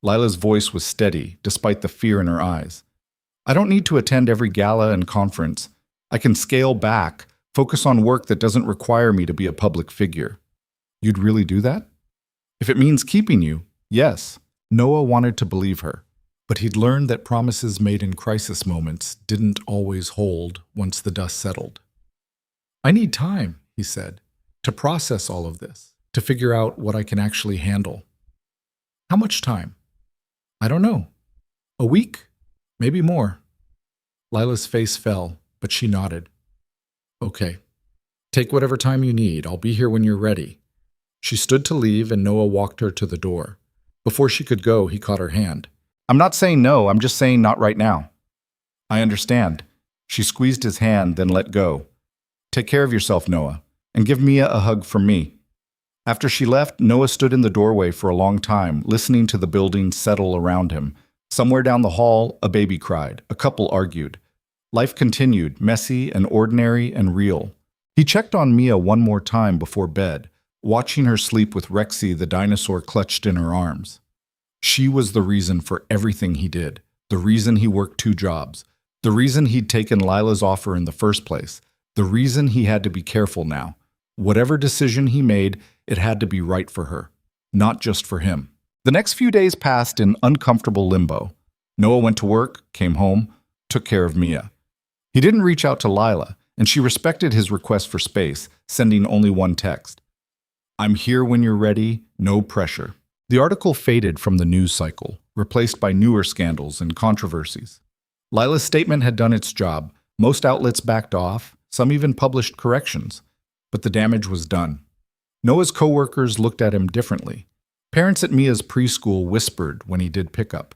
Lila's voice was steady, despite the fear in her eyes. "I don't need to attend every gala and conference. I can scale back, focus on work that doesn't require me to be a public figure." "You'd really do that?" "If it means keeping you, yes." Noah wanted to believe her, but he'd learned that promises made in crisis moments didn't always hold once the dust settled. "I need time," he said, "to process all of this, to figure out what I can actually handle." "How much time?" "I don't know. A week? Maybe more." Lila's face fell, but she nodded. "Okay. Take whatever time you need. I'll be here when you're ready." She stood to leave, and Noah walked her to the door. Before she could go, he caught her hand. "I'm not saying no, I'm just saying not right now." "I understand." She squeezed his hand, then let go. "Take care of yourself, Noah, and give Mia a hug from me." After she left, Noah stood in the doorway for a long time, listening to the building settle around him. Somewhere down the hall, a baby cried. A couple argued. Life continued, messy and ordinary and real. He checked on Mia one more time before bed, watching her sleep with Rexy the dinosaur clutched in her arms. She was the reason for everything he did, the reason he worked 2 jobs, the reason he'd taken Lila's offer in the first place, the reason he had to be careful now. Whatever decision he made, it had to be right for her, not just for him. The next few days passed in uncomfortable limbo. Noah went to work, came home, took care of Mia. He didn't reach out to Lila, and she respected his request for space, sending only one text. "I'm here when you're ready, no pressure." The article faded from the news cycle, replaced by newer scandals and controversies. Lila's statement had done its job. Most outlets backed off, some even published corrections. But the damage was done. Noah's coworkers looked at him differently. Parents at Mia's preschool whispered when he did pickup.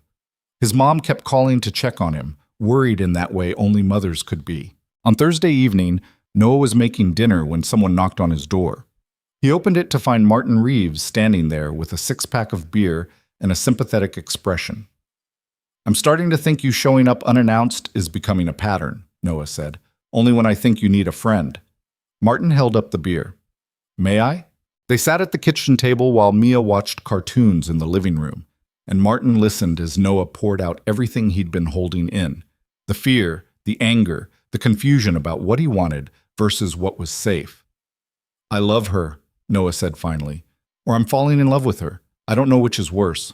His mom kept calling to check on him, worried in that way only mothers could be. On Thursday evening, Noah was making dinner when someone knocked on his door. He opened it to find Martin Reeves standing there with a six-pack of beer and a sympathetic expression. "I'm starting to think you showing up unannounced is becoming a pattern," Noah said. "Only when I think you need a friend." Martin held up the beer. "May I?" They sat at the kitchen table while Mia watched cartoons in the living room, and Martin listened as Noah poured out everything he'd been holding in. The fear, the anger, the confusion about what he wanted versus what was safe. "I love her," Noah said finally. "Or I'm falling in love with her. I don't know which is worse."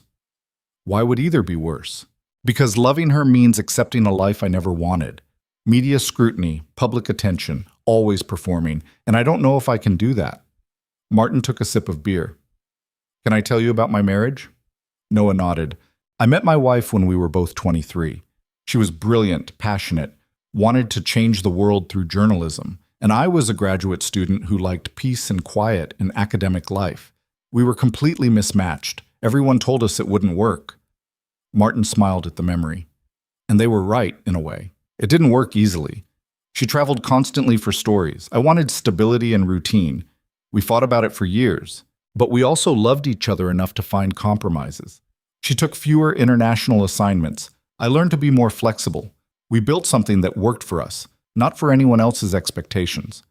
Why would either be worse? Because loving her means accepting a life I never wanted. Media scrutiny, public attention, always performing, and I don't know if I can do that. Martin took a sip of beer. "Can I tell you about my marriage?" Noah nodded. "I met my wife when we were both 23. She was brilliant, passionate, wanted to change the world through journalism, and I was a graduate student who liked peace and quiet in academic life. We were completely mismatched. Everyone told us it wouldn't work." Martin smiled at the memory. And they were right, in a way. It didn't work easily. She traveled constantly for stories. I wanted stability and routine. We fought about it for years. But we also loved each other enough to find compromises. She took fewer international assignments. I learned to be more flexible. We built something that worked for us, not for anyone else's expectations.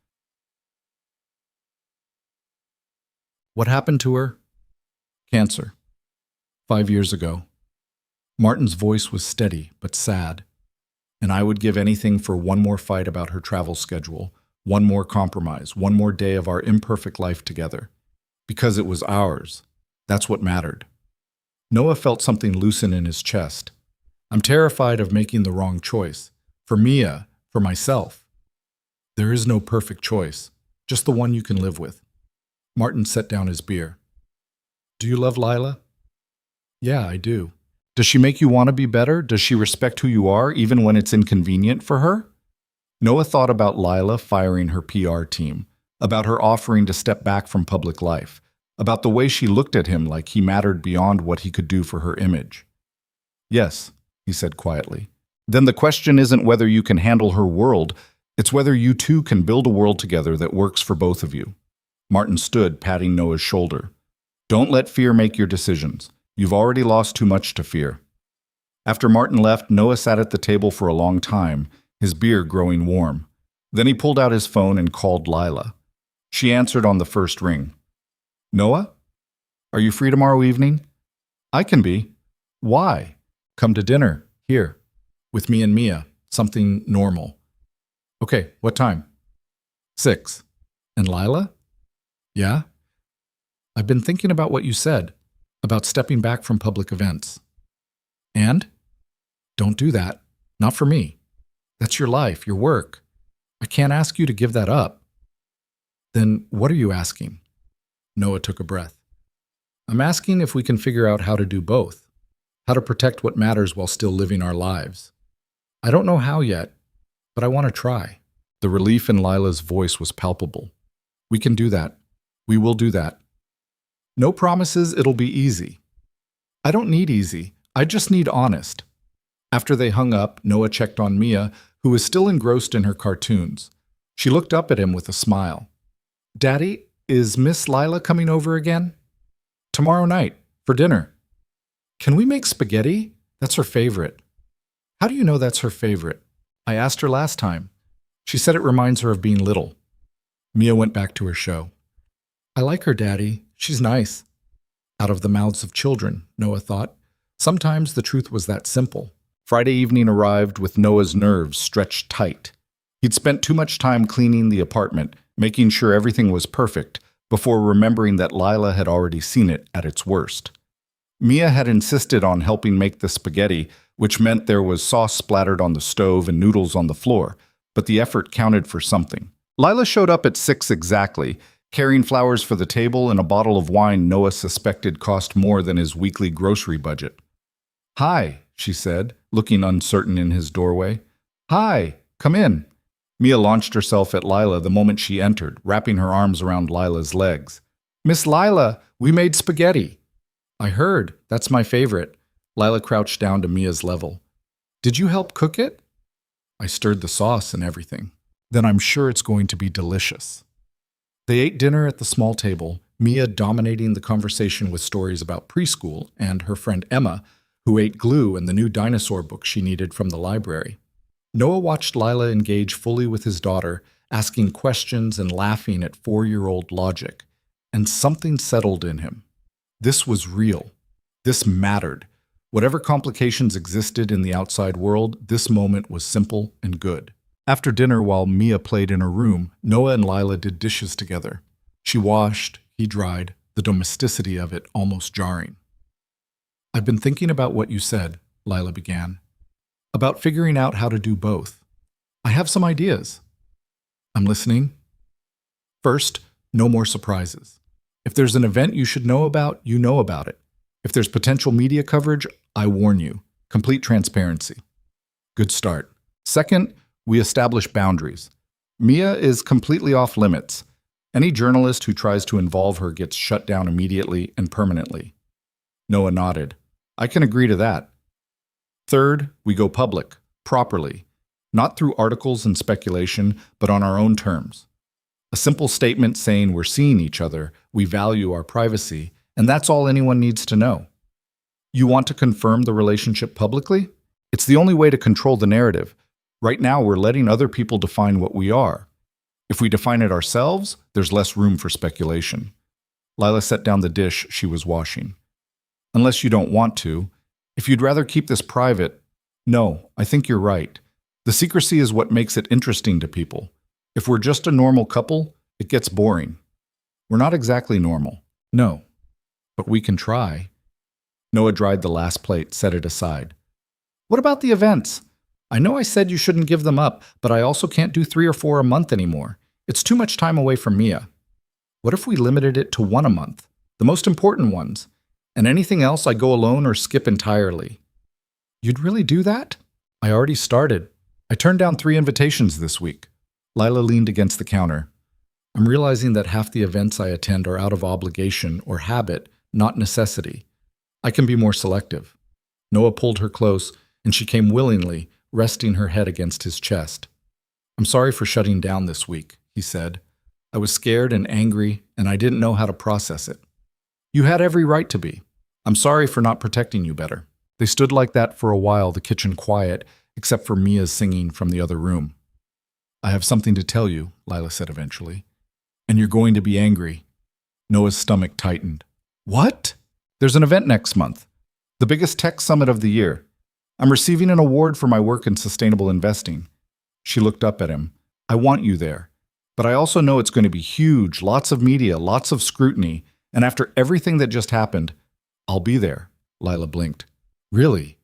What happened to her? Cancer. 5 years ago. Martin's voice was steady but sad. And I would give anything for one more fight about her travel schedule, one more compromise, one more day of our imperfect life together. Because it was ours. That's what mattered. Noah felt something loosen in his chest. I'm terrified of making the wrong choice. For Mia, for myself. There is no perfect choice, just the one you can live with. Martin set down his beer. Do you love Lila? Yeah, I do. Does she make you want to be better? Does she respect who you are, even when it's inconvenient for her? Noah thought about Lila firing her PR team, about her offering to step back from public life, about the way she looked at him like he mattered beyond what he could do for her image. Yes, he said quietly. Then the question isn't whether you can handle her world, it's whether you two can build a world together that works for both of you. Martin stood, patting Noah's shoulder. Don't let fear make your decisions. You've already lost too much to fear. After Martin left, Noah sat at the table for a long time, his beer growing warm. Then he pulled out his phone and called Lila. She answered on the first ring. Noah? Are you free tomorrow evening? I can be. Why? Come to dinner, here, with me and Mia, something normal. Okay, what time? 6. And Lila? Yeah? I've been thinking about what you said, about stepping back from public events. And? Don't do that. Not for me. That's your life, your work. I can't ask you to give that up. Then what are you asking? Noah took a breath. I'm asking if we can figure out how to do both. How to protect what matters while still living our lives. I don't know how yet, but I want to try. The relief in Lila's voice was palpable. We can do that. We will do that. No promises it'll be easy. I don't need easy. I just need honest. After they hung up, Noah checked on Mia, who was still engrossed in her cartoons. She looked up at him with a smile. Daddy, is Miss Lila coming over again? Tomorrow night, for dinner. Can we make spaghetti? That's her favorite. How do you know that's her favorite? I asked her last time. She said it reminds her of being little. Mia went back to her show. I like her, Daddy. She's nice. Out of the mouths of children, Noah thought. Sometimes the truth was that simple. Friday evening arrived with Noah's nerves stretched tight. He'd spent too much time cleaning the apartment, making sure everything was perfect before remembering that Lila had already seen it at its worst. Mia had insisted on helping make the spaghetti, which meant there was sauce splattered on the stove and noodles on the floor, but the effort counted for something. Lila showed up at 6 exactly, carrying flowers for the table and a bottle of wine Noah suspected cost more than his weekly grocery budget. "Hi," she said, looking uncertain in his doorway. "Hi, come in." Mia launched herself at Lila the moment she entered, wrapping her arms around Lila's legs. "Miss Lila, we made spaghetti." "I heard. That's my favorite." Lila crouched down to Mia's level. "Did you help cook it?" "I stirred the sauce and everything." "Then I'm sure it's going to be delicious." They ate dinner at the small table, Mia dominating the conversation with stories about preschool and her friend Emma, who ate glue and the new dinosaur book she needed from the library. Noah watched Lila engage fully with his daughter, asking questions and laughing at 4-year-old logic. And something settled in him. This was real. This mattered. Whatever complications existed in the outside world, this moment was simple and good. After dinner, while Mia played in her room, Noah and Lila did dishes together. She washed, he dried, the domesticity of it almost jarring. "I've been thinking about what you said," Lila began. "About figuring out how to do both. I have some ideas." "I'm listening." "First, no more surprises. If there's an event you should know about, you know about it. If there's potential media coverage, I warn you. Complete transparency." "Good start." "Second, we establish boundaries. Mia is completely off limits. Any journalist who tries to involve her gets shut down immediately and permanently." Noah nodded. "I can agree to that." "Third, we go public, properly. Not through articles and speculation, but on our own terms. A simple statement saying we're seeing each other, we value our privacy, and that's all anyone needs to know." "You want to confirm the relationship publicly?" "It's the only way to control the narrative. Right now, we're letting other people define what we are. If we define it ourselves, there's less room for speculation." Lila set down the dish she was washing. "Unless you don't want to. If you'd rather keep this private..." "No, I think you're right. The secrecy is what makes it interesting to people. If we're just a normal couple, it gets boring." "We're not exactly normal." "No. But we can try." Noah dried the last plate, set it aside. "What about the events? I know I said you shouldn't give them up, but I also can't do 3 or 4 a month anymore. It's too much time away from Mia. What if we limited it to 1 a month? The most important ones. And anything else I go alone or skip entirely." "You'd really do that?" "I already started. I turned down 3 invitations this week." Lila leaned against the counter. "I'm realizing that half the events I attend are out of obligation or habit, not necessity. I can be more selective." Noah pulled her close, and she came willingly, resting her head against his chest. "I'm sorry for shutting down this week," he said. "I was scared and angry, and I didn't know how to process it." "You had every right to be. I'm sorry for not protecting you better." They stood like that for a while, the kitchen quiet, except for Mia's singing from the other room. "I have something to tell you," Lila said eventually. "And you're going to be angry." Noah's stomach tightened. "What?" "There's an event next month. The biggest tech summit of the year. I'm receiving an award for my work in sustainable investing." She looked up at him. "I want you there. But I also know it's going to be huge, lots of media, lots of scrutiny. And after everything that just happened, I'll be there." Lila blinked. "Really?"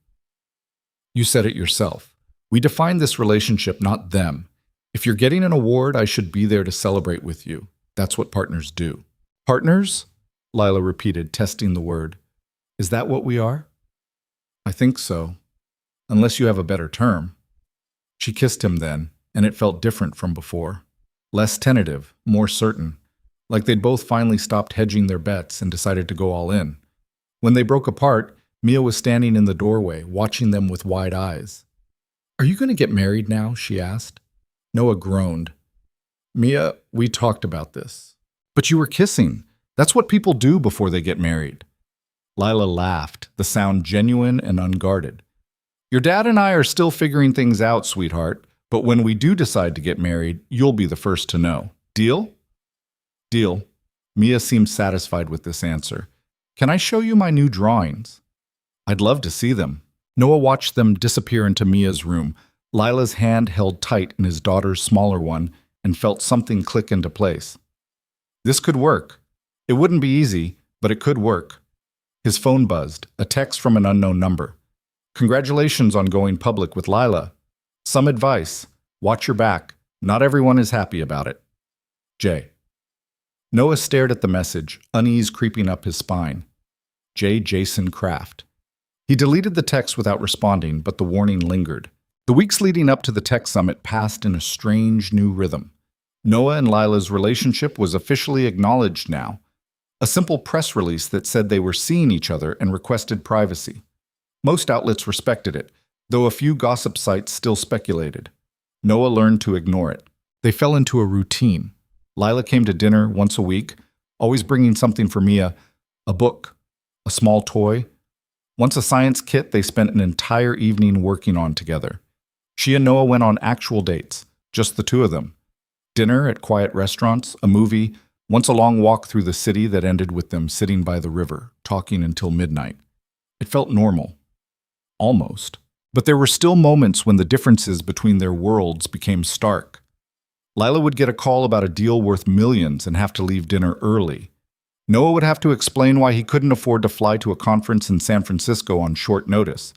"You said it yourself. We defined this relationship, not them. If you're getting an award, I should be there to celebrate with you. That's what partners do." "Partners?" Lila repeated, testing the word. "Is that what we are?" "I think so. Unless you have a better term." She kissed him then, and it felt different from before. Less tentative, more certain. Like they'd both finally stopped hedging their bets and decided to go all in. When they broke apart, Mia was standing in the doorway, watching them with wide eyes. "Are you going to get married now?" she asked. Noah groaned. "Mia, we talked about this." "But you were kissing. That's what people do before they get married." Lila laughed, the sound genuine and unguarded. "Your dad and I are still figuring things out, sweetheart, but when we do decide to get married, you'll be the first to know. Deal?" "Deal." Mia seemed satisfied with this answer. "Can I show you my new drawings?" "I'd love to see them." Noah watched them disappear into Mia's room, Lila's hand held tight in his daughter's smaller one, and felt something click into place. This could work. It wouldn't be easy, but it could work. His phone buzzed, a text from an unknown number. Congratulations on going public with Lila. Some advice. Watch your back. Not everyone is happy about it. J. Noah stared at the message, unease creeping up his spine. J. Jason Kraft. He deleted the text without responding, but the warning lingered. The weeks leading up to the tech summit passed in a strange new rhythm. Noah and Lila's relationship was officially acknowledged now. A simple press release that said they were seeing each other and requested privacy. Most outlets respected it, though a few gossip sites still speculated. Noah learned to ignore it. They fell into a routine. Lila came to dinner once a week, always bringing something for Mia, a book, a small toy. Once a science kit they spent an entire evening working on together. She and Noah went on actual dates, just the two of them. Dinner at quiet restaurants, a movie, once a long walk through the city that ended with them sitting by the river, talking until midnight. It felt normal. Almost. But there were still moments when the differences between their worlds became stark. Lila would get a call about a deal worth millions and have to leave dinner early. Noah would have to explain why he couldn't afford to fly to a conference in San Francisco on short notice.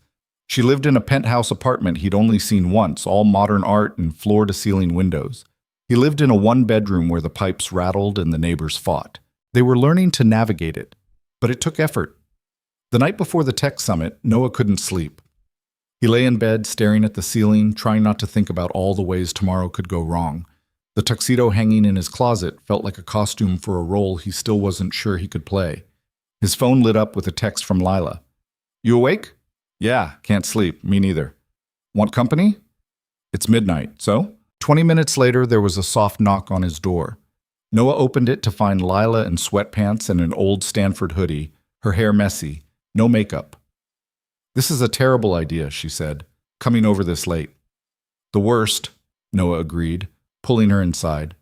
She lived in a penthouse apartment he'd only seen once, all modern art and floor-to-ceiling windows. He lived in a one-bedroom where the pipes rattled and the neighbors fought. They were learning to navigate it, but it took effort. The night before the tech summit, Noah couldn't sleep. He lay in bed, staring at the ceiling, trying not to think about all the ways tomorrow could go wrong. The tuxedo hanging in his closet felt like a costume for a role he still wasn't sure he could play. His phone lit up with a text from Lila. "You awake?" "Yeah, can't sleep. Me neither." "Want company?" "It's midnight, so?" 20 minutes later, there was a soft knock on his door. Noah opened it to find Lila in sweatpants and an old Stanford hoodie, her hair messy, no makeup. "This is a terrible idea," she said, "coming over this late." "The worst," Noah agreed, pulling her inside.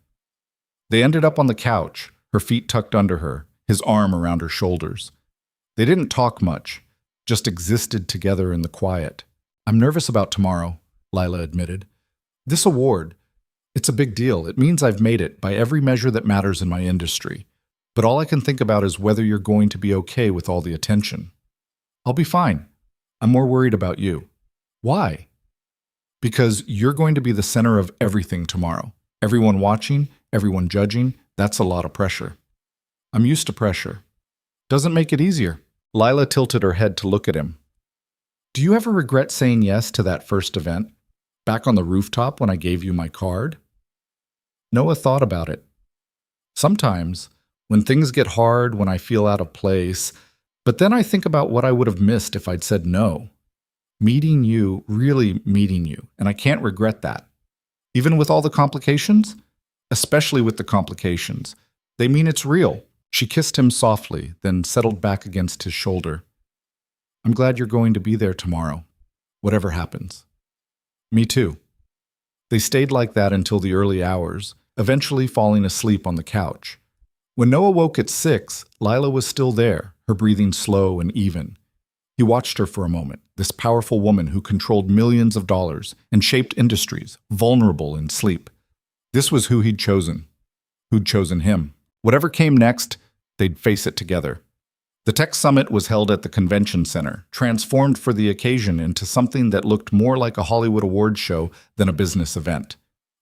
They ended up on the couch, her feet tucked under her, his arm around her shoulders. They didn't talk much, just existed together in the quiet. "I'm nervous about tomorrow," Lila admitted. "This award, it's a big deal. It means I've made it by every measure that matters in my industry. But all I can think about is whether you're going to be okay with all the attention." "I'll be fine. I'm more worried about you." "Why?" "Because you're going to be the center of everything tomorrow. Everyone watching, everyone judging, that's a lot of pressure." "I'm used to pressure." "Doesn't make it easier." Lila tilted her head to look at him. "Do you ever regret saying yes to that first event? Back on the rooftop when I gave you my card?" Noah thought about it. "Sometimes, when things get hard, when I feel out of place, but then I think about what I would have missed if I'd said no. Meeting you, really meeting you, and I can't regret that. Even with all the complications? Especially with the complications. They mean it's real." She kissed him softly, then settled back against his shoulder. "I'm glad you're going to be there tomorrow, whatever happens." "Me too." They stayed like that until the early hours, eventually falling asleep on the couch. When Noah woke at 6, Lila was still there, her breathing slow and even. He watched her for a moment, this powerful woman who controlled millions of dollars and shaped industries, vulnerable in sleep. This was who he'd chosen. Who'd chosen him. Whatever came next, they'd face it together. The tech summit was held at the convention center, transformed for the occasion into something that looked more like a Hollywood awards show than a business event.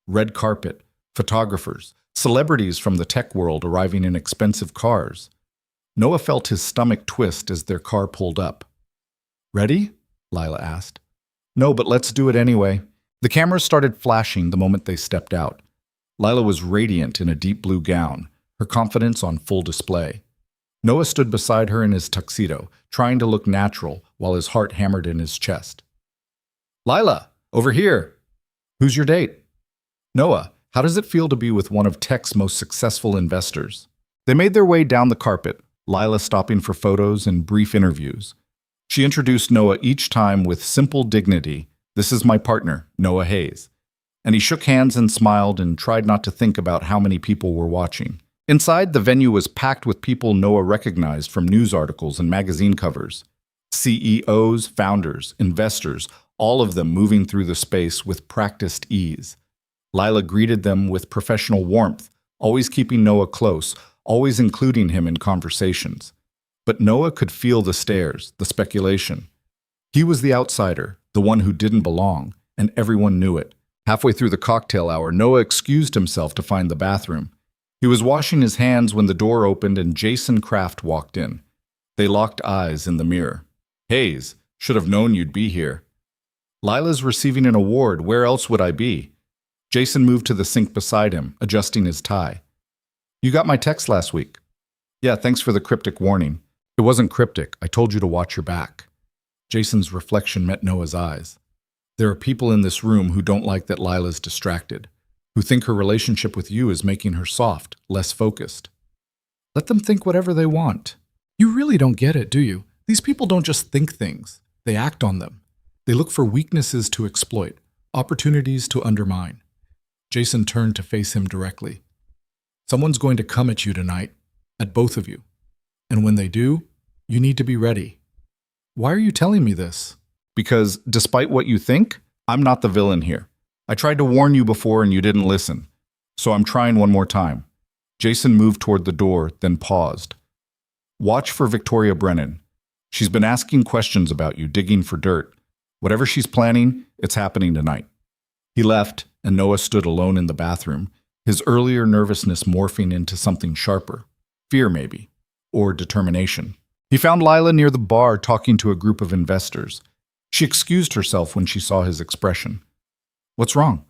Red carpet, photographers, celebrities from the tech world arriving in expensive cars. Noah felt his stomach twist as their car pulled up. "Ready?" Lila asked. "No, but let's do it anyway." The cameras started flashing the moment they stepped out. Lila was radiant in a deep blue gown, her confidence on full display. Noah stood beside her in his tuxedo, trying to look natural while his heart hammered in his chest. "Lila, over here." "Who's your date?" "Noah, how does it feel to be with one of tech's most successful investors?" They made their way down the carpet, Lila stopping for photos and brief interviews. She introduced Noah each time with simple dignity. "This is my partner, Noah Hayes." And he shook hands and smiled and tried not to think about how many people were watching. Inside, the venue was packed with people Noah recognized from news articles and magazine covers. CEOs, founders, investors, all of them moving through the space with practiced ease. Lila greeted them with professional warmth, always keeping Noah close, always including him in conversations. But Noah could feel the stares, the speculation. He was the outsider, the one who didn't belong, and everyone knew it. Halfway through the cocktail hour, Noah excused himself to find the bathroom. He was washing his hands when the door opened and Jason Kraft walked in. They locked eyes in the mirror. "Hayes, should have known you'd be here." "Lila's receiving an award. Where else would I be?" Jason moved to the sink beside him, adjusting his tie. "You got my text last week." "Yeah, thanks for the cryptic warning." "It wasn't cryptic. I told you to watch your back." Jason's reflection met Noah's eyes. There are people in this room who don't like that Lila's distracted, who think her relationship with you is making her soft, less focused. Let them think whatever they want. You really don't get it, do you? These people don't just think things. They act on them. They look for weaknesses to exploit, opportunities to undermine. Jason turned to face him directly. Someone's going to come at you tonight, at both of you. And when they do, you need to be ready. Why are you telling me this? Because, despite what you think, I'm not the villain here. I tried to warn you before and you didn't listen. So I'm trying one more time. Jason moved toward the door, then paused. Watch for Victoria Brennan. She's been asking questions about you, digging for dirt. Whatever she's planning, it's happening tonight. He left, and Noah stood alone in the bathroom, his earlier nervousness morphing into something sharper. Fear, maybe. Or determination. He found Lila near the bar talking to a group of investors. She excused herself when she saw his expression. "What's wrong?"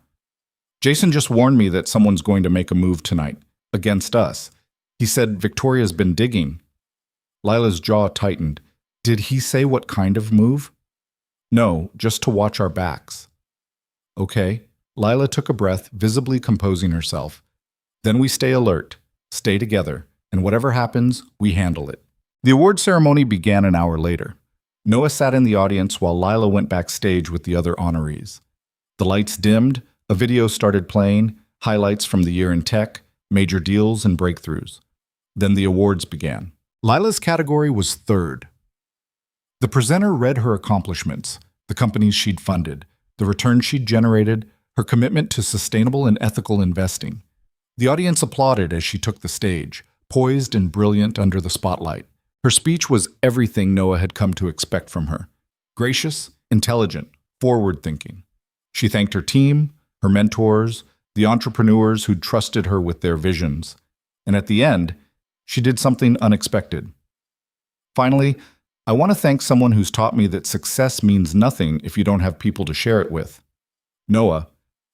"Jason just warned me that someone's going to make a move tonight, against us. He said Victoria's been digging." Lila's jaw tightened. "Did he say what kind of move?" "No, just to watch our backs." "Okay." Lila took a breath, visibly composing herself. "Then we stay alert, stay together, and whatever happens, we handle it." The award ceremony began an hour later. Noah sat in the audience while Lila went backstage with the other honorees. The lights dimmed, a video started playing, highlights from the year in tech, major deals and breakthroughs. Then the awards began. Lila's category was third. The presenter read her accomplishments, the companies she'd funded, the returns she'd generated, her commitment to sustainable and ethical investing. The audience applauded as she took the stage, poised and brilliant under the spotlight. Her speech was everything Noah had come to expect from her. Gracious, intelligent, forward-thinking. She thanked her team, her mentors, the entrepreneurs who'd trusted her with their visions. And at the end, she did something unexpected. "Finally, I want to thank someone who's taught me that success means nothing if you don't have people to share it with. Noah,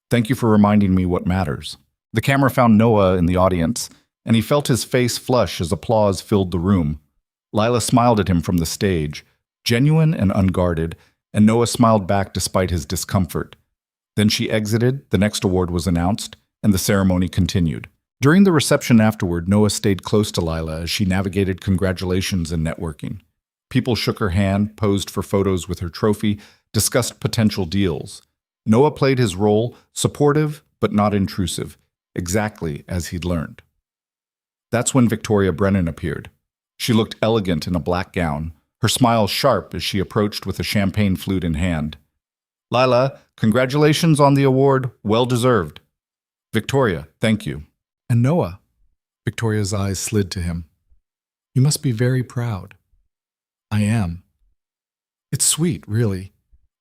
thank you for reminding me what matters." The camera found Noah in the audience, and he felt his face flush as applause filled the room. Lila smiled at him from the stage, genuine and unguarded, and Noah smiled back despite his discomfort. Then she exited, the next award was announced, and the ceremony continued. During the reception afterward, Noah stayed close to Lila as she navigated congratulations and networking. People shook her hand, posed for photos with her trophy, discussed potential deals. Noah played his role, supportive but not intrusive, exactly as he'd learned. That's when Victoria Brennan appeared. She looked elegant in a black gown, her smile sharp as she approached with a champagne flute in hand. "Lila, congratulations on the award, well deserved." "Victoria, thank you." And Noah? Victoria's eyes slid to him. "You must be very proud." "I am." "It's sweet, really,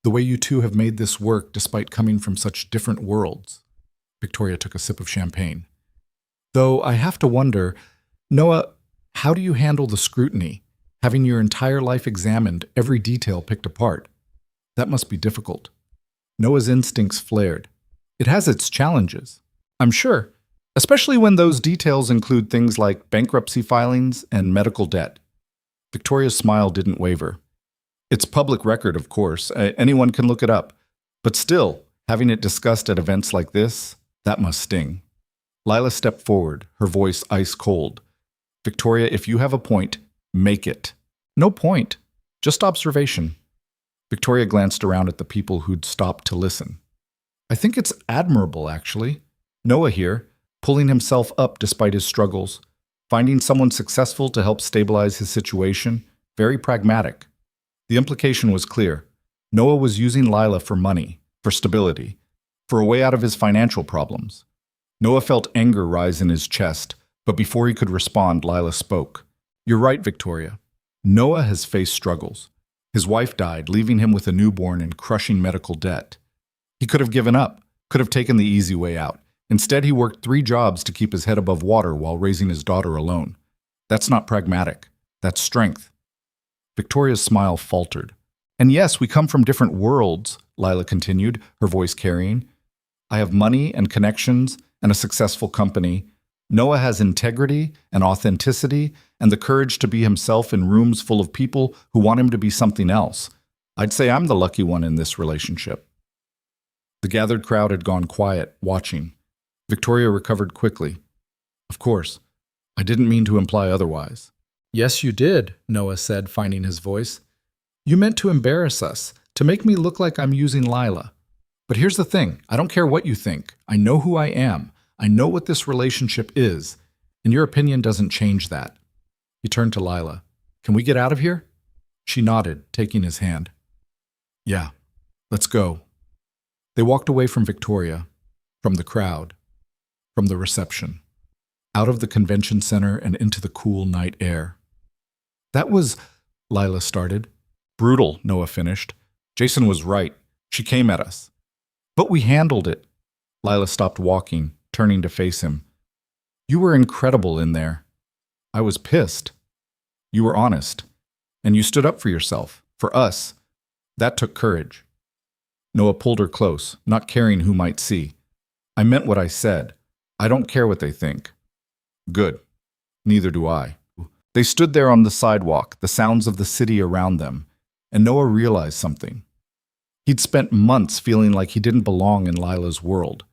the way you two have made this work despite coming from such different worlds." Victoria took a sip of champagne. "Though I have to wonder, Noah, how do you handle the scrutiny, having your entire life examined, every detail picked apart? That must be difficult." Noah's instincts flared. "It has its challenges, I'm sure, especially when those details include things like bankruptcy filings and medical debt." Victoria's smile didn't waver. "It's public record, of course. Anyone can look it up. But still, having it discussed at events like this, that must sting." Lila stepped forward, her voice ice cold. "Victoria, if you have a point, make it." "No point, just observation." Victoria glanced around at the people who'd stopped to listen. "I think it's admirable, actually. Noah here, pulling himself up despite his struggles, finding someone successful to help stabilize his situation, very pragmatic." The implication was clear. Noah was using Lila for money, for stability. for a way out of his financial problems. Noah felt anger rise in his chest, but before he could respond, Lila spoke. You're right, Victoria. Noah has faced struggles. His wife died, leaving him with a newborn and crushing medical debt. He could have given up, could have taken the easy way out. Instead, he worked 3 jobs to keep his head above water while raising his daughter alone. That's not pragmatic. That's strength. Victoria's smile faltered. And yes, we come from different worlds, Lila continued, her voice carrying. I have money and connections and a successful company. Noah has integrity and authenticity and the courage to be himself in rooms full of people who want him to be something else. I'd say I'm the lucky one in this relationship. The gathered crowd had gone quiet, watching. Victoria recovered quickly. Of course, I didn't mean to imply otherwise. Yes, you did, Noah said, finding his voice. You meant to embarrass us, to make me look like I'm using Lila. But here's the thing, I don't care what you think. I know who I am. I know what this relationship is, and your opinion doesn't change that. He turned to Lila. Can we get out of here? She nodded, taking his hand. Yeah, let's go. They walked away from Victoria, from the crowd, from the reception, out of the convention center and into the cool night air. That was, Lila started. Brutal, Noah finished. Jason was right. She came at us. But we handled it. Lila stopped walking, turning to face him. You were incredible in there. I was pissed. You were honest. And you stood up for yourself, for us. That took courage. Noah pulled her close, not caring who might see. I meant what I said. I don't care what they think. Good. Neither do I. They stood there on the sidewalk, the sounds of the city around them, and Noah realized something. He'd spent months feeling like he didn't belong in Lila's world.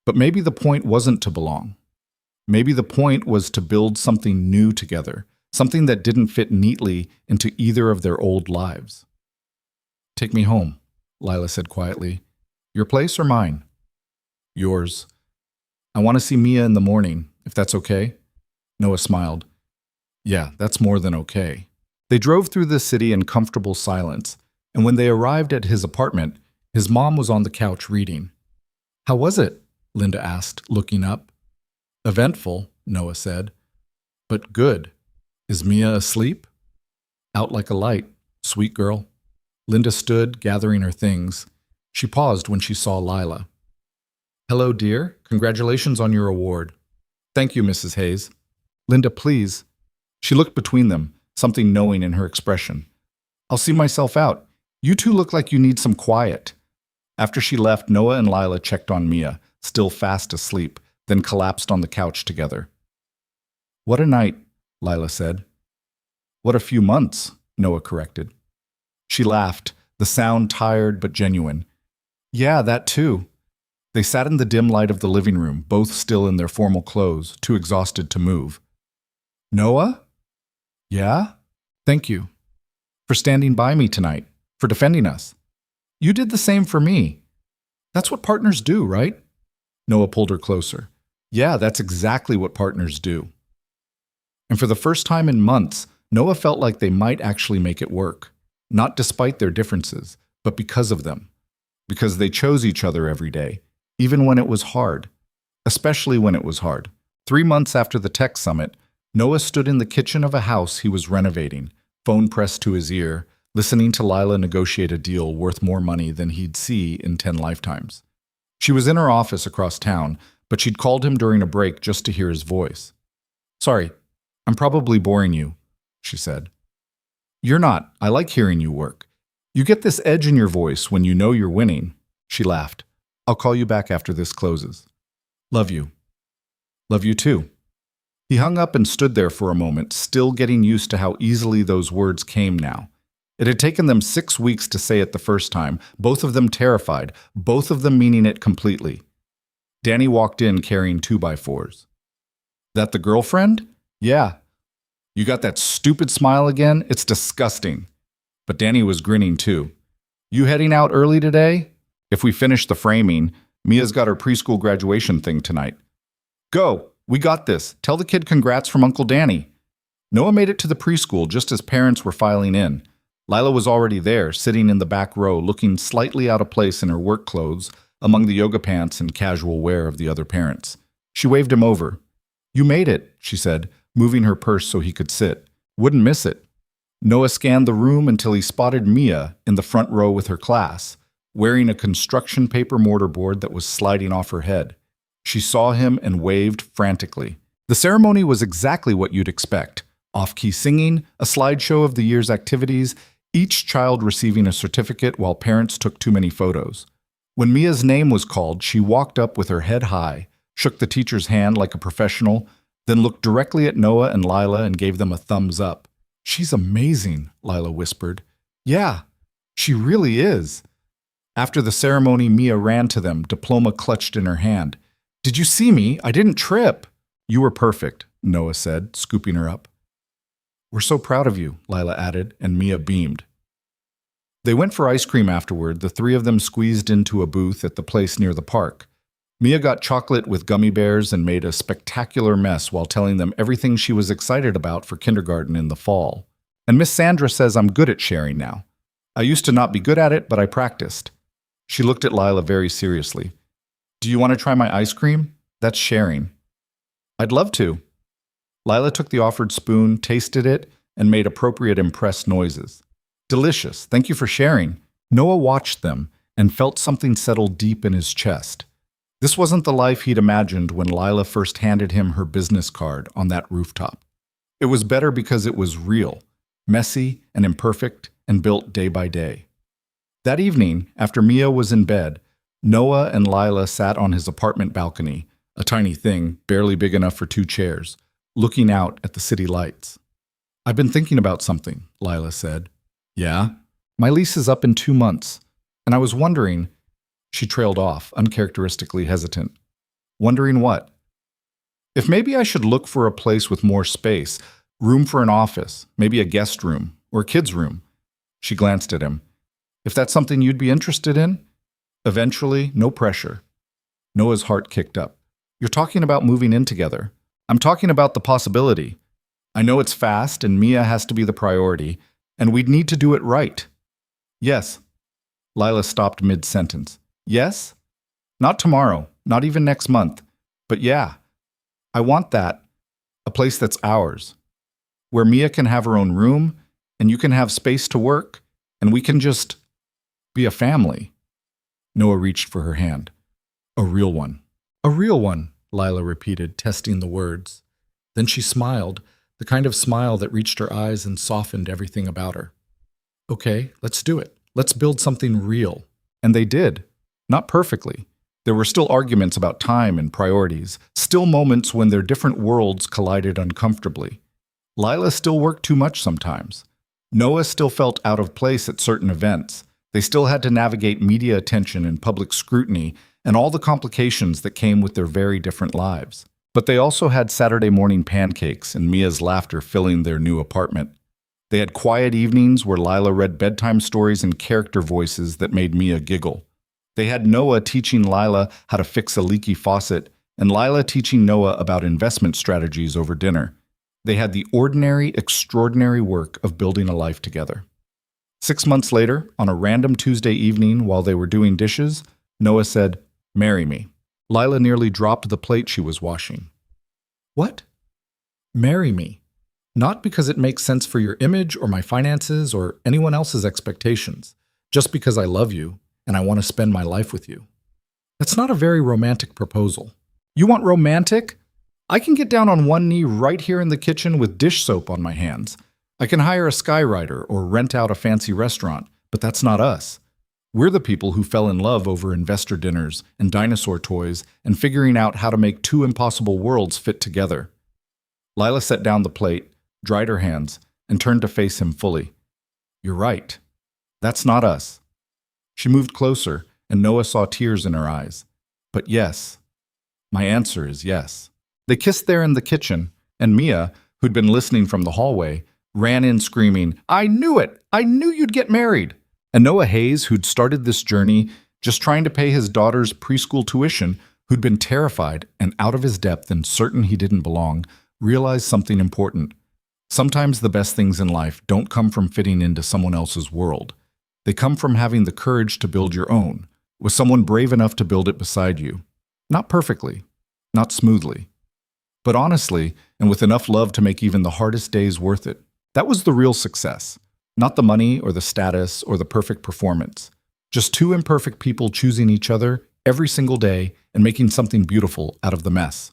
But maybe the point wasn't to belong. Maybe the point was to build something new together, something that didn't fit neatly into either of their old lives. Take me home, Lila said quietly. Your place or mine? Yours. I want to see Mia in the morning, if that's okay. Noah smiled. Yeah, that's more than okay. They drove through the city in comfortable silence, and when they arrived at his apartment, his mom was on the couch reading. How was it? Linda asked, looking up. Eventful, Noah said. But good. Is Mia asleep? Out like a light, sweet girl. Linda stood, gathering her things. She paused when she saw Lila. Hello, dear. Congratulations on your award. Thank you, Mrs. Hayes. Linda, please. She looked between them, something knowing in her expression. I'll see myself out. You two look like you need some quiet. After she left, Noah and Lila checked on Mia, still fast asleep, then collapsed on the couch together. What a night, Lila said. What a few months, Noah corrected. She laughed, the sound tired but genuine. Yeah, that too. They sat in the dim light of the living room, both still in their formal clothes, too exhausted to move. Noah? Yeah? Thank you. For standing by me tonight, for defending us. You did the same for me. That's what partners do, right? Noah pulled her closer. Yeah, that's exactly what partners do. And for the first time in months, Noah felt like they might actually make it work. Not despite their differences, but because of them. Because they chose each other every day, even when it was hard. Especially when it was hard. 3 months after the tech summit, Noah stood in the kitchen of a house he was renovating, phone pressed to his ear, listening to Lila negotiate a deal worth more money than he'd see in 10 lifetimes. She was in her office across town, but she'd called him during a break just to hear his voice. Sorry, I'm probably boring you, she said. You're not. I like hearing you work. You get this edge in your voice when you know you're winning. She laughed. I'll call you back after this closes. Love you. Love you too. He hung up and stood there for a moment, still getting used to how easily those words came now. It had taken them 6 weeks to say it the first time, both of them terrified, both of them meaning it completely. Danny walked in carrying 2x4s. That the girlfriend? Yeah. You got that stupid smile again? It's disgusting. But Danny was grinning too. You heading out early today? If we finish the framing, Mia's got her preschool graduation thing tonight. Go! We got this. Tell the kid congrats from Uncle Danny. Noah made it to the preschool just as parents were filing in. Lila was already there, sitting in the back row, looking slightly out of place in her work clothes, among the yoga pants and casual wear of the other parents. She waved him over. "You made it," she said, moving her purse so he could sit. "Wouldn't miss it." Noah scanned the room until he spotted Mia in the front row with her class, wearing a construction paper mortarboard that was sliding off her head. She saw him and waved frantically. The ceremony was exactly what you'd expect. Off-key singing, a slideshow of the year's activities, each child receiving a certificate while parents took too many photos. When Mia's name was called, she walked up with her head high, shook the teacher's hand like a professional, then looked directly at Noah and Lila and gave them a thumbs up. "She's amazing," Lila whispered. "Yeah, she really is." After the ceremony, Mia ran to them, diploma clutched in her hand. "Did you see me? I didn't trip." "You were perfect," Noah said, scooping her up. "We're so proud of you," Lila added, and Mia beamed. They went for ice cream afterward, the three of them squeezed into a booth at the place near the park. Mia got chocolate with gummy bears and made a spectacular mess while telling them everything she was excited about for kindergarten in the fall. "And Miss Sandra says I'm good at sharing now. I used to not be good at it, but I practiced." She looked at Lila very seriously. "Do you want to try my ice cream? That's sharing." "I'd love to." Lila took the offered spoon, tasted it, and made appropriate impressed noises. "Delicious. Thank you for sharing." Noah watched them and felt something settle deep in his chest. This wasn't the life he'd imagined when Lila first handed him her business card on that rooftop. It was better because it was real, messy and imperfect, and built day by day. That evening, after Mia was in bed, Noah and Lila sat on his apartment balcony, a tiny thing, barely big enough for 2 chairs, looking out at the city lights. "I've been thinking about something," Lila said. "Yeah? My lease is up in 2 months, and I was wondering—" She trailed off, uncharacteristically hesitant. "Wondering what?" "If maybe I should look for a place with more space, room for an office, maybe a guest room, or a kid's room." She glanced at him. "If that's something you'd be interested in?" "Eventually, no pressure." Noah's heart kicked up. "You're talking about moving in together. I'm talking about the possibility. I know it's fast and Mia has to be the priority, and we'd need to do it right." "Yes." Lila stopped mid-sentence. "Yes? Not tomorrow, not even next month. But yeah, I want that. A place that's ours. Where Mia can have her own room, and you can have space to work, and we can just be a family." Noah reached for her hand. "A real one." "A real one," Lila repeated, testing the words. Then she smiled, the kind of smile that reached her eyes and softened everything about her. "Okay, let's do it. Let's build something real." And they did. Not perfectly. There were still arguments about time and priorities, still moments when their different worlds collided uncomfortably. Lila still worked too much sometimes. Noah still felt out of place at certain events. They still had to navigate media attention and public scrutiny and all the complications that came with their very different lives. But they also had Saturday morning pancakes and Mia's laughter filling their new apartment. They had quiet evenings where Lila read bedtime stories in character voices that made Mia giggle. They had Noah teaching Lila how to fix a leaky faucet, and Lila teaching Noah about investment strategies over dinner. They had the ordinary, extraordinary work of building a life together. 6 months later, on a random Tuesday evening while they were doing dishes, Noah said, "Marry me." Lila nearly dropped the plate she was washing. "What?" "Marry me. Not because it makes sense for your image or my finances or anyone else's expectations, just because I love you and I want to spend my life with you." That's not a very romantic proposal. "You want romantic? I can get down on one knee right here in the kitchen with dish soap on my hands. I can hire a skywriter or rent out a fancy restaurant, but that's not us. We're the people who fell in love over investor dinners and dinosaur toys and figuring out how to make 2 impossible worlds fit together." Lila set down the plate, dried her hands, and turned to face him fully. "You're right. That's not us." She moved closer, and Noah saw tears in her eyes. "But yes. My answer is yes." They kissed there in the kitchen, and Mia, who'd been listening from the hallway, ran in screaming, "I knew it! I knew you'd get married!" And Noah Hayes, who'd started this journey just trying to pay his daughter's preschool tuition, who'd been terrified and out of his depth and certain he didn't belong, realized something important. Sometimes the best things in life don't come from fitting into someone else's world. They come from having the courage to build your own, with someone brave enough to build it beside you. Not perfectly, not smoothly, but honestly, and with enough love to make even the hardest days worth it. That was the real success. Not the money or the status or the perfect performance. Just two imperfect people choosing each other every single day and making something beautiful out of the mess.